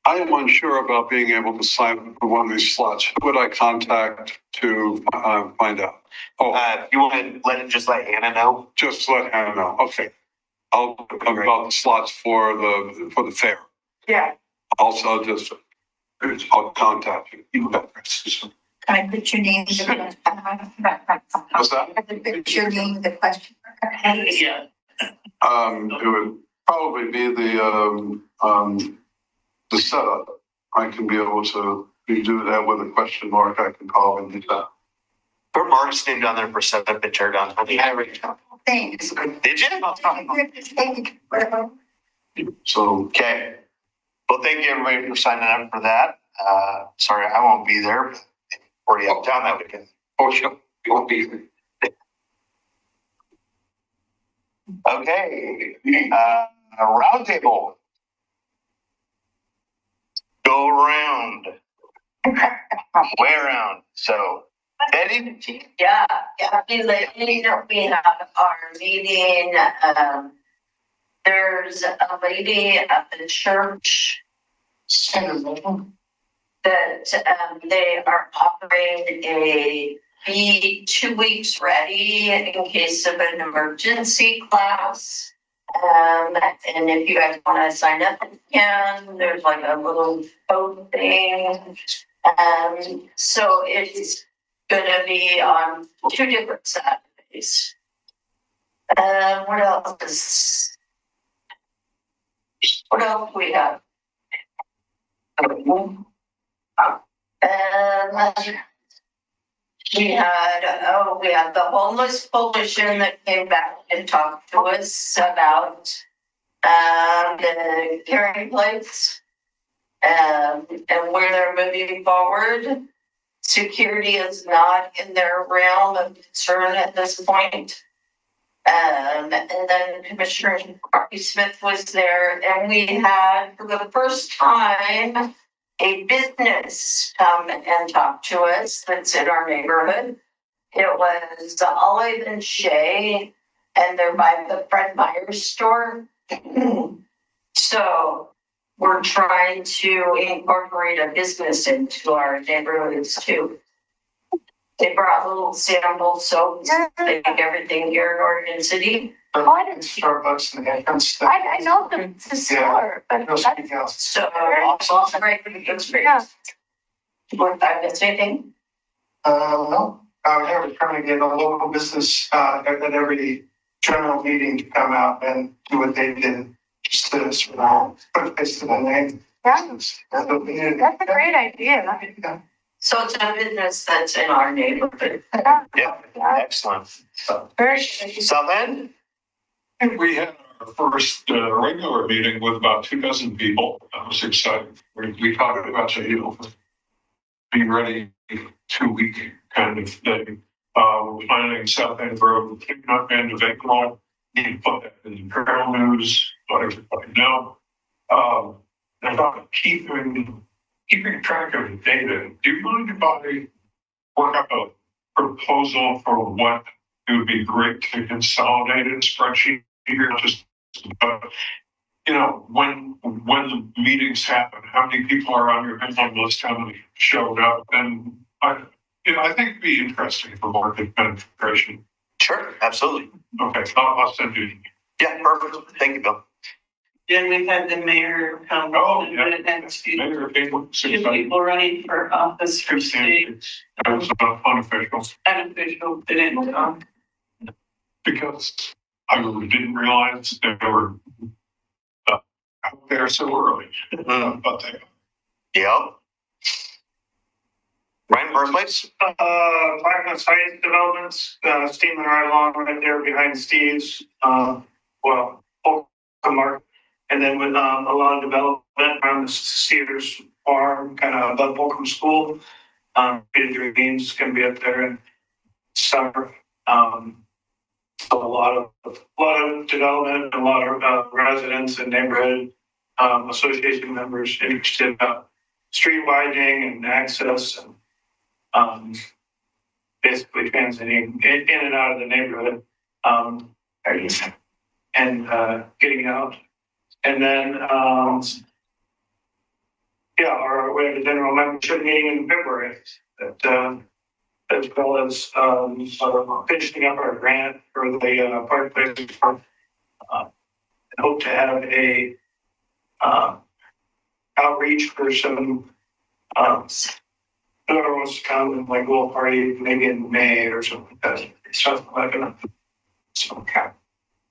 I am unsure about being able to sign up for one of these slots. Who would I contact to find out? You want to let Hannah know? Just let Hannah know. Okay. I'll about the slots for the fair. Yeah. Also, I'll contact you. You bet. Can I put your name? What's that? Can I put your name in the question? Yeah. It would probably be the setup. I can be able to do that with a question mark. I can probably do that. Put Mark's name down there for setup and tear down. Thanks. Did you? So okay. Well, thank you everybody for signing up for that. Sorry, I won't be there. But already out of town that weekend. Oh, sure. You won't be there. Okay. A roundtable. Go around. Way around. So, Eddie? Yeah, lately we have our meeting, there's a lady at the church that, they are offering be 2 weeks ready in case of an emergency class. And if you guys want to sign up, you can. There's like a little code thing. So it's gonna be on 2 different Saturdays. What else we have? We had the homeless coalition that came back and talked to us about the caring place and where they're moving forward. Security is not in their realm of concern at this point. And then Commissioner Smith was there, and we had for the first time a business come and talk to us that's in our neighborhood. It was Olive and Shay, and they're by the Fred Meyer's store. So we're trying to incorporate a business into our neighborhoods too. They brought little sample soaps, they make everything here in Oregon City. Starbucks and that. I know the store, but So it's great for the experience. Would I miss anything? No, yeah, we're trying to get a local business, at every general meeting to come out and do what they did, just to sort of put a face to the name. That's a great idea. So it's a business that's in our neighborhood. Yeah, excellent. Very South End? We had our first regular meeting with about 24 people. I was excited. We talked about the be ready 2-week kind of thing. We're planning South End Road cleanup and evacuation. You can put that in the Journal News, let everybody know. About keeping track of the data. Do you mind if I work up a proposal for what it would be great to consolidate in a spreadsheet here? Just when the meetings happen, how many people are on your headline list, how many showed up, and I think it'd be interesting for market penetration. Sure, absolutely. Okay, I'll send you. Yeah, perfect. Thank you, Bill. Then we've had the mayor come. And Mayor two people running for office for state. That was unofficial. Unofficial, they didn't come. Because I didn't realize they were out there so early. But they. Yeah. Ryan, birthplace? Blackness Heights Developments, steaming right along right there behind Steve's, Mark. And then with a lot of development around the Cedars Farm, kind of above Bolcom School. Big Dreams going to be up there in summer. A lot of development, a lot of residents and neighborhood association members interested about street widening and access and basically transiting in and out of the neighborhood and getting out. And then, we have a general membership meeting in February that, as well as finishing up our grant for the Park Place Park. Hope to have a outreach for some whoever wants to come, like a little party, maybe in May or something like that. Something like that. Some kind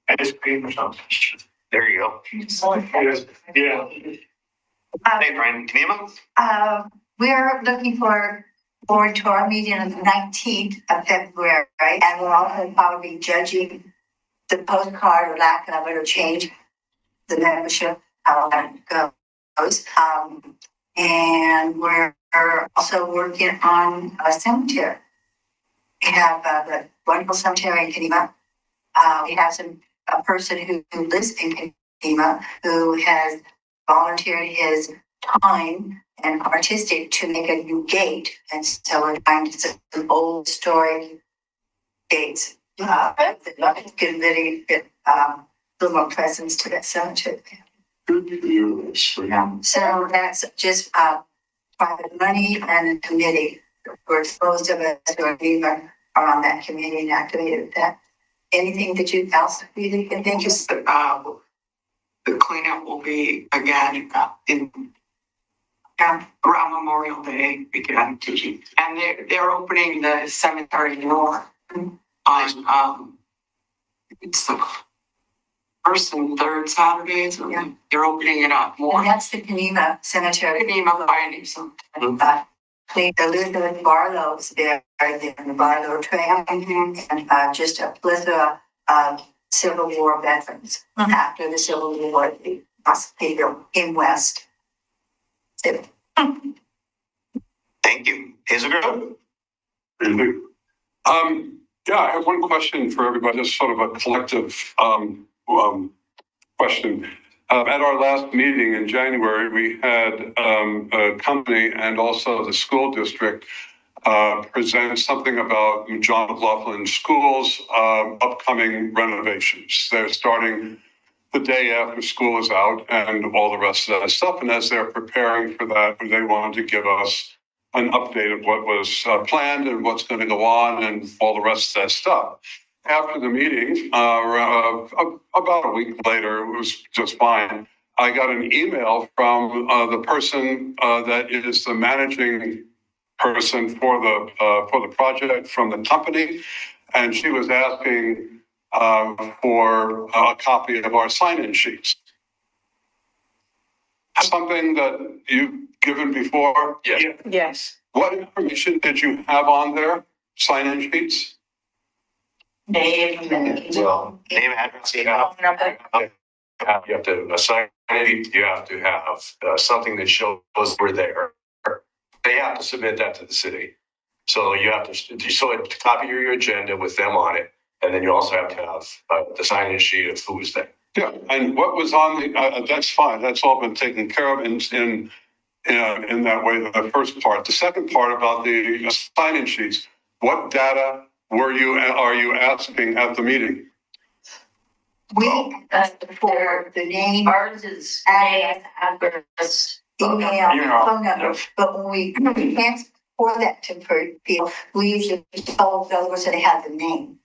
of ice cream or something. There you go. Yeah. Hey, Brian, Kanema? We are looking forward to our meeting on the 19th of February, right? And we'll also probably be judging the postcard or lack of it or change the membership, how that goes. And we're also working on a cemetery. We have the wonderful cemetery in Kanema. We have a person who lives in Kanema who has volunteered his time and artistic to make a new gate. And so we're trying to set some old historic gates. Give really a little more presence to that cemetery. So that's just private money and a committee. We're most of us who are on that committee and activated with that. Anything that you else really can think of? The cleanup will be again around Memorial Day again, and they're opening the cemetery north on it's the first and third Saturdays. Yeah. They're opening it up more. And that's the Kanema Cemetery. Kanema Binding Cemetery. The Elizabeth Barlow's there in the Barlow Trail, and just a plethora of Civil War veterans after the Civil War, the hospital in West. Thank you. Hazel Grove? Yeah, I have one question for everybody. It's sort of a collective question. At our last meeting in January, we had a company and also the school district present something about John McLaughlin School's upcoming renovations. They're starting the day after school is out and all the rest of that stuff. And as they're preparing for that, they wanted to give us an update of what was planned and what's going to go on and all the rest of that stuff. After the meeting, about a week later, it was just fine. I got an email from the person that is the managing person for the project from the company, and she was asking for a copy of our sign-in sheets. Something that you've given before? Yes. Yes. What information did you have on there? Sign-in sheets? Name, Well, name, address, phone number. you have to assign it, you have to have something that shows we're there. They have to submit that to the city. So you have to copy your agenda with them on it. And then you also have to have the sign-in sheet of who was there. Yeah, and what was on the, that's fine. That's all been taken care of in that way, the first part. The second part about the sign-in sheets, what data are you asking at the meeting? We asked for the name, Ours is name, address. email, phone number, but when we can't for that to people, we usually tell the other person they have the name.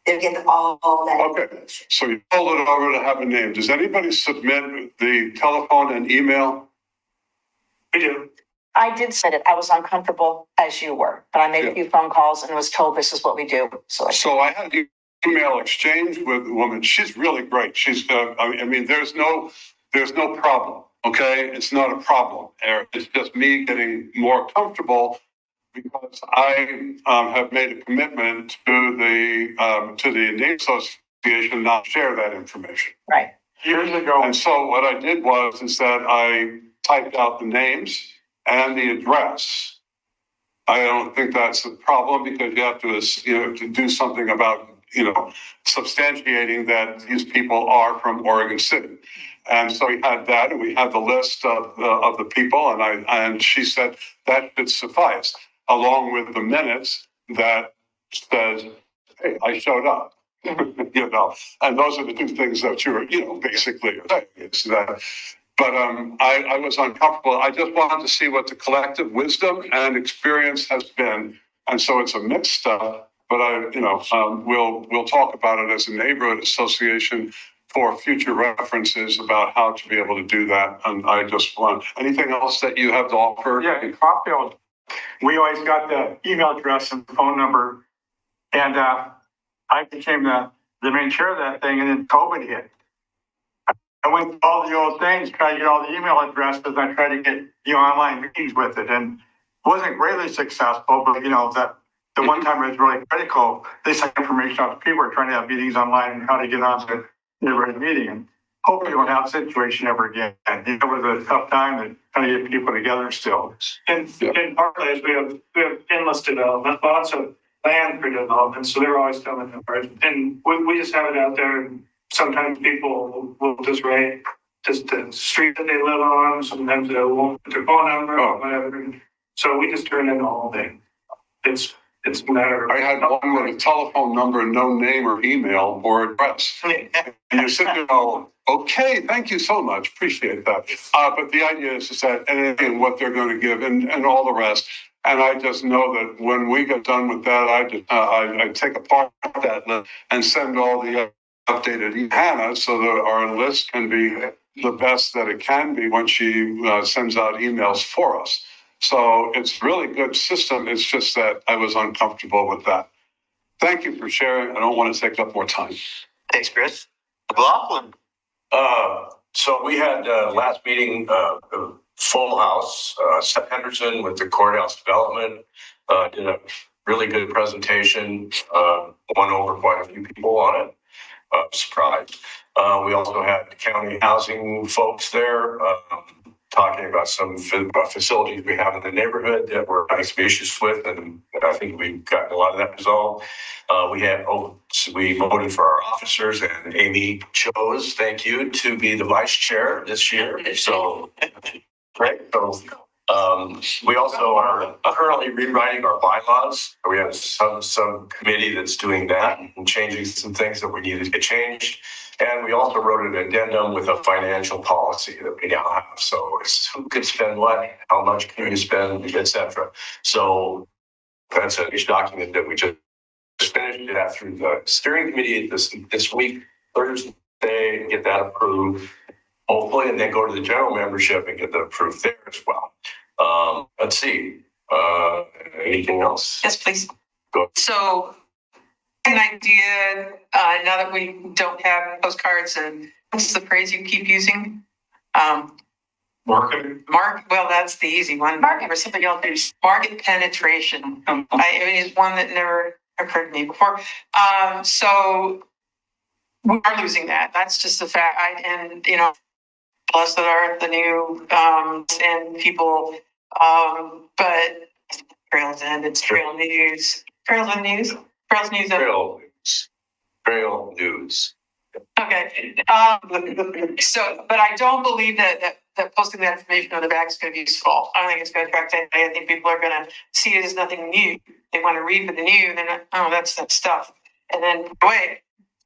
They get all that. Okay, so you pulled it over to have a name. Does anybody submit the telephone and email? We do. I did send it. I was uncomfortable as you were, but I made a few phone calls and was told this is what we do. So I had an email exchange with the woman. She's really great. She's, I mean, there's no problem. Okay, it's not a problem. It's just me getting more comfortable because I have made a commitment to the Name Association not to share that information. Right. Years ago. And so what I did is that I typed out the names and the address. I don't think that's a problem because you have to do something about substantiating that these people are from Oregon City. And so we had that, and we had the list of the people, and she said that should suffice, along with the minutes that says, "Hey, I showed up." And those are the two things that you're, basically saying. It's that. But I was uncomfortable. I just wanted to see what the collective wisdom and experience has been, and so it's a mixed stuff. But we'll talk about it as a neighborhood association for future references about how to be able to do that. And I just want anything else that you have to offer? Yeah, in Cropfield, we always got the email address and phone number, and I became the main chair of that thing, and then COVID hit. I went through all the old things, tried to get all the email addresses, and I tried to get online meetings with it, and wasn't greatly successful. But that the one time it was really critical. They sent information out to people who are trying to have meetings online and how to get on to the meeting. And hopefully we won't have a situation ever again. It was a tough time to kind of get people together still. In Parklands, we have endless development, lots of land for development, so they're always coming to us. And we just have it out there, and sometimes people will just write just the street that they live on, sometimes they won't put their phone number or whatever. So we just turn in the whole thing. It's a matter of... I had one with a telephone number and no name or email or address. And you sit there and go, okay, thank you so much. Appreciate that. But the idea is that and what they're going to give and all the rest. And I just know that when we get done with that, I take apart that list and send all the updated Hannah so that our list can be the best that it can be when she sends out emails for us. So it's a really good system. It's just that I was uncomfortable with that. Thank you for sharing. I don't want to take up more time. Thanks, Chris. McLaughlin. So we had last meeting, full house, Seth Henderson with the courthouse development, did a really good presentation, won over quite a few people on it. Surprised. We also had the county housing folks there, talking about some facilities we have in the neighborhood that we're having some issues with, and I think we've gotten a lot of that resolved. We voted for our officers, and Amy chose, thank you, to be the vice chair this year. So, great. So, we also are currently rewriting our bylaws. We have some committee that's doing that and changing some things that we need to get changed. And we also wrote an addendum with a financial policy that we now have. So it's who can spend what, how much can you spend, etc. So that's a document that we just finished that through the steering committee this week, Thursday, get that approved, hopefully, and then go to the general membership and get that approved there as well. Let's see. Anything else? Yes, please. Go. So, an idea, now that we don't have postcards and what's the phrase you keep using? Marketing. Well, that's the easy one. Market or something else. Market penetration. I mean, it's one that never occurred to me before. So we are losing that. That's just a fact. And you know, blessed are the new and people. But Trails End, it's Trail News. Trails End News. Trails News. Trail News. Okay. So, but I don't believe that posting that information on the back is going to be useful. I don't think it's going to attract anybody. I think people are going to see it as nothing new. They want to read for the new, and then, oh, that's that stuff. And then, wait,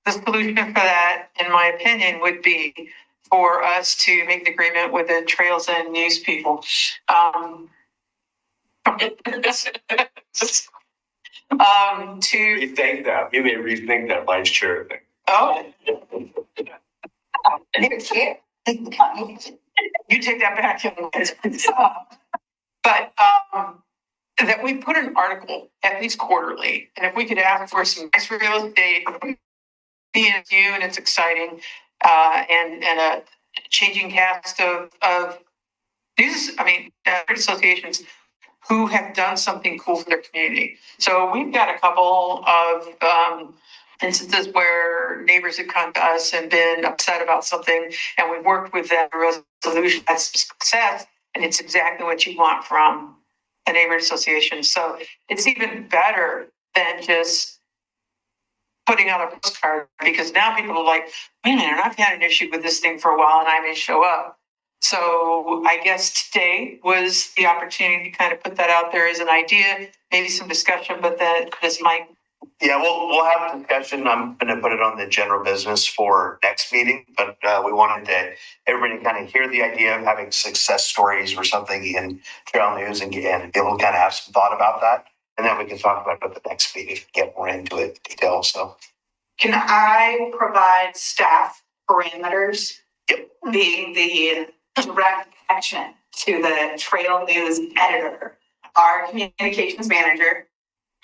the solution for that, in my opinion, would be for us to make an agreement with the Trails End News people. To rethink that. You may rethink that vice chair thing. Oh. You take that back. But that we put an article at least quarterly, and if we could ask for some nice real estate, BNU, and it's exciting, and a changing cast of these, associations who have done something cool for their community. So we've got a couple of instances where neighbors have come to us and been upset about something, and we've worked with them a resolution that's success, and it's exactly what you want from a neighborhood association. So it's even better than just putting out a postcard, because now people are like, wait a minute, I've had an issue with this thing for a while and I may show up. So I guess today was the opportunity to kind of put that out there as an idea, maybe some discussion, but then this might. Yeah, we'll have a discussion. I'm going to put it on the general business for next meeting, but we wanted to everybody kind of hear the idea of having success stories or something in Trail News and be able to kind of have some thought about that. And then we can talk about it at the next meeting, get more into it in detail. So, can I provide staff parameters? Yep. Being the direct connection to the Trail News editor, our communications manager.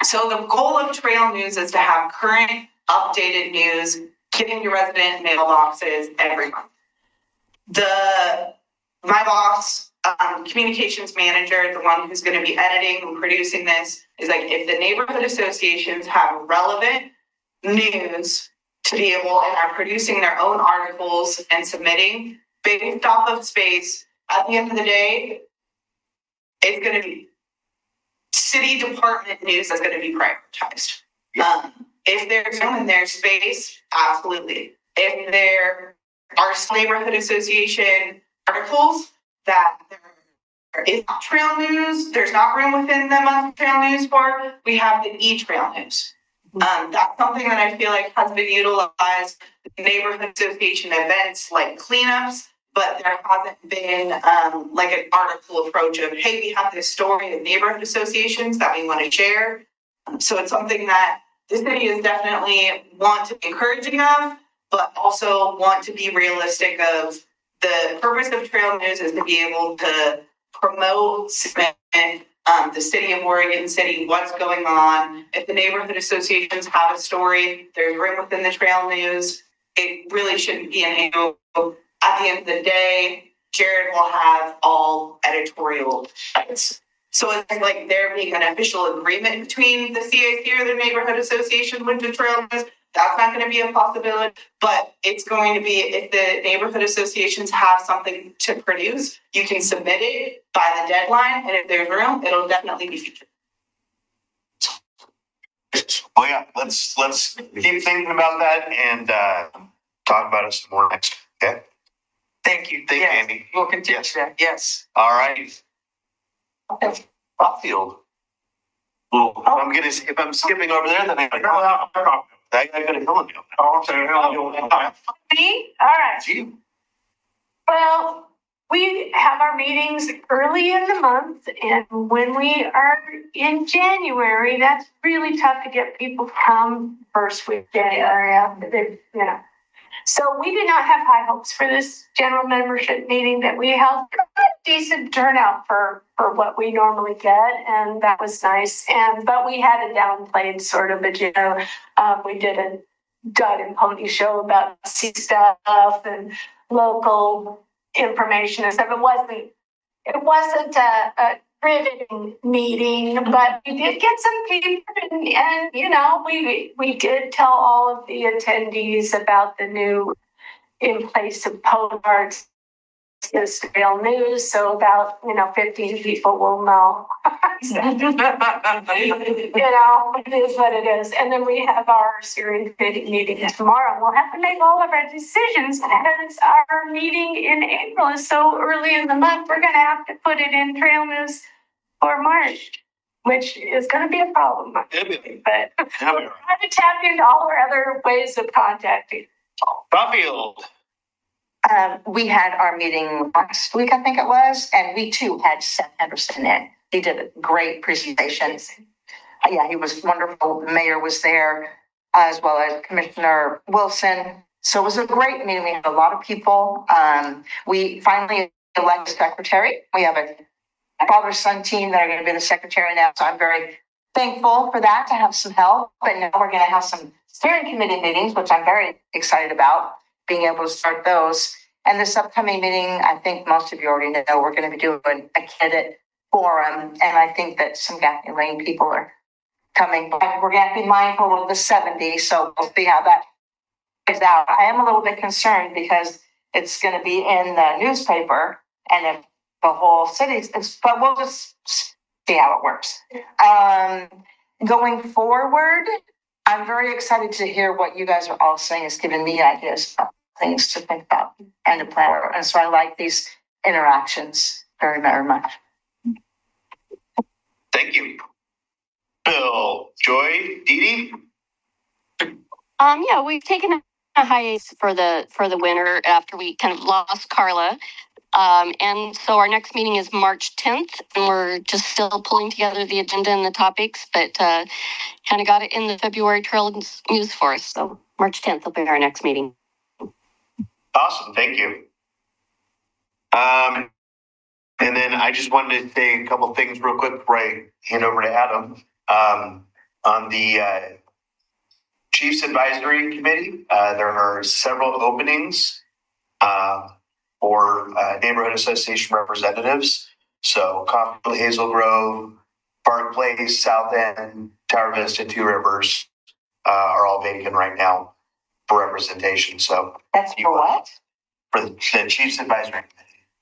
So the goal of Trail News is to have current, updated news getting to resident mailboxes every month. My boss, communications manager, the one who's going to be editing and producing this, is like, if the neighborhood associations have relevant news to be able and are producing their own articles and submitting based off of space, at the end of the day, it's going to be city department news that's going to be prioritized. If there's room in their space, absolutely. If there are neighborhood association articles that there is not trail news, there's not room within them on trail news for, we have the e-trail news. That's something that I feel like has been utilized in neighborhood association events like cleanups, but there hasn't been like an article approach of, hey, we have this story of neighborhood associations that we want to share. So it's something that the city is definitely want to be encouraging of, but also want to be realistic of. The purpose of Trail News is to be able to promote the city of Oregon City, what's going on. If the neighborhood associations have a story, there's room within the Trail News. It really shouldn't be an issue. At the end of the day, Jared will have all editorial rights. So it's like there being an official agreement between the CAC or the neighborhood association with the Trail News. That's not going to be a possibility, but it's going to be, if the neighborhood associations have something to produce, you can submit it by the deadline, and if there's room, it'll definitely be featured. Well, yeah, let's keep thinking about that and talk about it some more next. Okay. Thank you. Thank you, Amy. We'll continue that. Yes. All right. Buckfield. Well, if I'm skipping over there, then I go to Hillendale. Me? All right. Gee. Well, we have our meetings early in the month, and when we are in January, that's really tough to get people to come first week January after they, So we did not have high hopes for this general membership meeting that we held. decent turnout for what we normally get, and that was nice. But we had a downplayed sort of agenda. We did a dud and pony show about sea stuff and local information and stuff. It wasn't a riveting meeting, but we did get some feedback, and you know, we did tell all of the attendees about the new in place of postcards. Is real news, so about 15 people will know. It is what it is. And then we have our steering committee meeting tomorrow. We'll have to make all of our decisions because our meeting in April is so early in the month. We're going to have to put it in trail news for March, which is going to be a problem. But we're trying to tap into all our other ways of contacting. Barfield. We had our meeting last week, I think it was, and we too had Seth Henderson in. He did a great presentation. Yeah, he was wonderful. The mayor was there, as well as Commissioner Wilson. So it was a great meeting. We had a lot of people. We finally elected a secretary. We have a father-son team that are going to be the secretary now. So I'm very thankful for that, to have some help. But now we're going to have some steering committee meetings, which I'm very excited about, being able to start those. And this upcoming meeting, I think most of you already know, we're going to be doing a candidate forum. And I think that some Gaffney Lane people are coming. But we're going to be mindful of the 70, so we'll see how that plays out. I am a little bit concerned because it's going to be in the newspaper, and if the whole city, but we'll just see how it works. Going forward, I'm very excited to hear what you guys are all saying. It's giving me ideas, things to think about and to plan. And so I like these interactions very, very much. Thank you. Bill, Joy, Dee Dee? Yeah, we've taken a hiatus for the winter after we kind of lost Carla. And so our next meeting is March 10th, and we're just still pulling together the agenda and the topics, but kind of got it in the February Trail News for us. So March 10th will be our next meeting. Awesome, thank you. And then I just wanted to say a couple things real quick before I hand over to Adam. On the Chiefs Advisory Committee, there are several openings for neighborhood association representatives. So Coffeyville, Hazel Grove, Park Place, South End, Tower Vista, Two Rivers are all vacant right now for representation. So that's for what? For the Chiefs Advisory Committee,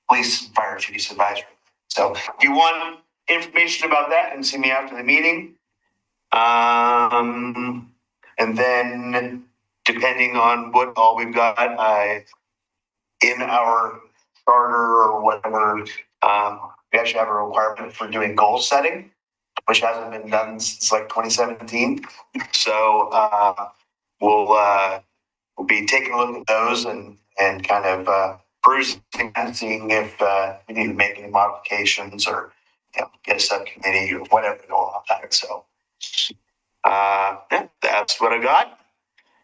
Police and Fire Chiefs Advisory. So if you want information about that, and see me after the meeting. And then depending on what all we've got in our charter or whatever, we actually have a requirement for doing goal setting, which hasn't been done since like 2017. So we'll be taking a look at those and kind of perusing and seeing if we need to make any modifications or get a subcommittee or whatever to go on that. So that's what I got.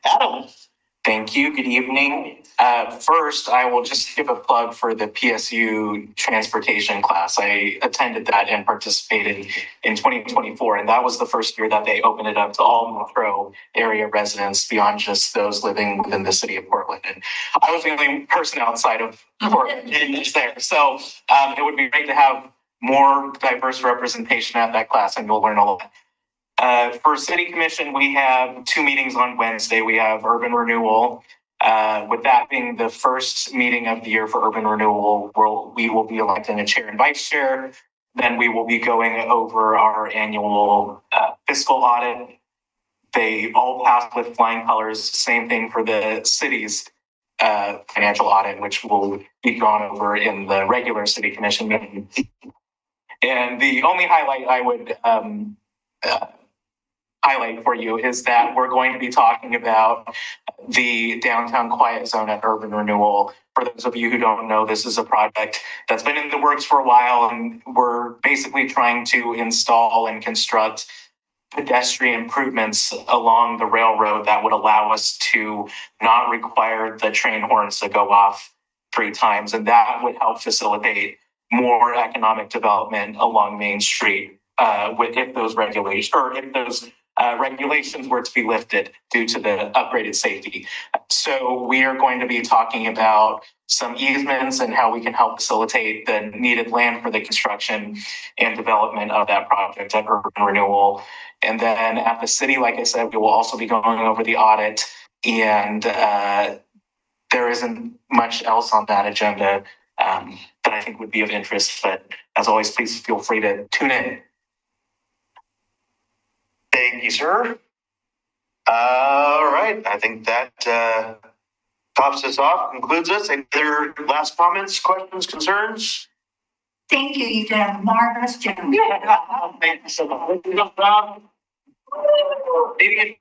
Adam. Thank you. Good evening. First, I will just give a plug for the PSU transportation class. I attended that and participated in 2024, and that was the first year that they opened it up to all metro area residents beyond just those living within the city of Portland. And I was the only person outside of Portland there. So it would be great to have more diverse representation at that class, and you'll learn a lot. For City Commission, we have 2 meetings on Wednesday. We have Urban Renewal. With that being the first meeting of the year for Urban Renewal, we will be electing a chair and vice chair. Then we will be going over our annual fiscal audit. They all passed with flying colors. Same thing for the city's financial audit, which will be gone over in the regular City Commission meeting. And the only highlight I would highlight for you is that we're going to be talking about the downtown quiet zone at Urban Renewal. For those of you who don't know, this is a project that's been in the works for a while, and we're basically trying to install and construct pedestrian improvements along the railroad that would allow us to not require the train horns to go off 3 times, and that would help facilitate more economic development along Main Street, if those regulations, or if those regulations were to be lifted due to the upgraded safety. So we are going to be talking about some easements and how we can help facilitate the needed land for the construction and development of that project at Urban Renewal. And then at the city, like I said, we will also be going over the audit, and there isn't much else on that agenda that I think would be of interest. But as always, please feel free to tune in. Thank you, sir. All right, I think that tops us off, concludes us. Any other last comments, questions, concerns? Thank you, you've done a marvelous job. Thank you so much. Maybe